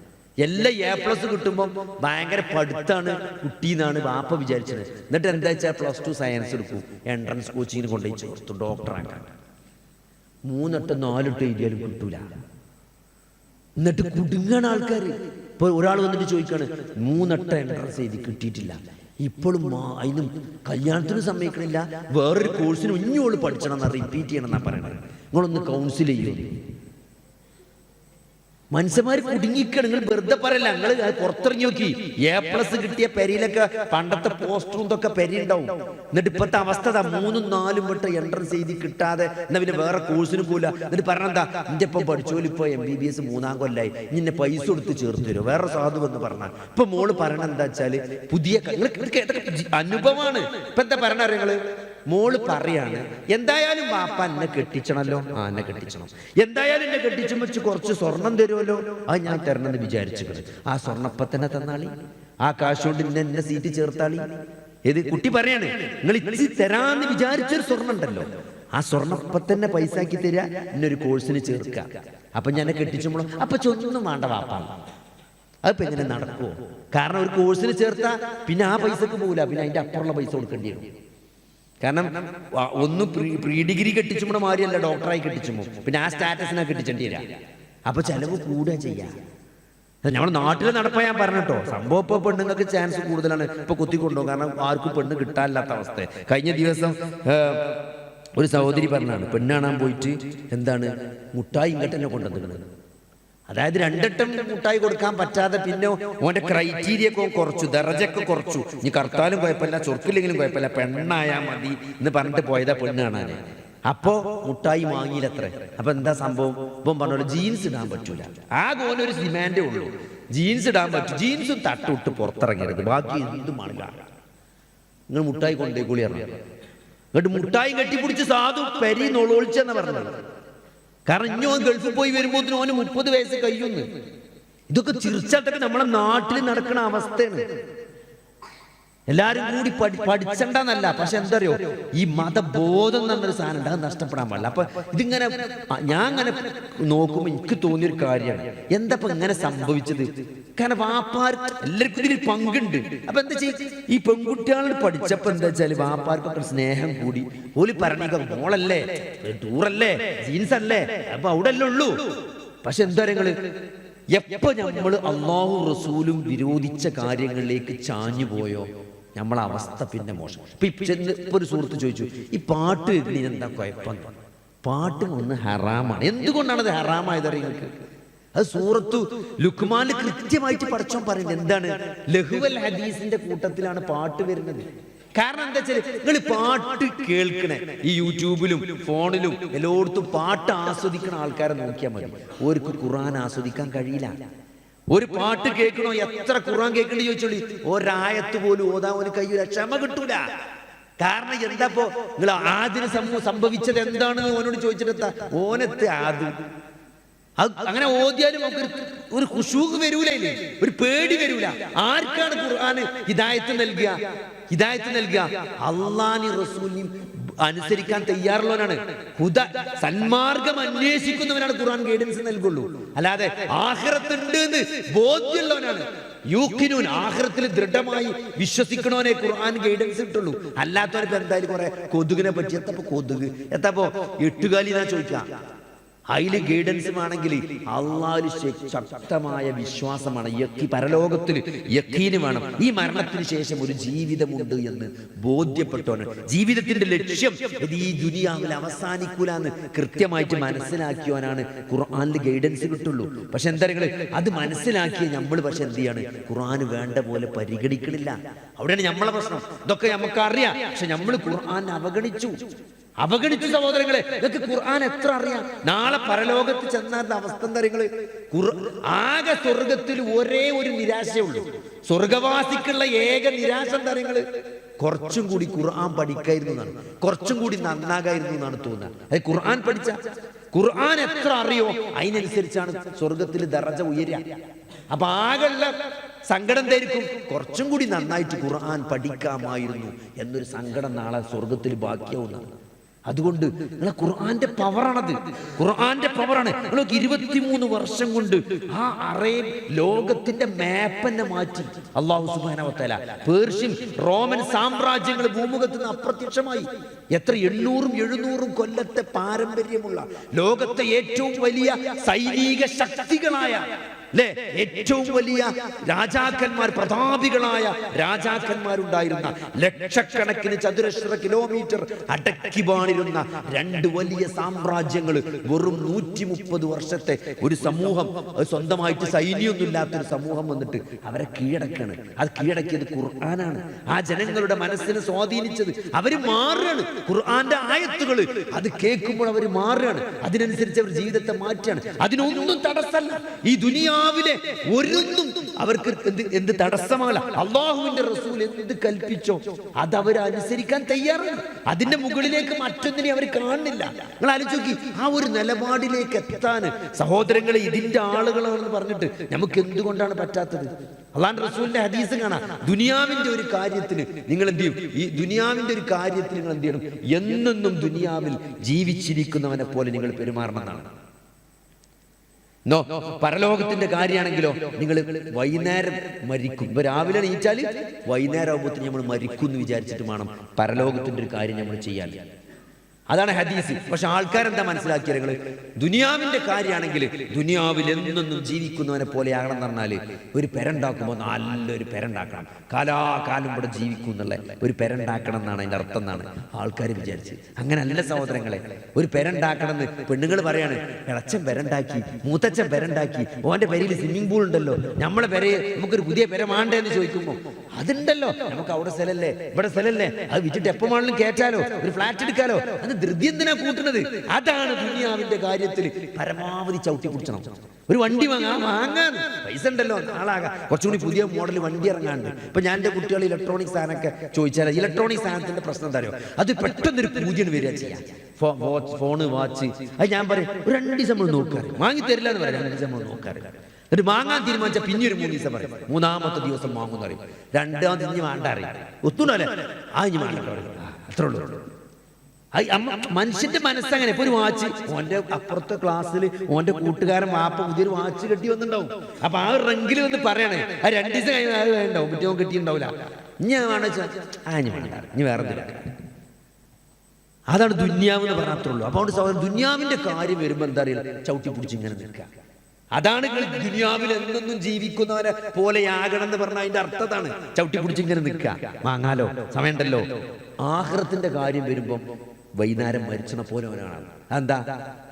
എല്ലാം A+ കിട്ടുമ്പോൾ ഭയങ്കര പഠിത്താണ് കുട്ടിന്നാണ് ബാപ്പ വിചാരിച്ചത്. എന്നിട്ട് എന്താ വെച്ചാൽ +2 സയൻസ് എടുക്കും, എൻട്രൻസ് കോച്ചിങ്ങിന് കൊണ്ടുപോയി ചേർത്തു ഡോക്ടറാക്കാൻ. 3 വട്ടം 4 വട്ടം എഴുതിയാലും കിട്ടൂല. എന്നിട്ട് കുടുങ്ങാണ് ആൾക്കാർ. ഇപ്പൊ ഒരാൾ വന്നിട്ട് ചോദിക്കാണ്, 3 വട്ടം എൻട്രൻസ് എഴുതി കിട്ടിയിട്ടില്ല, ഇപ്പോഴും അതിനും കല്യാണത്തിന് സമ്മതിക്കണില്ല, വേറൊരു കോഴ്സിന് ഇനിയോള് പഠിച്ചണം എന്നാ, റിപ്പീറ്റ് ചെയ്യണം എന്നാ പറയണത്. നിങ്ങളൊന്ന് കൗൺസിൽ ചെയ്യൂ. മനുഷ്യന്മാർ കുടുങ്ങിക്കാണ്. നിങ്ങൾ വെറുതെ പറയല്ല, നിങ്ങൾ പുറത്തിറങ്ങി നോക്കി A+ കിട്ടിയ പെരിയിലൊക്കെ പണ്ടത്തെ പോസ്റ്ററും ഇതൊക്കെ പെരിയുണ്ടാവും. എന്നിട്ട് ഇപ്പത്തെ അവസ്ഥ 3ഉം 4ഉം വട്ടം എൻട്രൻസ് എഴുതി കിട്ടാതെ എന്നാ പിന്നെ വേറെ കോഴ്സിന് പോല. എന്നിട്ട് പറഞ്ഞെന്താ, എന്റെ ഇപ്പം പഠിച്ചോലും ഇപ്പൊ MBBS 3ആം കൊല്ലായി, ഇന്നെ പൈസ കൊടുത്ത് ചേർത്ത് തരുമോ, വേറെ സാധു എന്ന് പറഞ്ഞ. ഇപ്പൊ മോള് പറയണ എന്താ വെച്ചാല് പുതിയ അനുഭവമാണ്. ഇപ്പൊ എന്താ പറയണ നിങ്ങള്, മോള് പറയാണ് എന്തായാലും വാപ്പ എന്നെ കെട്ടിച്ചണല്ലോ, എന്നെ കെട്ടിച്ചണം, എന്തായാലും എന്നെ കെട്ടിച്ചും വെച്ച് കുറച്ച് സ്വർണം തരുമല്ലോ, അത് ഞാൻ തരണമെന്ന് വിചാരിച്ചു. ആ സ്വർണ്ണപ്പം തന്നെ തന്നാളി, ആ കാശ് കൊണ്ട് എന്നെ സീറ്റ് ചേർത്താളി. ഏത് കുട്ടി പറയാണ്, നിങ്ങൾ ഇച്ചി തരാന്ന് വിചാരിച്ചൊരു സ്വർണ്ണം ഉണ്ടല്ലോ, ആ സ്വർണ്ണപ്പം തന്നെ പൈസ ആക്കി തരിക, ഇന്നൊരു കോഴ്സിന് ചേർക്കുക. അപ്പൊ ഞാൻ കെട്ടിച്ചുമ്പോഴോ അപ്പൊ ചൊന്നും വേണ്ട വാപ്പാണ്. അതിപ്പോ എങ്ങനെ നടക്കുമോ? കാരണം ഒരു കോഴ്സിന് ചേർത്താ പിന്നെ ആ പൈസക്ക് പോകില്ല, പിന്നെ അതിന്റെ അപ്പുറമുള്ള പൈസ കൊടുക്കേണ്ടി വരും. കാരണം ഒന്ന് പ്രീ ഡിഗ്രി കെട്ടിച്ചുമ്പോൾ മാറിയല്ല ഡോക്ടറായി കെട്ടിച്ചുമ്പോ പിന്നെ ആ സ്റ്റാറ്റസിനാ കെട്ടിച്ചേണ്ടി വരാ. അപ്പൊ ചെലവ് കൂടുക ചെയ്യാം. നമ്മുടെ നാട്ടിലെ നടപ്പാ ഞാൻ പറഞ്ഞിട്ടോ. സംഭവം ഇപ്പൊ പെണ്ണുങ്ങൾക്ക് ചാൻസ് കൂടുതലാണ് ഇപ്പൊ കുത്തിക്കൊണ്ടോ, കാരണം ആർക്കും പെണ്ണ് കിട്ടാനില്ലാത്ത അവസ്ഥ. കഴിഞ്ഞ ദിവസം ഒരു സഹോദരി പറഞ്ഞാണ്, പെണ്ണ് കാണാൻ പോയിട്ട് എന്താണ് മുട്ടായി ഇങ്ങോട്ട് തന്നെ കൊണ്ടുവന്നിരുന്നത്. അതായത് 2 വട്ടം മുട്ടായി കൊടുക്കാൻ പറ്റാതെ പിന്നെ ഓന്റെ ക്രൈറ്റീരിയ ഒക്കെ കുറച്ചു, ദറജൊക്കെ കുറച്ചു. ഇനി കറുത്താലും കുഴപ്പമില്ല, ചൊർക്കില്ലെങ്കിലും കുഴപ്പമില്ല, പെണ്ണായാ മതി എന്ന് പറഞ്ഞിട്ട് പോയതാ പെണ്ണ് കാണാന്. അപ്പോ മുട്ടായി വാങ്ങിയില്ലത്രേ. അപ്പൊ എന്താ സംഭവം, ഇപ്പം പറഞ്ഞോളൂ ജീൻസ് ഇടാൻ പറ്റൂല, ആകെ ഓനൊരു ഡിമാൻഡേ ഉള്ളൂ, ജീൻസ് ഇടാൻ പറ്റും, ജീൻസും തട്ടുവിട്ട് പുറത്തിറങ്ങരുത്, ബാക്കി എന്തും മണലാണ്. നിങ്ങൾ മുട്ടായി കൊണ്ടേ കൂടി ഇറങ്ങി. എന്നിട്ട് മുട്ടായി കെട്ടിപ്പിടിച്ച് സാധു പെരി നൊളൊളിച്ചെന്ന് പറഞ്ഞത്. കാരണം ഇനി ഓൻ ഗൾഫിൽ പോയി വരുമ്പോഴത്തേനും ഓന് 30 വയസ്സ് കഴിയുന്നു. ഇതൊക്കെ ചിരിച്ചാട്ടൊക്കെ നമ്മളെ നാട്ടിൽ നടക്കുന്ന അവസ്ഥയാണ്. എല്ലാരും കൂടി പഠിച്ചണ്ടെന്നല്ല, പക്ഷെ എന്താ അറിയോ, ഈ മതബോധം എന്നൊരു സാധനം ഉണ്ട്, അത് നഷ്ടപ്പെടാൻ പാടില്ല. അപ്പൊ ഇതിങ്ങനെ ഞാൻ അങ്ങനെ നോക്കുമ്പോൾ എനിക്ക് തോന്നിയൊരു കാര്യമാണ്, എന്താ ഇപ്പൊ ഇങ്ങനെ സംഭവിച്ചത്? കാരണം വാപ്പാർക്ക് എല്ലാവർക്കും ഇതിൽ പങ്കുണ്ട്. അപ്പൊ എന്താ ചെയ്യും, ഈ പെൺകുട്ടികളോട് പഠിച്ചപ്പോ എന്താ വെച്ചാല് വാപ്പാർക്കൊക്കെ സ്നേഹം കൂടി. ഓല് പറഞ്ഞ മോളല്ലേ, ടൂറല്ലേ, ജീൻസ് അല്ലേ, അപ്പൊ അവിടെ അല്ലേ ഉള്ളൂ. പക്ഷെ എന്താ നിങ്ങള് എപ്പോ നമ്മൾ അള്ളാഹു റസൂലും വിരോധിച്ച കാര്യങ്ങളിലേക്ക് ചാഞ്ഞു പോയോ, നമ്മളെ അവസ്ഥ പിന്നെ മോശം. ഇപ്പൊ ഒരു സുഹൃത്ത് ചോദിച്ചു, ഈ പാട്ട് കേൾക്കുന്നതിന് എന്താ കുഴപ്പം? പാട്ട് ഒന്ന് ഹറാമാണ്. എന്തുകൊണ്ടാണ് അത് ഹറാമായത് നിങ്ങൾക്ക്? അത് സൂറത്തു ലുക്മാനിൽ കൃത്യമായിട്ട് പഠിച്ചോൻ പറയുന്നത് എന്താണ്, ലഹുവൽ ഹദീസിന്റെ കൂട്ടത്തിലാണ് പാട്ട് വരുന്നത്. കാരണം എന്താ വെച്ചാൽ നിങ്ങൾ പാട്ട് കേൾക്കണേ, ഈ യൂട്യൂബിലും ഫോണിലും എല്ലായിടത്തും പാട്ട് ആസ്വദിക്കുന്ന ആൾക്കാരെ നോക്കിയാൽ മതി, ഓർക്ക് ഖുർആൻ ആസ്വദിക്കാൻ കഴിയില്ല. ഒരു പാട്ട് കേൾക്കണോ, എത്ര ഖുർആൻ കേൾക്കണേ ചോദിച്ചോളി, ഒരായത്ത് പോലും ഓതാൻ ഒരു കയ്യൂല, ക്ഷമ കിട്ടൂല. കാരണം എന്താപ്പോ നിങ്ങൾ ആദിന് സംഭവിച്ചത് എന്താണെന്ന് ഓനോട് ചോദിച്ചിട്ടെത്താ, ഓനത്തെ ആദ്യം അങ്ങനെ ഓതിയാലും നമുക്ക് ഒരു ഖുശൂഖ് വരൂല, ഒരു പേടി വരൂല. ആർക്കാണ് ഖുർആന് ഹിദായത്ത് നൽകുക? ഹിദായത്ത് നൽകുക അള്ളാഹി റസൂലിനെയും അനുസരിക്കാൻ തയ്യാറുള്ളവനാണ്, സന്മാർഗം അന്വേഷിക്കുന്നവനാണ് ഖുർആൻ ഗൈഡൻസ് നൽകുള്ളൂ. അല്ലാതെ ആഖിറത്തുണ്ട് എന്ന് ബോധ്യമുള്ളവനാണ്, യൂഖിനൂൻ ആഖിറത്തിൽ ദൃഢമായി വിശ്വസിക്കണവനെ ഖുർആൻ ഗൈഡൻസ് കിട്ടുള്ളൂ. അല്ലാത്തവർക്ക് എന്തായാലും കുറെ കൊതുകിനെ പറ്റി, എത്തപ്പോ കൊതുക്, എത്തപ്പോ എട്ടുകാലിനാ ചോദിക്കാം. അതിൽ ഗൈഡൻസ് ആണെങ്കിൽ അള്ളാഹുവിൽ ശക്തമായ വിശ്വാസമാണ്, പരലോകത്തിൽ യഖീന് വേണം. ഈ മരണത്തിന് ശേഷം ഒരു ജീവിതമുണ്ട് എന്ന് ബോധ്യപ്പെട്ടവന്, ജീവിതത്തിന്റെ ലക്ഷ്യം ഇത് ഈ ദുനിയാവിൽ അവസാനിക്കൂല എന്ന് കൃത്യമായിട്ട് മനസ്സിലാക്കിയവനാണ് ഖുർആനിൽ ഗൈഡൻസ് കിട്ടുള്ളൂ. പക്ഷെ എന്താ നിങ്ങൾ അത് മനസ്സിലാക്കിയ നമ്മൾ പക്ഷെ എന്ത് ചെയ്യാണ്, ഖുർആൻ വേണ്ട പോലെ പരിഗണിക്കണില്ല. അവിടെയാണ് നമ്മളെ പ്രശ്നം. ഇതൊക്കെ നമുക്കറിയാം, പക്ഷെ നമ്മൾ ഖുർആൻ അവഗണിച്ചു സഹോദരങ്ങളെ. ഇതൊക്കെ ഖുർആൻ എത്ര അറിയാം. നാളെ പരലോകത്ത് ചെന്നാരുടെ അവസ്ഥ എന്താ നിങ്ങള്, ആകെ സ്വർഗത്തിൽ ഒരേ ഒരു നിരാശയുള്ളൂ. സ്വർഗവാസിക്കുള്ള ഏക നിരാശ എന്താ നിങ്ങള്, കുറച്ചും കൂടി ഖുർആൻ പഠിക്കായിരുന്നു എന്നാണ്, കുറച്ചും കൂടി നന്നാകായിരുന്നു എന്നാണ് തോന്നുന്നത്. അത് ഖുർആൻ പഠിച്ച, ഖുർആൻ എത്ര അറിയോ അതിനനുസരിച്ചാണ് സ്വർഗത്തിൽ ദറജ ഉയരുക. അപ്പൊ ആകെയുള്ള സങ്കടം എന്തായിരിക്കും, കുറച്ചും കൂടി നന്നായിട്ട് ഖുർആൻ പഠിക്കാമായിരുന്നു എന്നൊരു സങ്കടം നാളെ സ്വർഗത്തിൽ ബാക്കിയാവുന്നതാണ്. അതുകൊണ്ട് നിങ്ങളെ ഖുർആന്റെ പവറാണത്, ഖുർആന്റെ പവറാണ്. 23 വർഷം കൊണ്ട് ആ ലോകത്തിന്റെ മാപ്പ് തന്നെ മാറ്റി അല്ലാഹു സുബ്ഹാനഹു വ തആല. പേർഷ്യൻ റോമൻ സാമ്രാജ്യങ്ങൾ ഭൂമുഖത്ത് നിന്ന് അപ്രത്യക്ഷമായി. എത്ര 800-700 കൊല്ലത്തെ പാരമ്പര്യമുള്ള ലോകത്തെ ഏറ്റവും വലിയ സൈനിക ശക്തികളായ ഏറ്റവും വലിയ രാജാക്കന്മാർ, പ്രതാപികളായ രാജാക്കന്മാരുണ്ടായിരുന്ന, ലക്ഷക്കണക്കിന് ചതുരശ്ര കിലോമീറ്റർ അടക്കി വാണിരുന്ന 2 വലിയ സാമ്രാജ്യങ്ങൾ വെറും 130 വർഷത്തെ ഒരു സമൂഹം, സ്വന്തമായിട്ട് സൈന്യമൊന്നും ഇല്ലാത്തൊരു സമൂഹം വന്നിട്ട് അവരെ കീഴടക്കാണ്. അത് കീഴടക്കിയത് ഖുർആനാണ്. ആ ജനങ്ങളുടെ മനസ്സിനെ സ്വാധീനിച്ചത് അവര് മാറുകയാണ്. ഖുർആന്റെ ആയത്തുകൾ അത് കേൾക്കുമ്പോൾ അവർ മാറുകയാണ്, അതിനനുസരിച്ച് അവർ ജീവിതത്തെ മാറ്റുകയാണ്. അതിനൊന്നും തടസ്സമല്ല. ഈ ദുനിയാവിലെ ഒരൊന്നും അവർക്ക് എന്ത് തടസ്സമല്ല. അള്ളാഹുവിന്റെ റസൂൽ എന്ത് കൽപ്പിച്ചോ അത് അവർ അനുസരിക്കാൻ തയ്യാറാണ്. അതിന്റെ മുകളിലേക്ക് മറ്റൊന്നിനെ അവർ കാണുന്നില്ല. നിങ്ങൾ ആലോചിച്ച് നോക്കി, ആ ഒരു നിലപാടിലേക്ക് എത്താൻ സഹോദരങ്ങളെ, ഇതിന്റെ ആളുകളാണെന്ന് പറഞ്ഞിട്ട് നമുക്ക് എന്തുകൊണ്ടാണ് പറ്റാത്തത്? അള്ളാഹുവിന്റെ റസൂലിന്റെ ഹദീസ് കാണാം, ദുനിയാവിന്റെ ഒരു കാര്യത്തിന് നിങ്ങൾ എന്ത് ചെയ്യും, ഈ ദുനിയാവിന്റെ ഒരു കാര്യത്തിന് നിങ്ങൾ എന്ത് ചെയ്യണം, എന്നെന്നും ദുനിയാവിൽ ജീവിച്ചിരിക്കുന്നവനെ പോലെ നിങ്ങൾ പെരുമാറണം എന്നാണ്. പരലോകത്തിന്റെ കാര്യമാണെങ്കിലോ, നിങ്ങൾ വൈകുന്നേരം മരിക്കും. ഇപ്പൊ രാവിലെ എണീറ്റാല് വൈകുന്നേരം ആകുമ്പോഴത്തേക്ക് നമ്മൾ മരിക്കും എന്ന് വിചാരിച്ചിട്ട് വേണം പരലോകത്തിന്റെ ഒരു കാര്യം നമ്മൾ ചെയ്യാൻ. അതാണ് ഹദീസ്. പക്ഷെ ആൾക്കാരെന്താ മനസ്സിലാക്കിയ, നിങ്ങള് ദുനിയാവിന്റെ കാര്യമാണെങ്കിൽ ദുനിയാവിൽ എന്നൊന്നും ജീവിക്കുന്നവനെ പോലെയാകണം എന്ന് പറഞ്ഞാല് ഒരു പെരണ്ടാക്കുമ്പോൾ നല്ലൊരു പെരണ്ടാക്കണം, കാലാകാലം ഇവിടെ ജീവിക്കും എന്നുള്ള ഒരു പെരണ്ടാക്കണം എന്നാണ് അതിന്റെ അർത്ഥം എന്നാണ് ആൾക്കാർ വിചാരിച്ച്. അങ്ങനെ അല്ല സഹോദരങ്ങളെ. ഒരു പെരണ്ടാക്കണം എന്ന് പെണ്ണുങ്ങൾ പറയാണ്, ഇളച്ചൻ പെരണ്ടാക്കി, മൂത്തച്ഛൻ പെരണ്ടാക്കി, ഓന്റെ പെരയിൽ സ്വിമ്മിംഗ് പൂൾ ഉണ്ടല്ലോ, നമ്മളെ പെരയെ നമുക്കൊരു പുതിയ പെര വേണ്ടേ എന്ന് ചോദിക്കുമ്പോൾ അതുണ്ടല്ലോ, നമുക്ക് അവിടെ സ്ഥലല്ലേ, ഇവിടെ സ്ഥലല്ലേ, അത് വിറ്റിട്ട് എപ്പോൾ വേണമെങ്കിലും കേറ്റാലോ, ഒരു ഫ്ലാറ്റ് എടുക്കാലോ. ധൃതി എന്തിനാ കൂട്ടുന്നത്? അതാണ് ദുനിയാവിന്റെ കാര്യത്തിൽ പരമാവധി ചവിട്ടി പിടിച്ചണം. ഒരു വണ്ടി വാങ്ങാൻ പൈസ ഉണ്ടല്ലോ, നാളാകാം കുറച്ചുകൂടി പുതിയ മോഡൽ വണ്ടി ഇറങ്ങാണ്ട്. ഇപ്പൊ ഞാൻ എൻ്റെ കുട്ടികൾ ഇലക്ട്രോണിക് സാധനമൊക്കെ ചോദിച്ചാൽ, ഇലക്ട്രോണിക് സാധനത്തിന്റെ പ്രശ്നം എന്താ അറിയോ, അത് പെട്ടെന്നൊരു പൂജ്യം വരിക ചെയ്യാം. ഫോണ്, വാച്ച്, അത് ഞാൻ പറയും ഒരു 2 ദിവസം നമ്മൾ നോക്കാറ്, വാങ്ങി തരില്ല എന്ന് പറയാം, 2 ദിവസം നമ്മൾ നോക്കാറില്ല. എന്നിട്ട് വാങ്ങാൻ തീരുമാനിച്ച പിന്നെ ഒരു 3 ദിവസം പറയും, 3-ാമത്തെ ദിവസം വാങ്ങുമെന്ന് പറയും, 2-ാമത്തെ ഇഞ്ഞ് വേണ്ട അറിയും, ഒത്തുണ്ടല്ലേ ആ ഇഞ്ഞ് വേണ്ട പറയും, അത്രേ ഉള്ളൂ. മനുഷ്യന്റെ മനസ്സങ്ങനെ. ഇപ്പൊ ഒരു വാച്ച്, ഓന്റെ അപ്പുറത്തെ ക്ലാസ്സിൽ ഓന്റെ കൂട്ടുകാരൻ വാപ്പ പുതിയൊരു വാച്ച് കെട്ടി വന്നിട്ടുണ്ടാവും. അപ്പൊ ആ ഒരു റെങ്കിൽ വന്ന് പറയണേ, ആ 2 ദിവസം കഴിഞ്ഞാൽ ഉണ്ടാവും, മറ്റോ കെട്ടിയിട്ടുണ്ടാവില്ല, ഇനി വേണ്ട ഇനി വേണ്ട, ഇനി വേറെ എന്തെങ്കിലും. അതാണ് ദുന്യാവ് എന്ന് പറഞ്ഞാൽ. അപ്പൊ അതുകൊണ്ട് സഹോദരൻ, ദുന്യാവിന്റെ കാര്യം വരുമ്പോ എന്താ അറിയില്ല, ചവിട്ടി പിടിച്ച് ഇങ്ങനെ നിൽക്കുക. അതാണ് ദുനിയാവിൽ എന്നെന്നും ജീവിക്കുന്നവരെ പോലെയാകണം എന്ന് പറഞ്ഞാൽ അതിന്റെ അർത്ഥത്താണ് ചവിട്ടി പിടിച്ച് ഇങ്ങനെ നിൽക്കുക. വാങ്ങാലോ, സമയമുണ്ടല്ലോ. ആഖിറത്തിന്റെ കാര്യം വരുമ്പം വൈകുന്നേരം മരിച്ചണ പോലെ അവനാണ്. അതെന്താ,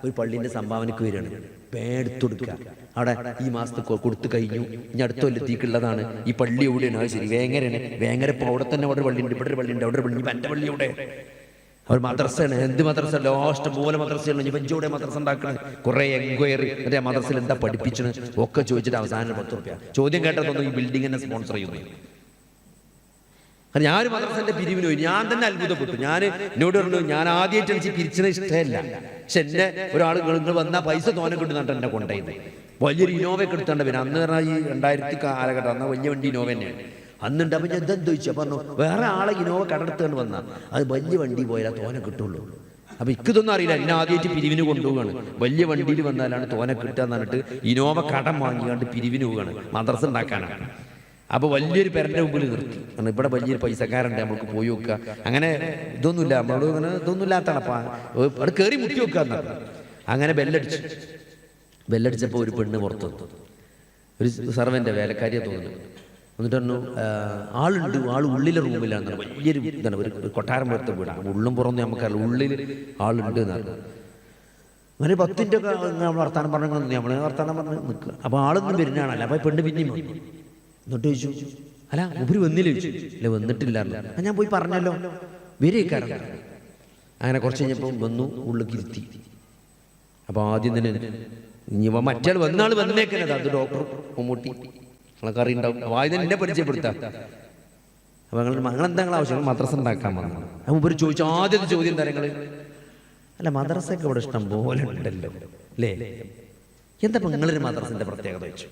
ഒരു പള്ളിന്റെ സംഭാവനക്ക് വരികയാണ്, പേടുത്തൊടുക്കുക. അവിടെ ഈ മാസത്തെ കൊടുത്തു കഴിഞ്ഞു, ഇനി അടുത്ത കൊല്ലത്തേക്കുള്ളതാണ്. ഈ പള്ളി എവിടെയാണ്? അത് ശരി, വേങ്ങരയാണ്. വേങ്ങര ഇപ്പോൾ അവിടെ തന്നെ അവിടെ ഒരു പള്ളിയുണ്ട്, ഇവിടെ ഒരു പള്ളിയുണ്ട്, അവിടെ ഒരു പള്ളി. ഇപ്പം എൻ്റെ പള്ളി എവിടെ? അവർ മദ്രസയാണ്. എന്ത് മദ്രസ? ലാസ്റ്റ് പോലെ മദ്രസയാണ്. ഇപ്പം ഇവിടെ മദ്രസ ഉണ്ടാക്കണം. കുറേ എൻക്വയറി, എന്നിട്ട് ആ മദ്രസയിൽ എന്താ പഠിപ്പിച്ചത് ഒക്കെ ചോദിച്ചിട്ട് അവസാനം 10 റുപ്യ ചോദ്യം കേട്ടതൊന്നും ഈ ബിൽഡിങ്ങിനെ സ്പോൺസർ ചെയ്യുന്നു. ഞാൻ ഒരു മദ്രസന്റെ പിരിവിന് പോയി, ഞാൻ തന്നെ അത്ഭുതപ്പെട്ടു. എന്നോട് പറഞ്ഞു, ഞാൻ ആദ്യമായിട്ട് എനിക്ക് പിരിച്ചത് ഇഷ്ടമല്ല, പക്ഷെ എന്നെ ഒരാൾ നിങ്ങൾ വന്നാൽ പൈസ തോനെ കിട്ടുന്നുണ്ട് എന്നെ കൊണ്ടുപോയത്. വലിയൊരു ഇനോവയൊക്കെ എടുത്തോണ്ട് പിന്നെ അന്ന് പറഞ്ഞാൽ ഈ 2000 കാലഘട്ടം, അന്ന് വലിയ വണ്ടി ഇനോവ തന്നെയാണ് അന്നുണ്ട്. അപ്പം ഞാൻ എന്തെന്ന് ചോദിച്ചു, പറഞ്ഞു വേറെ ആളെ ഇനോവ കടടുത്തുകൊണ്ട് വന്നാൽ അത് വലിയ വണ്ടി പോയാൽ തോനെ കിട്ടുള്ളൂ. അപ്പൊ ഇതൊന്നും അറിയില്ല, എന്നെ ആദ്യമായിട്ട് പിരിവിന് കൊണ്ടുപോവുകയാണ്. വലിയ വണ്ടിയിൽ വന്നാലാണ് തോനെ കിട്ടുക എന്ന് പറഞ്ഞിട്ട് ഇനോവ കടം വാങ്ങിക്കാണ്ട് പിരിവിന് പോവുകയാണ്, മദ്രസ ഉണ്ടാക്കാനാണ്. അപ്പോൾ വലിയൊരു പേരൻ്റെ മുമ്പിൽ നിർത്തി. കാരണം ഇവിടെ വലിയൊരു പൈസക്കാരുണ്ട്, നമ്മൾക്ക് പോയി വെക്കുക. അങ്ങനെ ഇതൊന്നുമില്ല, നമ്മളോട് അങ്ങനെ ഇതൊന്നും ഇല്ലാത്തതാണ്. അപ്പം അവിടെ കയറി മുട്ടി വെക്കുക എന്നാണ്. അങ്ങനെ ബെല്ലടിച്ചപ്പോൾ ഒരു പെണ്ണ് പുറത്ത് വന്നു, ഒരു സർവൻ്റെ വേലക്കാരിയെ തോന്നുന്നു. എന്നിട്ട് പറഞ്ഞു, ആളുണ്ട്, ആൾ ഉള്ളിലെ റൂമിലാണ്. വലിയൊരു ഇതാണ്, ഒരു കൊട്ടാരം പോലത്തെ വീടാണ്. ഉള്ളും പുറമൊന്നും നമുക്കറിയില്ല, ഉള്ളിൽ ആളുണ്ട് എന്നാണ്. അങ്ങനെ 10 നമ്മൾ വർത്താനം പറഞ്ഞു, നമ്മൾ വർത്താനം പറഞ്ഞ് നിൽക്കുക. അപ്പോൾ ആളൊന്നും വരുന്നതാണല്ലോ. അപ്പോൾ പെണ്ണ് പിന്നെയും വന്നു. എന്നിട്ട് ചോദിച്ചു, അല്ല ഉപരി വന്നില്ല ചോദിച്ചു. അല്ല വന്നിട്ടില്ലായിരുന്നു. ഞാൻ പോയി പറഞ്ഞല്ലോ വരേക്കാരം. അങ്ങനെ കുറച്ച് കഴിഞ്ഞപ്പോൾ വന്നു, ഉള്ളിലേക്ക് ഇരുത്തി. അപ്പോൾ ആദ്യം തന്നെ ഇനി മറ്റേ വന്നാൾ വന്നേക്കുന്നത് അത് ഡോക്ടർ മമ്മൂട്ടി നിങ്ങളൊക്കെ അറിയുണ്ടാവും. അപ്പോൾ ആദ്യം എന്നെ പരിചയപ്പെടുത്താം. അപ്പോൾ ഞങ്ങളെന്താ ആവശ്യം? മദ്രസ ഉണ്ടാക്കാൻ വന്നു. അപ്പോൾ ഉപരി ചോദിച്ചു, ആദ്യത്തെ ചോദ്യം എന്താ? അല്ല മദ്രസയൊക്കെ ഇവിടെ ഇഷ്ടം പോലെ ഉണ്ടല്ലോ അല്ലേ, എന്താ നിങ്ങളൊരു മദ്രസന്റെ പ്രത്യേകത വെച്ചു?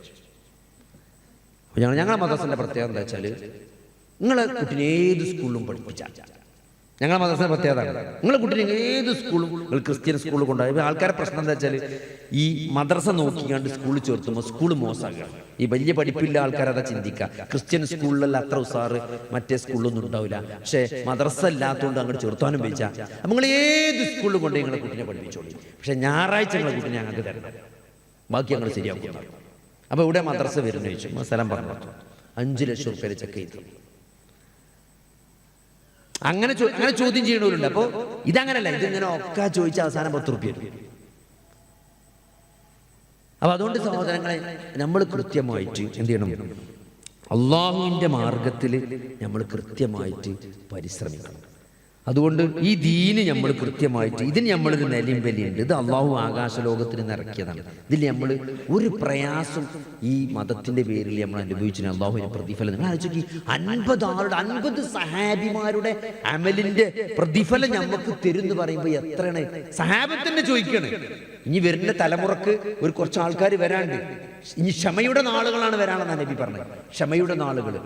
ഞങ്ങളെ മദ്രസന്റെ പ്രത്യേകത എന്താ വെച്ചാൽ, നിങ്ങളെ കുട്ടിനെ ഏത് സ്കൂളിലും പഠിപ്പിച്ചാൽ, ഞങ്ങളെ മദ്രസന്റെ പ്രത്യേകത നിങ്ങളെ കുട്ടിനെ ഏത് സ്കൂളും, നിങ്ങൾ ക്രിസ്ത്യൻ സ്കൂളിൽ കൊണ്ടുപോയി. ആൾക്കാരുടെ പ്രശ്നം എന്താ വെച്ചാൽ, ഈ മദ്രസ നോക്കിക്കാണ്ട് സ്കൂളിൽ ചേർത്തുമ്പോൾ സ്കൂൾ മോശമാകുക. ഈ വലിയ പഠിപ്പില്ല ആൾക്കാരതാ ചിന്തിക്കുക, ക്രിസ്ത്യൻ സ്കൂളിലല്ല അത്ര ഉസാറ് മറ്റേ സ്കൂളിലൊന്നും ഉണ്ടാവില്ല, പക്ഷേ മദ്രസ ഇല്ലാത്തതുകൊണ്ട് അങ്ങോട്ട് ചേർത്താനും വെച്ചാൽ നിങ്ങൾ ഏത് സ്കൂളിൽ കൊണ്ടുപോയി നിങ്ങളെ കുട്ടിനെ പഠിപ്പിച്ചോളി. പക്ഷെ ഞായറാഴ്ച നിങ്ങളെ കുട്ടിനെ ഞങ്ങൾക്ക് തരണം, ബാക്കി ഞങ്ങൾ ശരിയാക്കും. അപ്പോൾ ഇവിടെ മദ്രസ വരുന്ന ചോദിച്ചു, സ്ഥലം പറഞ്ഞു 5 ലക്ഷം റുപ്യ ചെക്ക് ചെയ്തു. അങ്ങനെ ചോദ്യം ചെയ്യണവരുണ്ട്. അപ്പോൾ ഇതങ്ങനല്ല, ഇതിങ്ങനെ ഒക്കെ ചോദിച്ച അവസാനം 10 റുപ്യ. അപ്പൊ അതുകൊണ്ട് സഹോദരങ്ങളെ, നമ്മൾ കൃത്യമായിട്ട് എന്ത് ചെയ്യണം? അള്ളാഹുവിൻ്റെ മാർഗത്തിൽ നമ്മൾ കൃത്യമായിട്ട് പരിശ്രമിക്കണം. അതുകൊണ്ട് ഈ ദീന് നമ്മൾ കൃത്യമായിട്ട്, ഇതിന് നമ്മളൊരു നിലയും വിലയുണ്ട്. ഇത് അള്ളാഹു ആകാശലോകത്തിന് നിറക്കിയതാണ്. ഇതിൽ നമ്മൾ ഒരു പ്രയാസം ഈ മതത്തിന്റെ പേരിൽ നമ്മൾ അനുഭവിച്ചു അള്ളാഹുവിന്റെ പ്രതിഫലം നിങ്ങൾ ആലോചിക്കി. 50 സഹാബിമാരുടെ അമലിന്റെ പ്രതിഫലം നമുക്ക് തരുമെന്ന് പറയുമ്പോൾ എത്രയാണ്? സഹാബത്തന്നെ ചോദിക്കണേ. ഇനി വരുന്ന തലമുറക്ക് ഒരു കുറച്ച് ആൾക്കാർ വരാണ്ട്, ഇനി ക്ഷമയുടെ നാളുകളാണ് വരാണെന്നാണ് നബി പറഞ്ഞത്. ക്ഷമയുടെ നാളുകൾ,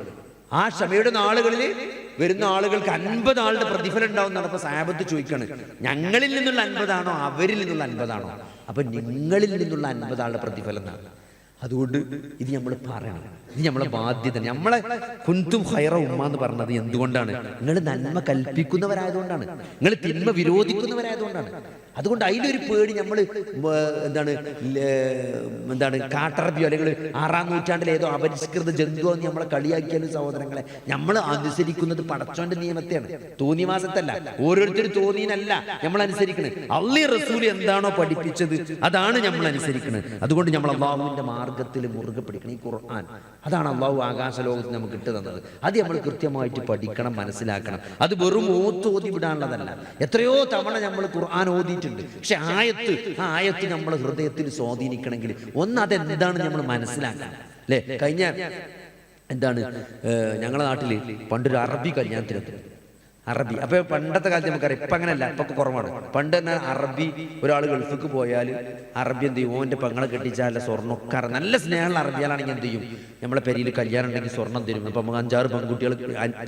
ആ ക്ഷമയുടെ നാളുകളിൽ വരുന്ന ആളുകൾക്ക് 50 ആളുടെ പ്രതിഫലം ഉണ്ടാവുന്നതാണ്. അപ്പൊ സഹാബത്ത് ചോദിക്കാണ്, ഞങ്ങളിൽ നിന്നുള്ള 50 ആണോ അവരിൽ നിന്നുള്ള 50 ആണോ? അപ്പൊ നിങ്ങളിൽ നിന്നുള്ള 50 ആളുടെ പ്രതിഫലം എന്നാണ്. അതുകൊണ്ട് ഇത് നമ്മൾ പറയണം, ഇത് നമ്മളെ ബാധ്യത. നമ്മളെ കുന്തും ഖൈറ ഉമ്മ എന്ന് പറഞ്ഞത് എന്തുകൊണ്ടാണ്? നിങ്ങൾ നന്മ കൽപ്പിക്കുന്നവരായതുകൊണ്ടാണ്, നിങ്ങൾ തിന്മ വിരോധിക്കുന്നവരായതുകൊണ്ടാണ്. അതുകൊണ്ട് അതിലൊരു പേടി. നമ്മൾ എന്താണ് കാട്ടറബിയോ അല്ലെങ്കിൽ 6-ാം നൂറ്റാണ്ടിൽ ഏതോ അപരിഷ്കൃത ജന്തുവോ എന്ന് നമ്മളെ കളിയാക്കിയാലും സഹോദരങ്ങളെ, നമ്മൾ അനുസരിക്കുന്നത് പടച്ചോന്റെ നിയമത്തെയാണ്, തോന്നിവാസത്തല്ല. ഓരോരുത്തരും തോന്നിയനല്ല നമ്മൾ അനുസരിക്കുന്നത്. അള്ളി റസൂൽ എന്താണോ പഠിപ്പിച്ചത് അതാണ് നമ്മൾ അനുസരിക്കുന്നത്. അതുകൊണ്ട് നമ്മൾ അള്ളാഹുവിന്റെ മാർഗത്തിൽ മുറുകെ പിടിക്കണം. ഈ ഖുർആൻ, അതാണ് അള്ളാഹു ആകാശലോകത്ത് നമുക്ക് ഇട്ട് തന്നത്. അത് നമ്മൾ കൃത്യമായിട്ട് പഠിക്കണം, മനസ്സിലാക്കണം. അത് വെറും ഓതി വിടാനുള്ളതല്ല. എത്രയോ തവണ നമ്മൾ ഖുർആൻ ഓതിയിട്ടുണ്ട്. പക്ഷെ ആ ആയത്ത് നമ്മുടെ ഹൃദയത്തിൽ സ്വാധീനിക്കണമെങ്കിൽ അതെന്താണ് നമ്മൾ മനസ്സിലാക്കണം അല്ലേ? കഴിഞ്ഞ ഞങ്ങളുടെ നാട്ടിൽ പണ്ടൊരു അറബി കല്യാണത്തിനെത്തി. അറബി. അപ്പൊ പണ്ടത്തെ കാലത്ത് നമുക്കറിയാം, ഇപ്പൊ അങ്ങനെയല്ല, ഇപ്പൊ കുറവാണ്. പണ്ട് തന്നെ അറബി ഒരാൾ ഗൾഫിക്ക് പോയാൽ അറബി എന്ത് ചെയ്യും, ഓന്റെ പെങ്ങളെ കെട്ടിച്ചാൽ സ്വർണ്ണമൊക്കെ നല്ല സ്നേഹമുള്ള അറബിയാണെങ്കിൽ എന്ത് ചെയ്യും, നമ്മളെ പെരിയിൽ കല്യാണം ഉണ്ടെങ്കിൽ സ്വർണ്ണം തരും. അപ്പൊ നമുക്ക് 5-6 പെൺകുട്ടികൾ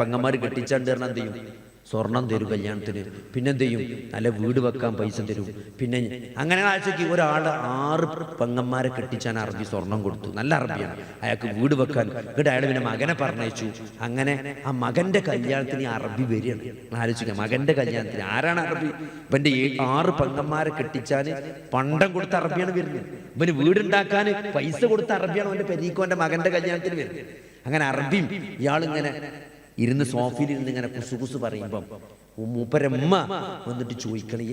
പെങ്ങന്മാർ കെട്ടിച്ചാണ്ട് പറഞ്ഞാൽ എന്ത് ചെയ്യും, സ്വർണം തരും കല്യാണത്തിന്. പിന്നെ എന്ത് ചെയ്യും, നല്ല വീട് വെക്കാൻ പൈസ തരും. പിന്നെ അങ്ങനെ ആഴ്ചക്ക് ഒരാൾ 6 പെങ്ങന്മാരെ കെട്ടിച്ചാൻ അറബി സ്വർണം കൊടുത്തു. നല്ല അറബിയാണ്, അയാൾക്ക് വീട് വെക്കാൻ. ഇവിടെ അയാൾ പിന്നെ മകനെ പറഞ്ഞയച്ചു. അങ്ങനെ ആ മകന്റെ കല്യാണത്തിന് അറബി വരികയാണ്. ആലോചിക്കുക, മകന്റെ കല്യാണത്തിന് ആരാണ് അറബി? ഇവന്റെ 6 പെങ്ങന്മാരെ കെട്ടിച്ചാൻ പണ്ടം കൊടുത്ത അറബിയാണ് വരുന്നത്. ഇവന് വീടുണ്ടാക്കാൻ പൈസ കൊടുത്ത അറബിയാണ് അവന്റെ പെരീക്കോന്റെ മകന്റെ കല്യാണത്തിന് വരുന്നത്. അങ്ങനെ അറബിയും ഇയാളിങ്ങനെ ഇരുന്ന് സോഫയിൽ ഇരുന്ന് ഇങ്ങനെ കുസുകുസു പറയുമ്പം മൂപ്പരമ്മ വന്നിട്ട് ചോദിക്കണേ,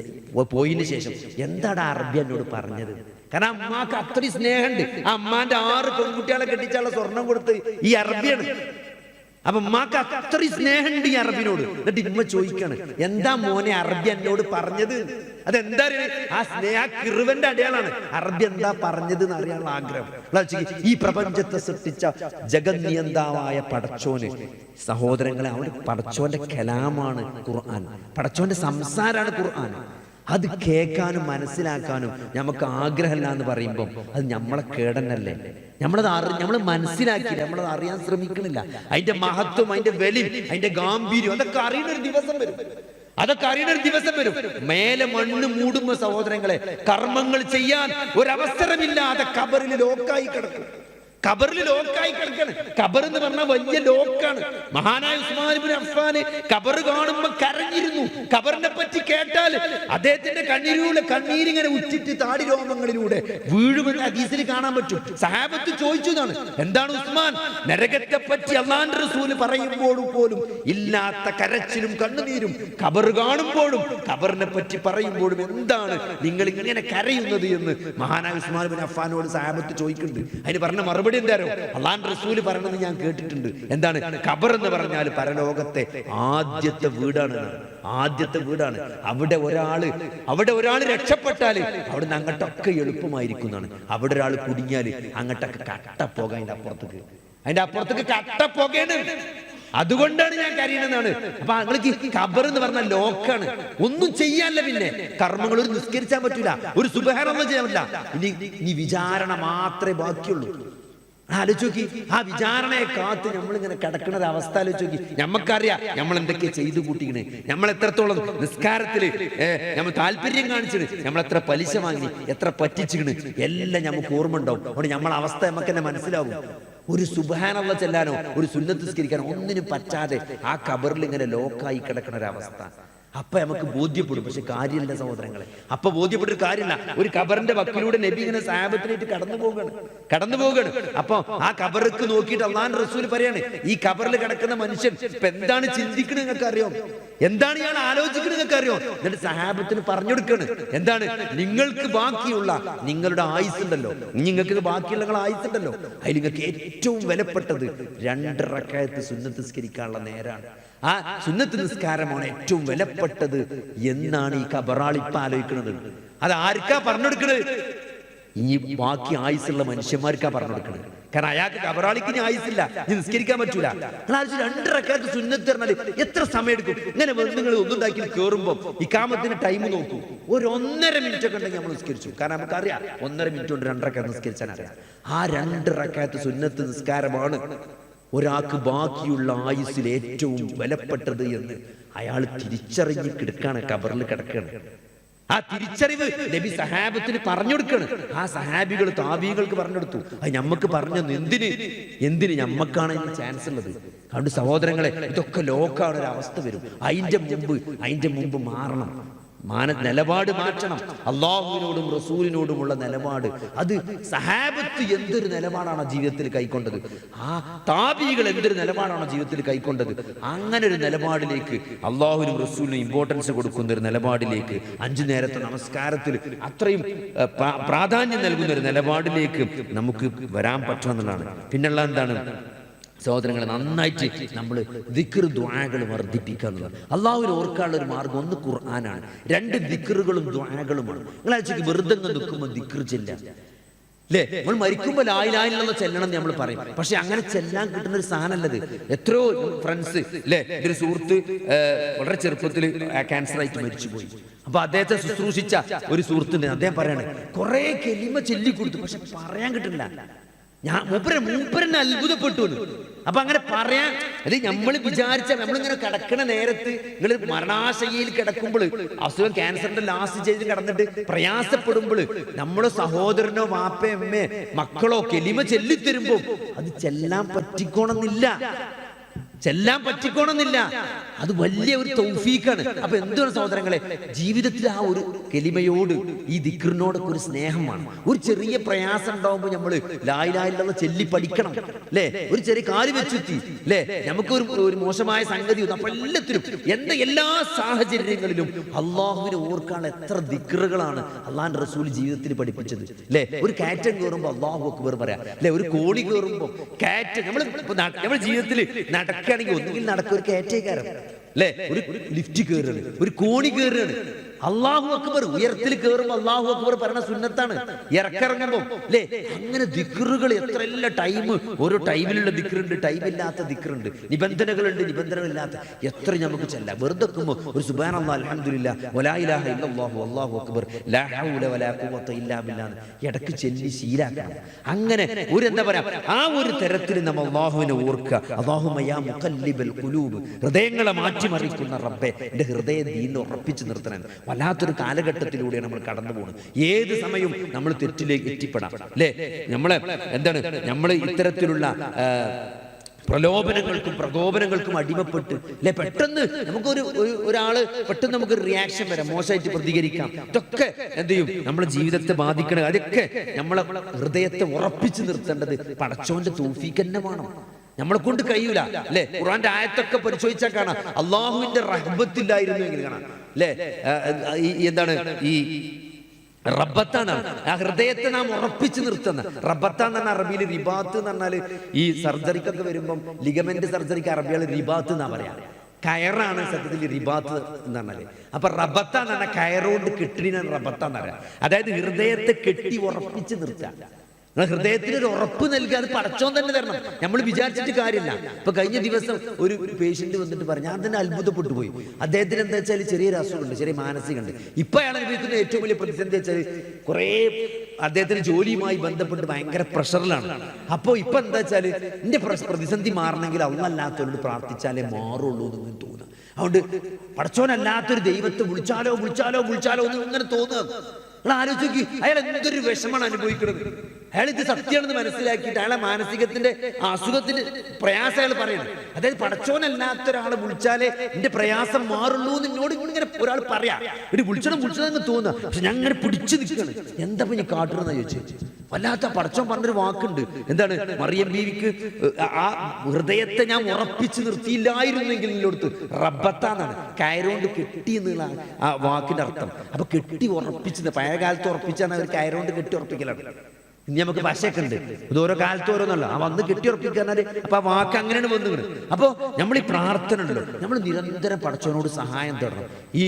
പോയതിന് ശേഷം എന്താണ് അറബി എന്നോട് പറഞ്ഞത്? കാരണം അമ്മക്ക് അത്രയും സ്നേഹമുണ്ട്. ആ അമ്മാന്റെ 6 പെൺകുട്ടികളെ കെട്ടിച്ചാലുള്ള സ്വർണം കൊടുത്ത് ഈ അറബിയാണ്. അപ്പൊ ഉമ്മാക്ക് അത്രയും സ്നേഹമുണ്ട് ഈ അറബിനോട്. എന്നിട്ട് ഇമ്മ ചോദിക്കാണ്, എന്താ മോനെ അറബി എന്നോട് പറഞ്ഞത്? അതെന്താ ആ സ്നേഹ കിറുവന്റെ അടയാളാണ്. അറബി എന്താ പറഞ്ഞത് എന്ന് അറിയാനുള്ള ആഗ്രഹം. ഈ പ്രപഞ്ചത്തെ സൃഷ്ടിച്ച ജഗന്നിയന്താവായ പടച്ചോന് സഹോദരങ്ങളെ, അവിടെ പടച്ചോന്റെ കലാമാണ് ഖുർആൻ, പടച്ചോന്റെ സംസാരാണ് ഖുർആൻ. അത് കേൾക്കാനും മനസ്സിലാക്കാനും നമുക്ക് ആഗ്രഹമില്ല എന്ന് പറയുമ്പോൾ അത് നമ്മളെ കേടന്നല്ലേ. നമ്മൾ മനസ്സിലാക്കിയില്ല, നമ്മളത് അറിയാൻ ശ്രമിക്കണില്ല. അതിന്റെ മഹത്വം, അതിന്റെ വെളിയും, അതിന്റെ ഗാംഭീര്യം അതൊക്കെ അറിയുന്ന ഒരു ദിവസം വരും. അതൊക്കെ അറിയുന്ന ഒരു ദിവസം വരും. മേലെ മണ്ണ് മൂടുമ്പോ സഹോദരങ്ങളെ, കർമ്മങ്ങൾ ചെയ്യാൻ ഒരവസരമില്ലാതെ ഖബറിൽ ലോക്കായി കിടക്കും. ഖബറിൽ ലോക്കായി കിടക്കാണ്. ഖബർ എന്ന് പറഞ്ഞാൽ വലിയ ലോക്കാണ്. മഹാനായ ഉസ്മാൻ ഇബ്നു അഫ്ഫാൻ ഖബർ കാണുമ്പോ കരഞ്ഞിരുന്നു. ഖബറിനെ പറ്റി കേട്ടാൽ അദ്ദേഹത്തിന്റെ കണ്ണീരിങ്ങനെ ഉറ്റിട്ട് താടി രോമങ്ങളിലൂടെ വീഴുമെന്ന് ഹദീസിൽ കാണാൻ പറ്റും. സഹാബത്ത് ചോദിച്ചതാണ്, എന്താണ് ഉസ്മാൻ, നരകത്തെ പറ്റി അല്ലാഹുവിന്റെ റസൂൽ പറയുമ്പോഴും പോലും ഇല്ലാത്ത കരച്ചിലും കണ്ണുനീരും, ഖബർ കാണുമ്പോഴും ഖബറിനെ പറ്റി പറയുമ്പോഴും എന്താണ് നിങ്ങൾ ഇങ്ങനെ കരയുന്നത് എന്ന് മഹാനായ ഉസ്മാൻ ഇബ്നു അഫ്ഫാനോട് സഹാബത്ത് ചോദിക്കുന്നുണ്ട്. അതിന് പറഞ്ഞ മറുപടി എന്താരോ, അല്ലാഹുവിന്റെ റസൂൽ പറയുന്നത് ഞാൻ കേട്ടിട്ടുണ്ട്. എന്താണ്? ഖബർ എന്ന് പറഞ്ഞാൽ പരലോകത്തെ ആദ്യത്തെ വീടാണ്. ആദ്യത്തെ വീടാണ്. അവിടെ ഒരാള് രക്ഷപ്പെട്ടാല് അവിടുന്ന് അങ്ങോട്ടൊക്കെ എളുപ്പമായിരിക്കുന്നതാണ്. അവിടെ ഒരാൾ കുടുങ്ങിയാല് അങ്ങോട്ടൊക്കെ കട്ടപ്പോക, അതിന്റെ അപ്പുറത്തേക്ക് കട്ടപ്പോകയാണ്. അതുകൊണ്ടാണ് ഞാൻ കരയണെന്നാണ്. അപ്പൊ നിങ്ങൾക്ക് ഖബർ എന്ന് പറഞ്ഞാൽ ലോക്കാണ്. ഒന്നും ചെയ്യാനില്ല, പിന്നെ കർമ്മങ്ങൾ ഒരു നിസ്കരിച്ചാൻ പറ്റൂല, ഒരു സുബ്ഹാനല്ലാഹ് ചെയ്യാൻ പറ്റില്ല. ഇനി വിചാരണ മാത്രമേ ബാക്കിയുള്ളൂ. ആലോചിക്കി, ആ വിചാരണയെ കാത്ത് നമ്മളിങ്ങനെ കിടക്കുന്ന ഒരു അവസ്ഥ ആലോചിക്കി. നമ്മക്കറിയാം നമ്മൾ എന്തൊക്കെയാ ചെയ്തു കൂട്ടിക്കണേ, നമ്മൾ എത്രത്തോളം നിസ്കാരത്തില് നമ്മൾ താല്പര്യം കാണിച്ചിട്ട്, നമ്മൾ എത്ര പലിശ വാങ്ങി, എത്ര പറ്റിച്ചിക്കണ്, എല്ലാം നമുക്ക് ഓർമ്മ ഉണ്ടാവും. അതുകൊണ്ട് നമ്മളെ അവസ്ഥ നമുക്ക് തന്നെ മനസ്സിലാവും. ഒരു സുബ്ഹാനല്ലാഹ് ചെല്ലാനോ ഒരു സുന്നത്ത് നിസ്കരിക്കാനോ ഒന്നിനും പറ്റാതെ ആ ഖബറിൽ ഇങ്ങനെ ലോക്കായി കിടക്കുന്ന ഒരു അവസ്ഥ അപ്പൊ നമുക്ക് ബോധ്യപ്പെടും. പക്ഷെ കാര്യമില്ല സഹോദരങ്ങളെ, അപ്പൊ ബോധ്യപ്പെട്ടൊരു കാര്യമില്ല. ഒരു ഖബറിന്റെ വക്കിലൂടെ നബി ഇങ്ങനെ സഹാബത്തിനായിട്ട് കടന്നു പോവുകയാണ്. അപ്പൊ ആ ഖബർക്ക് നോക്കിയിട്ട് അല്ലാഹുവിന്റെ റസൂൽ പറയാണ്, ഈ ഖബറിൽ കിടക്കുന്ന മനുഷ്യൻ ഇപ്പൊ എന്താണ് ചിന്തിക്കുന്നത് നിങ്ങൾക്ക് അറിയോ, എന്താണ് ഇയാൾ ആലോചിക്കുന്നത് നിങ്ങൾക്ക് അറിയോ? എന്നിട്ട് സഹാബത്തിന് പറഞ്ഞു കൊടുക്കാണ്, എന്താണ് നിങ്ങൾക്ക് ബാക്കിയുള്ള നിങ്ങളുടെ ആയുസ് ഉണ്ടല്ലോ, നിങ്ങൾക്ക് ബാക്കിയുള്ള ആയുസ് ഉണ്ടല്ലോ, അതിൽ നിങ്ങൾക്ക് ഏറ്റവും വിലപ്പെട്ടത് 2 റക്അത്ത് സുന്നത്ത് നിസ്കരിക്കാനുള്ള നേരാണ്. ആ സുന്നത്ത് നിസ്കാരമാണ് ഏറ്റവും വിലപ്പെട്ടത് എന്നാണ് ഈ ഖബറാളി ഇപ്പൊ ആലോചിക്കുന്നത്. അത് ആർക്കാ പറഞ്ഞെടുക്കണത്? ഈ ബാക്കി ആയുസുള്ള മനുഷ്യന്മാർക്കാ പറഞ്ഞെടുക്കണത്. കാരണം അയാൾക്ക് ഖബറാളിക്ക് ഇനി ആയുസില്ല, ഇനി നിസ്കരിക്കാൻ പറ്റൂല. 2 റക്അത്ത് സുന്നത്ത് പറഞ്ഞാൽ എത്ര സമയം എടുക്കും? ഇങ്ങനെ നിങ്ങൾ ഒന്നുണ്ടാക്കി കയറുമ്പോൾ ഇഖാമത്തിന് ടൈം നോക്കൂ, ഒരു 1.5 മിനിറ്റ് ഒക്കെ ഉണ്ടെങ്കിൽ നമ്മൾ നിസ്കരിച്ചു. കാരണം നമുക്കറിയാം 1.5 മിനിറ്റ് കൊണ്ട് 2 റക്അത്ത് നിസ്കരിച്ചാൽ അറിയാം. ആ 2 റക്അത്ത് സുന്നത്ത് നിസ്കാരമാണ് ഒരാൾക്ക് ബാക്കിയുള്ള ആയുസ്സിൽ ഏറ്റവും വിലപ്പെട്ടത് എന്ന് അയാൾ തിരിച്ചറിഞ്ഞ് കിടക്കാണ്, ഖബറിൽ കിടക്കാണ്. ആ തിരിച്ചറിവ് നബി സഹാബത്തിന് പറഞ്ഞു കൊടുക്കാണ്. ആ സഹാബികൾ താബീകൾക്ക് പറഞ്ഞെടുത്തു. അത് നമുക്ക് പറഞ്ഞു എന്തിന് നമ്മക്കാണ് ഈ ചാൻസ് ഉള്ളത്. അതുകൊണ്ട് സഹോദരങ്ങളെ, ഇതൊക്കെ ലോക്കാണ്, ഒരു അവസ്ഥ വരും. അതിന്റെ മുമ്പ് മാറണം, നിലപാട് മാറ്റണം. അള്ളാഹുവിനോടും റസൂലിനോടുമുള്ള നിലപാട്, അത് സഹാബത്ത് എന്തൊരു നിലപാടാണ് ജീവിതത്തിൽ കൈക്കൊണ്ടത്, ആ താബീകൾ എന്തൊരു നിലപാടാണ് ജീവിതത്തിൽ കൈക്കൊണ്ടത്, അങ്ങനെ ഒരു നിലപാടിലേക്ക്, അള്ളാഹുവിനും റസൂലിനും ഇമ്പോർട്ടൻസ് കൊടുക്കുന്ന ഒരു നിലപാടിലേക്ക്, 5 നേരത്തെ നമസ്കാരത്തിൽ അത്രയും പ്രാധാന്യം നൽകുന്ന ഒരു നിലപാടിലേക്ക് നമുക്ക് വരാൻ പറ്റുമെന്നുള്ളതാണ്. പിന്നെയുള്ള എന്താണ് സഹോദരങ്ങളെ, നന്നായിട്ട് നമ്മൾ ദിക്ർ ദുആകൾ വർദ്ധിപ്പിക്കുക എന്നുള്ളത്. അള്ളാഹുവിനെ ഓർക്കാനുള്ള ഒരു മാർഗം ഒന്ന് ഖുർആനാണ്, 2 ദിക്റുകളും ദുആകളുമാണ്. നിങ്ങൾ ആഴ്ചക്ക് വെറുതെ നിൽക്കുമ്പോൾ ദിക്ർ ചെല്ല. അല്ലേ? നമ്മൾ മരിക്കുമ്പോൾ ലാ ഇലാഹ ഇല്ലല്ലാഹ് ചെല്ലണം എന്ന് നമ്മൾ പറയും. പക്ഷെ അങ്ങനെ ചെല്ലാൻ കിട്ടുന്ന ഒരു സാധനമല്ലത്. എത്രയോ ഫ്രണ്ട്സ് അല്ലേ, എൻ്റെ ഒരു സുഹൃത്ത് വളരെ ചെറുപ്പത്തിൽ ക്യാൻസർ ആയിട്ട് മരിച്ചുപോയി. അപ്പൊ അദ്ദേഹത്തെ ശുശ്രൂഷിച്ച ഒരു സുഹൃത്തുണ്ട്. അദ്ദേഹം പറയാണ് കുറെ കെലിമ ചൊല്ലിക്കൊടുത്തു, പക്ഷെ പറയാൻ കിട്ടില്ല. ഞാൻ മൂപ്പരനെ അത്ഭുതപ്പെട്ടു. അപ്പൊ അങ്ങനെ പറയാൻ, അത് നമ്മൾ വിചാരിച്ച നമ്മളിങ്ങനെ കിടക്കണ നേരത്ത് നിങ്ങൾ മരണാശയിൽ കിടക്കുമ്പോൾ, അസുഖം ക്യാൻസറിന്റെ ലാസ്റ്റ് സ്റ്റേജിൽ കിടന്നിട്ട് പ്രയാസപ്പെടുമ്പോൾ നമ്മുടെ സഹോദരനോ വാപ്പയോ അമ്മയോ മക്കളോ കെലിമ ചൊല്ലിത്തരുമ്പോ അത് ചെല്ലാൻ പറ്റിക്കോണമെന്നില്ല. അത് വലിയ ഒരു തൗഫീഖാണ്. അപ്പൊ എന്താണ് സഹോദരങ്ങളെ, ജീവിതത്തിൽ ആ ഒരു കെലിമയോട്, ഈ ദിക്റിനോടൊക്കെ ഒരു സ്നേഹമാണ്. ഒരു ചെറിയ പ്രയാസം ഉണ്ടാവുമ്പോൾ നമ്മൾ ലാ ഇലാഹ ഇല്ലല്ലാഹ് ചൊല്ലി പഠിക്കണം അല്ലേ? ഒരു ചെറിയ കാല് വെച്ചുത്തി അല്ലേ, നമുക്ക് ഒരു മോശമായ സംഗതി അപ്പൊ എല്ലാത്തിനും എല്ലാ സാഹചര്യങ്ങളിലും അള്ളാഹുവിനെ ഓർക്കാൻ എത്ര ദിക്റുകളാണ് അള്ളാഹിന്റെ റസൂൽ ജീവിതത്തിൽ പഠിപ്പിച്ചത് അല്ലേ? ഒരു കാറ്റം കയറുമ്പോൾ അല്ലാഹു അക്ബർ പറയാം അല്ലെ? ഒരു കോണി കയറുമ്പോൾ കാറ്റ്, നമ്മൾ ജീവിതത്തിൽ നടക്കുകയാണെങ്കിൽ ഒന്നുകിൽ നടക്കുക ഒരു കാറ്റേക്കാരം അല്ലെ, ഒരു ലിഫ്റ്റ് കയറുകയാണ്, ഒരു കോണി കയറുകയാണ്, അല്ലാഹു അക്ബർ. ഉയരത്തിൽ കയറുമ്പോൾ അല്ലാഹു അക്ബർ പറയുന്ന സുന്നത്താണ്. ഇറക്കിറങ്ങുമ്പോ അല്ലേ, അങ്ങനെ ദിക്റുകൾ എത്ര ടൈം, ഓരോ ടൈമിലുള്ള ദിക്റുണ്ട്, ടൈമില്ലാത്ത ദിക്റുണ്ട്, നിബന്ധനകളുണ്ട്, നിബന്ധനകളില്ലാത്ത എത്ര നമുക്ക് ചെല്ലാം. വെറുതെ ഒരു സുബ്ഹാനല്ലാഹ് അൽഹംദുലില്ലാഹ് വലാ ഇലാഹ ഇല്ലല്ലാഹു വല്ലാഹു അക്ബർ ലാ ഹൗല വലാ ഖുവത ഇല്ലാ ബില്ലാഹ് ഇടയ്ക്ക് ചൊല്ലി ശീലാക്കണം. അങ്ങനെ ഒരു എന്താ പറയാ, ആ ഒരു തരത്തിൽ നമ്മൾ അല്ലാഹുവിനെ ഓർക്കുക. അല്ലാഹുമ്മ യാ മുഖല്ലിബൽ ഖുലൂബ്, ഹൃദയങ്ങളെ മാറ്റിമറിക്കുന്ന റബ്ബേ, എൻ്റെ ഹൃദയം ദീനിൽ ഉറപ്പിച്ചു നിർത്തണം. വല്ലാത്തൊരു കാലഘട്ടത്തിലൂടെയാണ് നമ്മൾ കടന്നു പോകുന്നത്. ഏത് സമയവും നമ്മൾ തെറ്റിലേക്ക് എത്തിപ്പെടാം അല്ലേ? നമ്മൾ ഇത്തരത്തിലുള്ള പ്രലോഭനങ്ങൾക്കും പ്രകോപനങ്ങൾക്കും അടിമപ്പെട്ട് അല്ലെ, പെട്ടെന്ന് ഒരാള് പെട്ടെന്ന് നമുക്ക് റിയാക്ഷൻ വരാം, മോശമായിട്ട് പ്രതികരിക്കാം. ഇതൊക്കെ എന്ത് ചെയ്യും, നമ്മുടെ ജീവിതത്തെ ബാധിക്കണം. അതൊക്കെ നമ്മളെ ഹൃദയത്തെ ഉറപ്പിച്ചു നിർത്തേണ്ടത് പടച്ചോന്റെ തൗഫീഖ് തന്നെ വേണം. നമ്മളെ കൊണ്ട് കഴിയൂല അല്ലെ? ഖുർആന്റെ ആയത്തൊക്കെ പരിശോധിച്ചാൽ കാണാം അള്ളാഹുവിന്റെ റഹ്ബത്തില്ലായിരുന്നു എങ്കിൽ കാണാം അല്ലെ? ഈ റബ്ബത്താന്നാണ് ആ ഹൃദയത്തെ നാം ഉറപ്പിച്ചു നിർത്തുന്ന. റബ്ബത്താന്ന് പറഞ്ഞാൽ അറബിയിൽ റിബാത്ത് എന്ന് പറഞ്ഞാൽ ഈ സർജറിക്കൊക്കെ വരുമ്പം ലിഗമെന്റ് സർജറിക്ക് അറബികൾ റിബാത്ത് എന്നാ പറയാ. കയറാണ് സത്യത്തിൽ റിബാത്ത് എന്ന് പറഞ്ഞാല്. അപ്പൊ റബ്ബത്താന്ന് പറഞ്ഞാൽ കയറോണ്ട് കെട്ടിനാണ് റബ്ബത്താന്ന് പറയാ. അതായത് ഹൃദയത്തെ കെട്ടി ഉറപ്പിച്ചു നിർത്തുക. ഹൃദയത്തിന് ഒരു ഉറപ്പ് നൽകുക. അത് പടച്ചോൻ തന്നെ തരണം, നമ്മൾ വിചാരിച്ചിട്ട് കാര്യമില്ല. ഇപ്പൊ കഴിഞ്ഞ ദിവസം ഒരു പേഷ്യന്റ് വന്നിട്ട് പറഞ്ഞു, ഞാൻ തന്നെ അത്ഭുതപ്പെട്ടു പോയി. അദ്ദേഹത്തിന് എന്താ വെച്ചാൽ ചെറിയൊരു അസുഖമുണ്ട്, ചെറിയ മാനസികമുണ്ട്. ഇപ്പൊ അയാൾ അനുഭവിക്കുന്ന ഏറ്റവും വലിയ പ്രതിസന്ധി വെച്ചാൽ കുറെ അദ്ദേഹത്തിന് ജോലിയുമായി ബന്ധപ്പെട്ട് ഭയങ്കര പ്രഷറിലാണ്. അപ്പോൾ ഇപ്പൊ എന്താ വെച്ചാൽ എന്റെ പ്രതിസന്ധി മാറണമെങ്കിൽ അല്ലാത്തവരോട് പ്രാർത്ഥിച്ചാലേ മാറുള്ളൂ എന്ന് തോന്നുന്നു. അതുകൊണ്ട് പടച്ചോനല്ലാത്തൊരു ദൈവത്തെ വിളിച്ചാലോ എന്ന് ഇങ്ങനെ തോന്നുക. നിങ്ങൾ ആലോചിക്ക്, അയാൾ എന്തൊരു വിഷമാണ് അനുഭവിക്കുന്നത്. അയാൾ ഇത് സത്യമാണെന്ന് മനസ്സിലാക്കിയിട്ട് അയാളെ മാനസികത്തിന്റെ അസുഖത്തിന്റെ പ്രയാസം അയാൾ പറയുന്നത്. അതായത് പടച്ചോനല്ലാത്ത ഒരാളെ വിളിച്ചാലേ എന്റെ പ്രയാസം മാറുള്ളൂ എന്ന് എന്നോട് ഇങ്ങനെ ഒരാൾ പറയാ. ഒരു വിളിച്ചതെന്ന് തോന്നുക, പക്ഷെ ഞാൻ ഇങ്ങനെ പിടിച്ചു നിൽക്കുകയാണ്. എന്താ ഇനി കാട്ടുന്ന ചോദിച്ചു. വല്ലാത്ത പടച്ചോൻ പറഞ്ഞൊരു വാക്കുണ്ട്. എന്താണ്? മറിയം ബീവിക്ക് ആ ഹൃദയത്തെ ഞാൻ ഉറപ്പിച്ചു നിർത്തിയില്ലായിരുന്നെങ്കിൽ എന്നോടത്ത് റബ്ബത്താന്നാണ്, കയറുകൊണ്ട് കെട്ടി എന്നുള്ള ആ വാക്കിന്റെ അർത്ഥം. അപ്പൊ കെട്ടി ഉറപ്പിച്ചത് പഴയ കാലത്ത് ഉറപ്പിച്ചാണ് അവർ കയറുകൊണ്ട് കെട്ടി ഉറപ്പിക്കലാണ്. ഇനി നമുക്ക് ഭാഷയൊക്കെ ഉണ്ട്, ഇത് ഓരോ കാലത്ത് ഓരോന്നല്ല. ആ വന്ന് കെട്ടി ഉറപ്പിക്കാനാല് അപ്പൊ ആ വാക്ക് അങ്ങനെയാണ് വന്നുകൊണ്ട്. അപ്പൊ നമ്മൾ ഈ പ്രാർത്ഥന ഉണ്ടല്ലോ, നമ്മൾ നിരന്തരം പടച്ചവനോട് സഹായം തേടണം. ഈ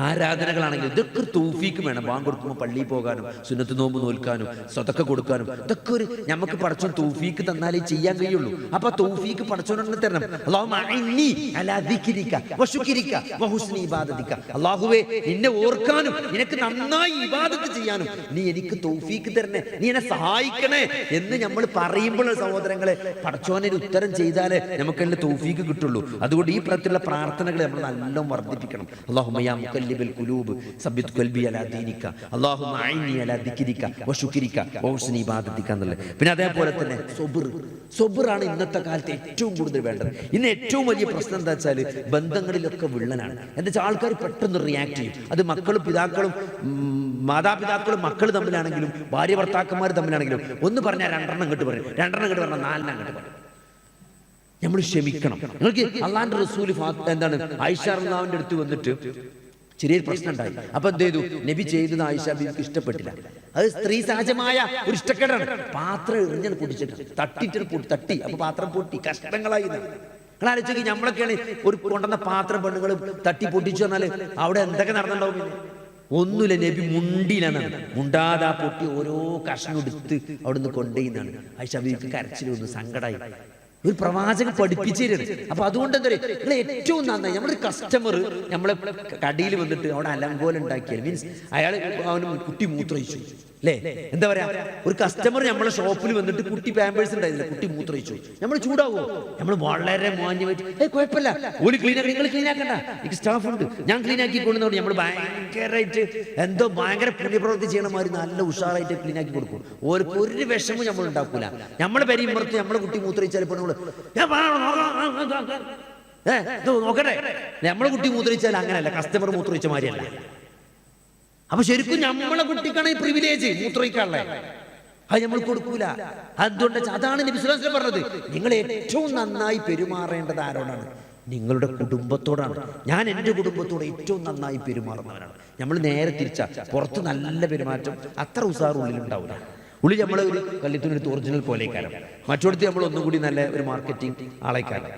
ആരാധനകളാണെങ്കിൽ ഇതൊക്കെ തൗഫീക്ക് വേണം. ബാങ്ക് കൊടുക്കുമ്പോൾ പള്ളിയിൽ പോകാനും സുന്നത്ത് നോമ്പ് നോൽക്കാനും സ്വതക്ക കൊടുക്കാനും ഇതൊക്കെ ഒരു നമുക്ക് പടച്ചോൻ തൗഫീക്ക് തന്നാലേ ചെയ്യാൻ കഴിയുള്ളൂ. അപ്പൊ തൗഫീക്ക് പടച്ചോനെ തരണം. അല്ലാഹുവേ, നിന്നെ ഓർക്കാനും നിനക്ക് നന്നായി ഇബാദത്ത് ചെയ്യാനും നീ എനിക്ക് തൗഫീക്ക് തരണേ, നീ എന്നെ സഹായിക്കണേ എന്ന് നമ്മൾ പറയുമ്പോൾ സഹോദരങ്ങളെ, പടച്ചോനെ ഉത്തരം ചെയ്താലേ നമുക്കെല്ലാം തൗഫീക്ക് കിട്ടുള്ളൂ. അതുകൊണ്ട് ഈ പ്രകാരത്തിലുള്ള പ്രാർത്ഥനകൾ നമ്മൾ നല്ലോണം വർദ്ധിപ്പിക്കണം. അല്ലാഹുമ്മ യാ മുഖല്ലിബൽ ഖുലൂബ് സബ്ബിത് ഖൽബി അലാ ദീനിക അല്ലാഹുമ്മ അഇന്നി അലാ ദിക്രിക വശുക്രിക വഹുസ്നി ഇബാദതിക എന്നുള്ളത്. പിന്നെ അതേപോലെ തന്നെ സബറാണ് ഇന്നത്തെ കാലത്ത് ഏറ്റവും കൂടുതൽ വേണ്ടത്. ഇന്ന് ഏറ്റവും വലിയ പ്രശ്നം എന്താ വെച്ചാൽ ബന്ധങ്ങളിലൊക്കെ വിള്ളനാണ്. എന്താ വെച്ചാൽ ആൾക്കാർ പെട്ടെന്ന് റിയാക്ട് ചെയ്യും. അത് മക്കളും പിതാക്കളും മാതാപിതാക്കളും മക്കൾ തമ്മിലാണെങ്കിലും ഭാര്യ ഭർത്താക്കന്മാർ തമ്മിലാണെങ്കിലും ഒന്ന് പറഞ്ഞാൽ രണ്ടെണ്ണം ഇങ്ങോട്ട് പറയും, രണ്ടെണ്ണം ഇങ്ങോട്ട് പറഞ്ഞാൽ നാലെണ്ണം അങ്ങോട്ട് പറയും. നമ്മൾ ക്ഷമിക്കണം. നിങ്ങൾക്ക് അള്ളാന്റെ റസൂൽ ആയിഷ റളിയല്ലാഹുവിന്റെ അടുത്ത് വന്നിട്ട് ചെറിയൊരു പ്രശ്നം ഉണ്ടായി. അപ്പൊ എന്ത് ചെയ്തു? നബി ചെയ്തത് ആയിഷ ബീവിക്ക് ഇഷ്ടപ്പെട്ടില്ല. അത് സ്ത്രീ സഹജമായ ഒരു ഇഷ്ടക്കേടാണ്. പാത്രം എറിഞ്ഞാൽ പൊട്ടിച്ചിട്ട് തട്ടി, അപ്പൊ പാത്രം പൊട്ടി കഷ്ടങ്ങളായി. നിങ്ങൾ ആലോചിച്ച് നമ്മളൊക്കെയാണ് ഒരു കൊണ്ടുവന്ന പാത്രം പെണ്ണുങ്ങൾ തട്ടി പൊട്ടിച്ചു പറഞ്ഞാല് അവിടെ എന്തൊക്കെ നടന്നിട്ടുണ്ടാവും. ഒന്നുമില്ല, നബി മുണ്ടിയിലാണ്. മുണ്ടാതെ ആ പൊട്ടി ഓരോ കഷ്ണം എടുത്ത് അവിടുന്ന് കൊണ്ടുപോയിന്നാണ്. ആയിഷ ബീവിക്ക് കരച്ചിൽ വന്നു, സങ്കടമായി. ഒരു പ്രവാചകൻ പഠിപ്പിച്ചിരുന്നു. അപ്പൊ അതുകൊണ്ട് എന്താ പറയുക, നിങ്ങൾ ഏറ്റവും നന്നായി നമ്മുടെ കസ്റ്റമർ നമ്മളെ കടയിൽ വന്നിട്ട് അവിടെ അലങ്കോലം ഉണ്ടാക്കിയാൽ, മീൻസ് അയാൾ അവന് കുട്ടി മൂത്രയിച്ചു അല്ലേ, എന്താ പറയാ, ഒരു കസ്റ്റമർ നമ്മളെ ഷോപ്പിൽ വന്നിട്ട് കുട്ടി പാമ്പേഴ്സ് ഉണ്ടായിരുന്നില്ല, കുട്ടി മൂത്രയിച്ചു, നമ്മൾ ചൂടാവോ? നമ്മൾ വളരെ മാന്യമായിട്ട് കുഴപ്പമില്ല, ഒരു ക്ലീൻ ആക്കി, നിങ്ങൾ ക്ലീൻ ആക്കണ്ട, എനിക്ക് സ്റ്റാഫ് ഉണ്ട്, ഞാൻ ക്ലീൻ ആക്കി കൊണ്ടുവന്നോണ്ട് നമ്മൾ ഭയങ്കരമായിട്ട് എന്തോ ഭയങ്കര പുണ്യപ്രവൃത്തി ചെയ്യണമാതിരി നല്ല ഉഷാറായിട്ട് ക്ലീൻ ആക്കി കൊടുക്കും. ഓർക്ക് ഒരു വിഷമം നമ്മൾ ഉണ്ടാക്കൂല. നമ്മളെ പെരിയുമ്പുറത്ത് നമ്മളെ കുട്ടി മൂത്രയിച്ചാൽ ഇപ്പോൾ നമ്മൾ നോക്കട്ടെ, നമ്മളെ കുട്ടി മൂത്രയിച്ചാൽ അങ്ങനെയല്ല, കസ്റ്റമർ മൂത്രയിച്ച മാതിരിയല്ല. അപ്പൊ ശരിക്കും നമ്മളെ കുട്ടിക്കാണ് ഈ പ്രിവിലേജ് മൂത്രയിക്കാനുള്ളേ, അത് നമ്മൾ കൊടുക്കൂല. അതുകൊണ്ട് അതാണ് നബി സ്വല്ലല്ലാഹു അലൈഹി വസല്ലം പറഞ്ഞത്, നിങ്ങൾ ഏറ്റവും നന്നായി പെരുമാറേണ്ടത് ആരോടാണ്? നിങ്ങളുടെ കുടുംബത്തോടാണ്. ഞാൻ എൻ്റെ കുടുംബത്തോട് ഏറ്റവും നന്നായി പെരുമാറുന്നവരാണ്. നമ്മൾ നേരെ തിരിച്ചാ, പുറത്ത് നല്ല പെരുമാറ്റം, അത്ര ഉസാർ ഉള്ളിലുണ്ടാവില്ല. ഉള്ളിൽ നമ്മളെ ഒരു കല്ലിത്തുനെടുത്ത് ഒറിജിനൽ പോലേക്കാരം, മറ്റോടത്ത് നമ്മൾ ഒന്നുകൂടി നല്ല ഒരു മാർക്കറ്റിംഗ് ആളേക്കാരം.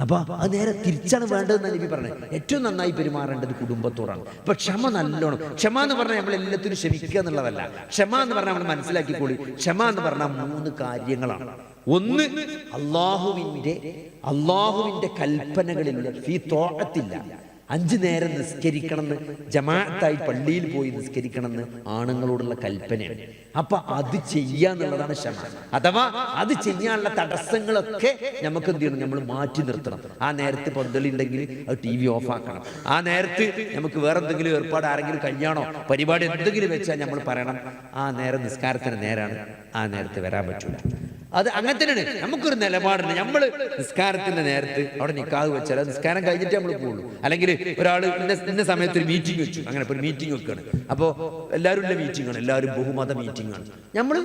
അപ്പൊ അത് നേരെ തിരിച്ചാണ് വേണ്ടതെന്ന് നബി പറഞ്ഞത്. ഏറ്റവും നന്നായി പെരുമാറേണ്ടത് കുടുംബത്തോടാണ്. അപ്പൊ ക്ഷമ നല്ലോണം. ക്ഷമ എന്ന് പറഞ്ഞാൽ നമ്മൾ എല്ലാത്തിനും ക്ഷമിക്കുക എന്നുള്ളതല്ല. ക്ഷമ എന്ന് പറഞ്ഞാൽ നമ്മൾ മനസ്സിലാക്കിക്കോളി, ക്ഷമ എന്ന് പറഞ്ഞാൽ 3 കാര്യങ്ങളാണ്. ഒന്ന്, അള്ളാഹുവിന്റെ കൽപ്പനകളിലുള്ള ഫീ ത്വാഅത്തില്ല, 5 നേരം നിസ്കരിക്കണമെന്ന്, ജമാഅത്തായി പള്ളിയിൽ പോയി നിസ്കരിക്കണമെന്ന് ആണുങ്ങളോടുള്ള കൽപ്പനയാണ്. അപ്പൊ അത് ചെയ്യാന്നുള്ളതാണ് ക്ഷമ. അഥവാ അത് ചെയ്യാനുള്ള തടസ്സങ്ങളൊക്കെ നമുക്ക് എന്ത് ചെയ്യണം, നമ്മൾ മാറ്റി നിർത്തണം. ആ നേരത്ത് പന്തളി ഉണ്ടെങ്കിൽ അത് TV ഓഫ് ആക്കണം. ആ നേരത്ത് നമുക്ക് വേറെ എന്തെങ്കിലും ഏർപ്പാട്, ആരെങ്കിലും കല്യാണോ പരിപാടി എന്തെങ്കിലും വെച്ചാൽ നമ്മൾ പറയണം, ആ നേരം നിസ്കാരത്തിന് നേരാണ്, ആ നേരത്ത് വരാൻ പറ്റൂല. അത് അങ്ങനെ തന്നെയാണ്. നമുക്കൊരു നിലപാടുണ്ട്. നമ്മൾ നിസ്കാരത്തിന്റെ നേരത്ത് അവിടെ നിക്കാഹ് വെച്ചാൽ നിസ്കാരം കഴിഞ്ഞിട്ട് നമ്മൾ പോകുള്ളൂ. അല്ലെങ്കിൽ ഒരാൾ ഇന്ന സമയത്ത് ഒരു മീറ്റിംഗ് വെച്ചു, അങ്ങനെ ഒരു മീറ്റിംഗ് വെക്കുകയാണ്, അപ്പോൾ എല്ലാവരും ഉള്ള മീറ്റിംഗ് ആണ്, എല്ലാവരും ബഹുമത മീറ്റിംഗ് ആണ്, നമ്മൾ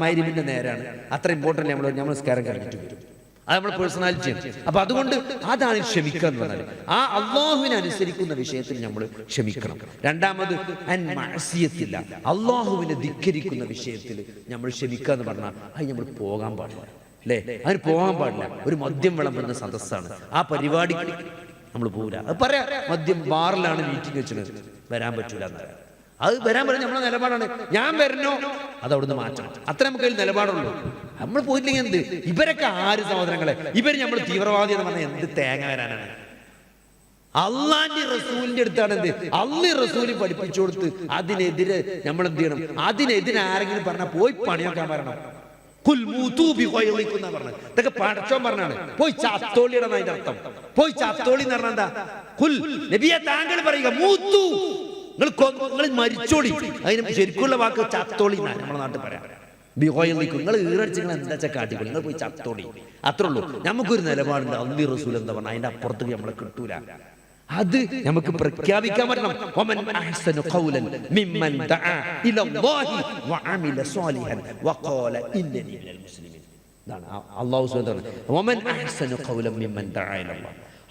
മഗ്‌രിബിന്റെ നേരാണ്, അത്ര ഇമ്പോർട്ടൻ്റ് നമ്മൾ നിസ്കാരം കഴിഞ്ഞിട്ട് വരും. അത് നമ്മുടെ പേഴ്സണാലിറ്റിയാണ്. അപ്പൊ അതുകൊണ്ട് അതാണ് ക്ഷമിക്കുക എന്ന് പറഞ്ഞാൽ, ആ അള്ളാഹുവിനെ അനുസരിക്കുന്ന വിഷയത്തിൽ നമ്മൾ ക്ഷമിക്കണം. രണ്ടാമത് മഅസിയത്തില്ല, അള്ളാഹുവിനെ ധിക്കരിക്കുന്ന വിഷയത്തിൽ നമ്മൾ ക്ഷമിക്കുക എന്ന് പറഞ്ഞാൽ അത് നമ്മൾ പോകാൻ പാടില്ല അല്ലേ, അതിന് പോകാൻ പാടില്ല. ഒരു മദ്യം വിളമ്പുന്ന സദസ്സാണ്, ആ പരിപാടിക്ക് നമ്മൾ പോകില്ല. അത് പറയാ, മദ്യം ബാറിലാണ് മീറ്റിംഗ് വെച്ചത്, വരാൻ പറ്റൂല എന്ന് പറയാം. അത് വരാൻ പറഞ്ഞ നമ്മളെ നിലപാടാണ്. ഞാൻ വരണോ അത് അവിടുന്ന് മാറ്റണം, അത്ര നമുക്ക് അതിൽ നിലപാടുള്ളൂ. നമ്മൾ പോയിട്ടില്ലെങ്കിൽ എന്ത്, ഇവരൊക്കെ ആര് സഹോദരങ്ങളെ, ഇവര് നമ്മൾ തീവ്രവാദി എന്ന് പറഞ്ഞാൽ എന്ത് തേങ്ങ വരാനാണ്? അള്ളാന്റെ റസൂലിന്റെ അടുത്താണ് എന്ത്, അള്ളി റസൂല് പഠിപ്പിച്ചു കൊടുത്ത് അതിനെതിരെ നമ്മൾ എന്ത് ചെയ്യണം? അതിനെതിരെ ആരെങ്കിലും പറഞ്ഞാൽ പോയി പണിയൊക്കാൻ വരണം. ഇതൊക്കെ പടച്ചോൻ പറഞ്ഞാണ്, പോയി ചാത്തോളിയുടെ അതിന്റെ അർത്ഥം. പോയി ചാത്തോളി എന്ന് പറഞ്ഞാൽ എന്താ? നബിയെ താങ്കൾ പറയുക, മൂത്തു, നിങ്ങൾ മരിച്ചോളി. അതിന് ശരിക്കുള്ള വാക്ക് ചത്തോളി എന്നാണ് നമ്മുടെ നാട്ടിൽ പറയാം. നിങ്ങൾ ഈറടിച്ച് നിങ്ങൾ എന്താ വെച്ചാൽ കാട്ടിക്കോളി, നിങ്ങൾ പോയി ചത്തോളി, അത്രേ ഉള്ളൂ. നമുക്കൊരു നിലപാടുണ്ട്. അള്ളി റസൂൽ എന്താ പറഞ്ഞാൽ അതിന്റെ അപ്പുറത്തേക്ക് നമ്മളെ കിട്ടൂല. അത് നമുക്ക് പ്രഖ്യാപിക്കാൻ പറ്റണം.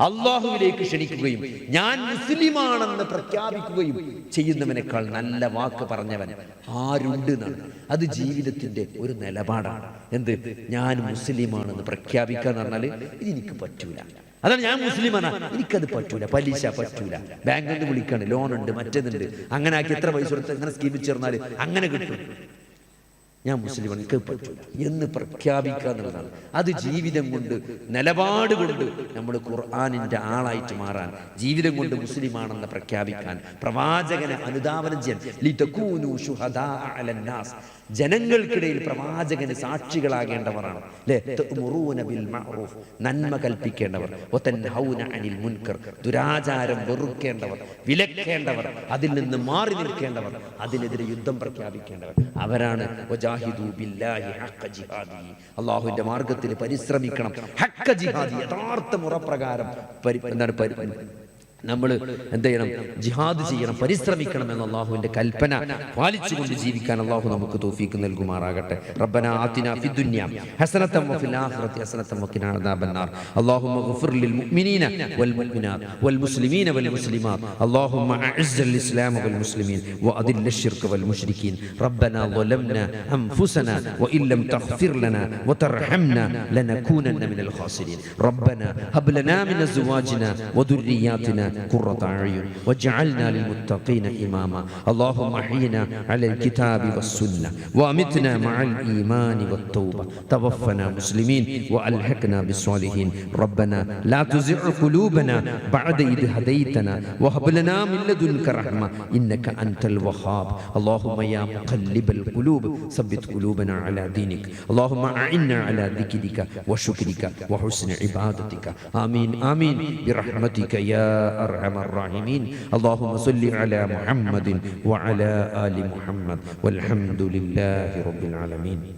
അള്ളാഹുവിലേക്ക് ക്ഷണിക്കുകയും ഞാൻ മുസ്ലിമാണെന്ന് പ്രഖ്യാപിക്കുകയും ചെയ്യുന്നവനേക്കാൾ നല്ല വാക്ക് പറഞ്ഞവൻ ആരുണ്ട് എന്നാണ്. അത് ജീവിതത്തിന്റെ ഒരു നിലപാടാണ്. എന്ത്, ഞാൻ മുസ്ലിമാണെന്ന് പ്രഖ്യാപിക്കാന്ന് പറഞ്ഞാൽ എനിക്ക് പറ്റൂല, അതാണ് ഞാൻ മുസ്ലിമാണ്, എനിക്കത് പറ്റൂല, പലിശ പറ്റൂല, ബാങ്കിൽ നിന്ന് വിളിക്കാണ്, ലോൺ ഉണ്ട്, മറ്റേതുണ്ട്, അങ്ങനെ ആക്കി എത്ര പൈസ കൊടുത്ത് അങ്ങനെ സ്കീമിൽ ചേർന്നാൽ അങ്ങനെ കിട്ടും, ഞാൻ മുസ്ലിമാണ്, എനിക്ക് പറ്റൂല എന്ന് പ്രഖ്യാപിക്കുക എന്നുള്ളതാണ്. അത് ജീവിതം കൊണ്ട്, നിലപാട് കൊണ്ട് നമ്മൾ ഖുർആനിന്റെ ആളായിട്ട് മാറാൻ, ജീവിതം കൊണ്ട് മുസ്ലിമാണെന്ന് പ്രഖ്യാപിക്കാൻ, പ്രവാചകനെ അനുധാവനം ചെയ്യാൻ, ലിതകൂനു ശുഹദാ അലന്നാസ്, ജനങ്ങൾക്കിടയിൽ പ്രവാചകന് സാക്ഷികളാകേണ്ടവരാണ്. നന്മ കൽപ്പിക്കേണ്ടവർ, അനിൽ മുൻകർ, ദുരാചാരം വെറുക്കേണ്ടവർ, വിലക്കേണ്ടവർ, അതിൽ നിന്ന് മാറി നിൽക്കേണ്ടവർ, അതിനെതിരെ യുദ്ധം പ്രഖ്യാപിക്കേണ്ടവർ, അവരാണ് അള്ളാഹുവിന്റെ മാർഗത്തിൽ പരിശ്രമിക്കണം. ഹഖ്ക ജിഹാദി, യഥാർത്ഥ മുറപ്രകാരം നമ്മൾ എന്ത് ചെയ്യണം? ജിഹാദ് ചെയ്യണം, പരിശ്രമിക്കണം എന്ന അള്ളാഹുവിന്റെ കൽപ്പന പാലിച്ചുകൊണ്ട് ജീവിക്കാൻ അള്ളാഹു നമുക്ക് തൗഫീഖ് നൽകുമാറാകട്ടെ. റബ്ബനാ ആതിനാ ഫിദ്ദുനിയ ഹസനതൻ വഫിൽ ആഖിറതി ഹസനതൻ വഖിനാ അദാബന്നാർ. അല്ലാഹുമ്മ ഗ്ഫിർ ലിൽ മുഅ്മിനീന വൽ മുഅ്മിനാത്ത് വൽ മുസ്ലിമീന വൽ മുസ്ലിമാത്ത്. അല്ലാഹുമ്മ അഇസ്സൽ ഇസ്ലാമ വൽ മുസ്ലിമീൻ വഅദില്ല അശ്ശിർക വൽ മുശ്രിക്കീൻ. റബ്ബനാ ളലംനാ അൻഫുസനാ വഇൻ ലം തഗ്ഫിർ ലനാ വതർഹംനാ ലനകൂനന്ന മിനൽ ഖാസിരീൻ. റബ്ബനാ ഹബ് ലനാ മിൻ അസ്വാജിനാ വദുർരിയാതിനാ
قرة أعين واجعلنا للمتقين إماما اللهم أحينا على الكتاب والسنة وأمتنا مع الإيمان والتوبة توفنا مسلمين وألحقنا بالصالحين ربنا لا تزغ قلوبنا بعد إذ هديتنا وهب لنا من لدنك رحمة إنك أنت الوهاب اللهم يا مقلب القلوب ثبت قلوبنا على دينك اللهم أعنا على ذكرك وشكرك وحسن عبادتك آمين آمين برحمتك يا أرحم الراحمين اللهم صل على محمد وعلى آل محمد والحمد لله رب العالمين.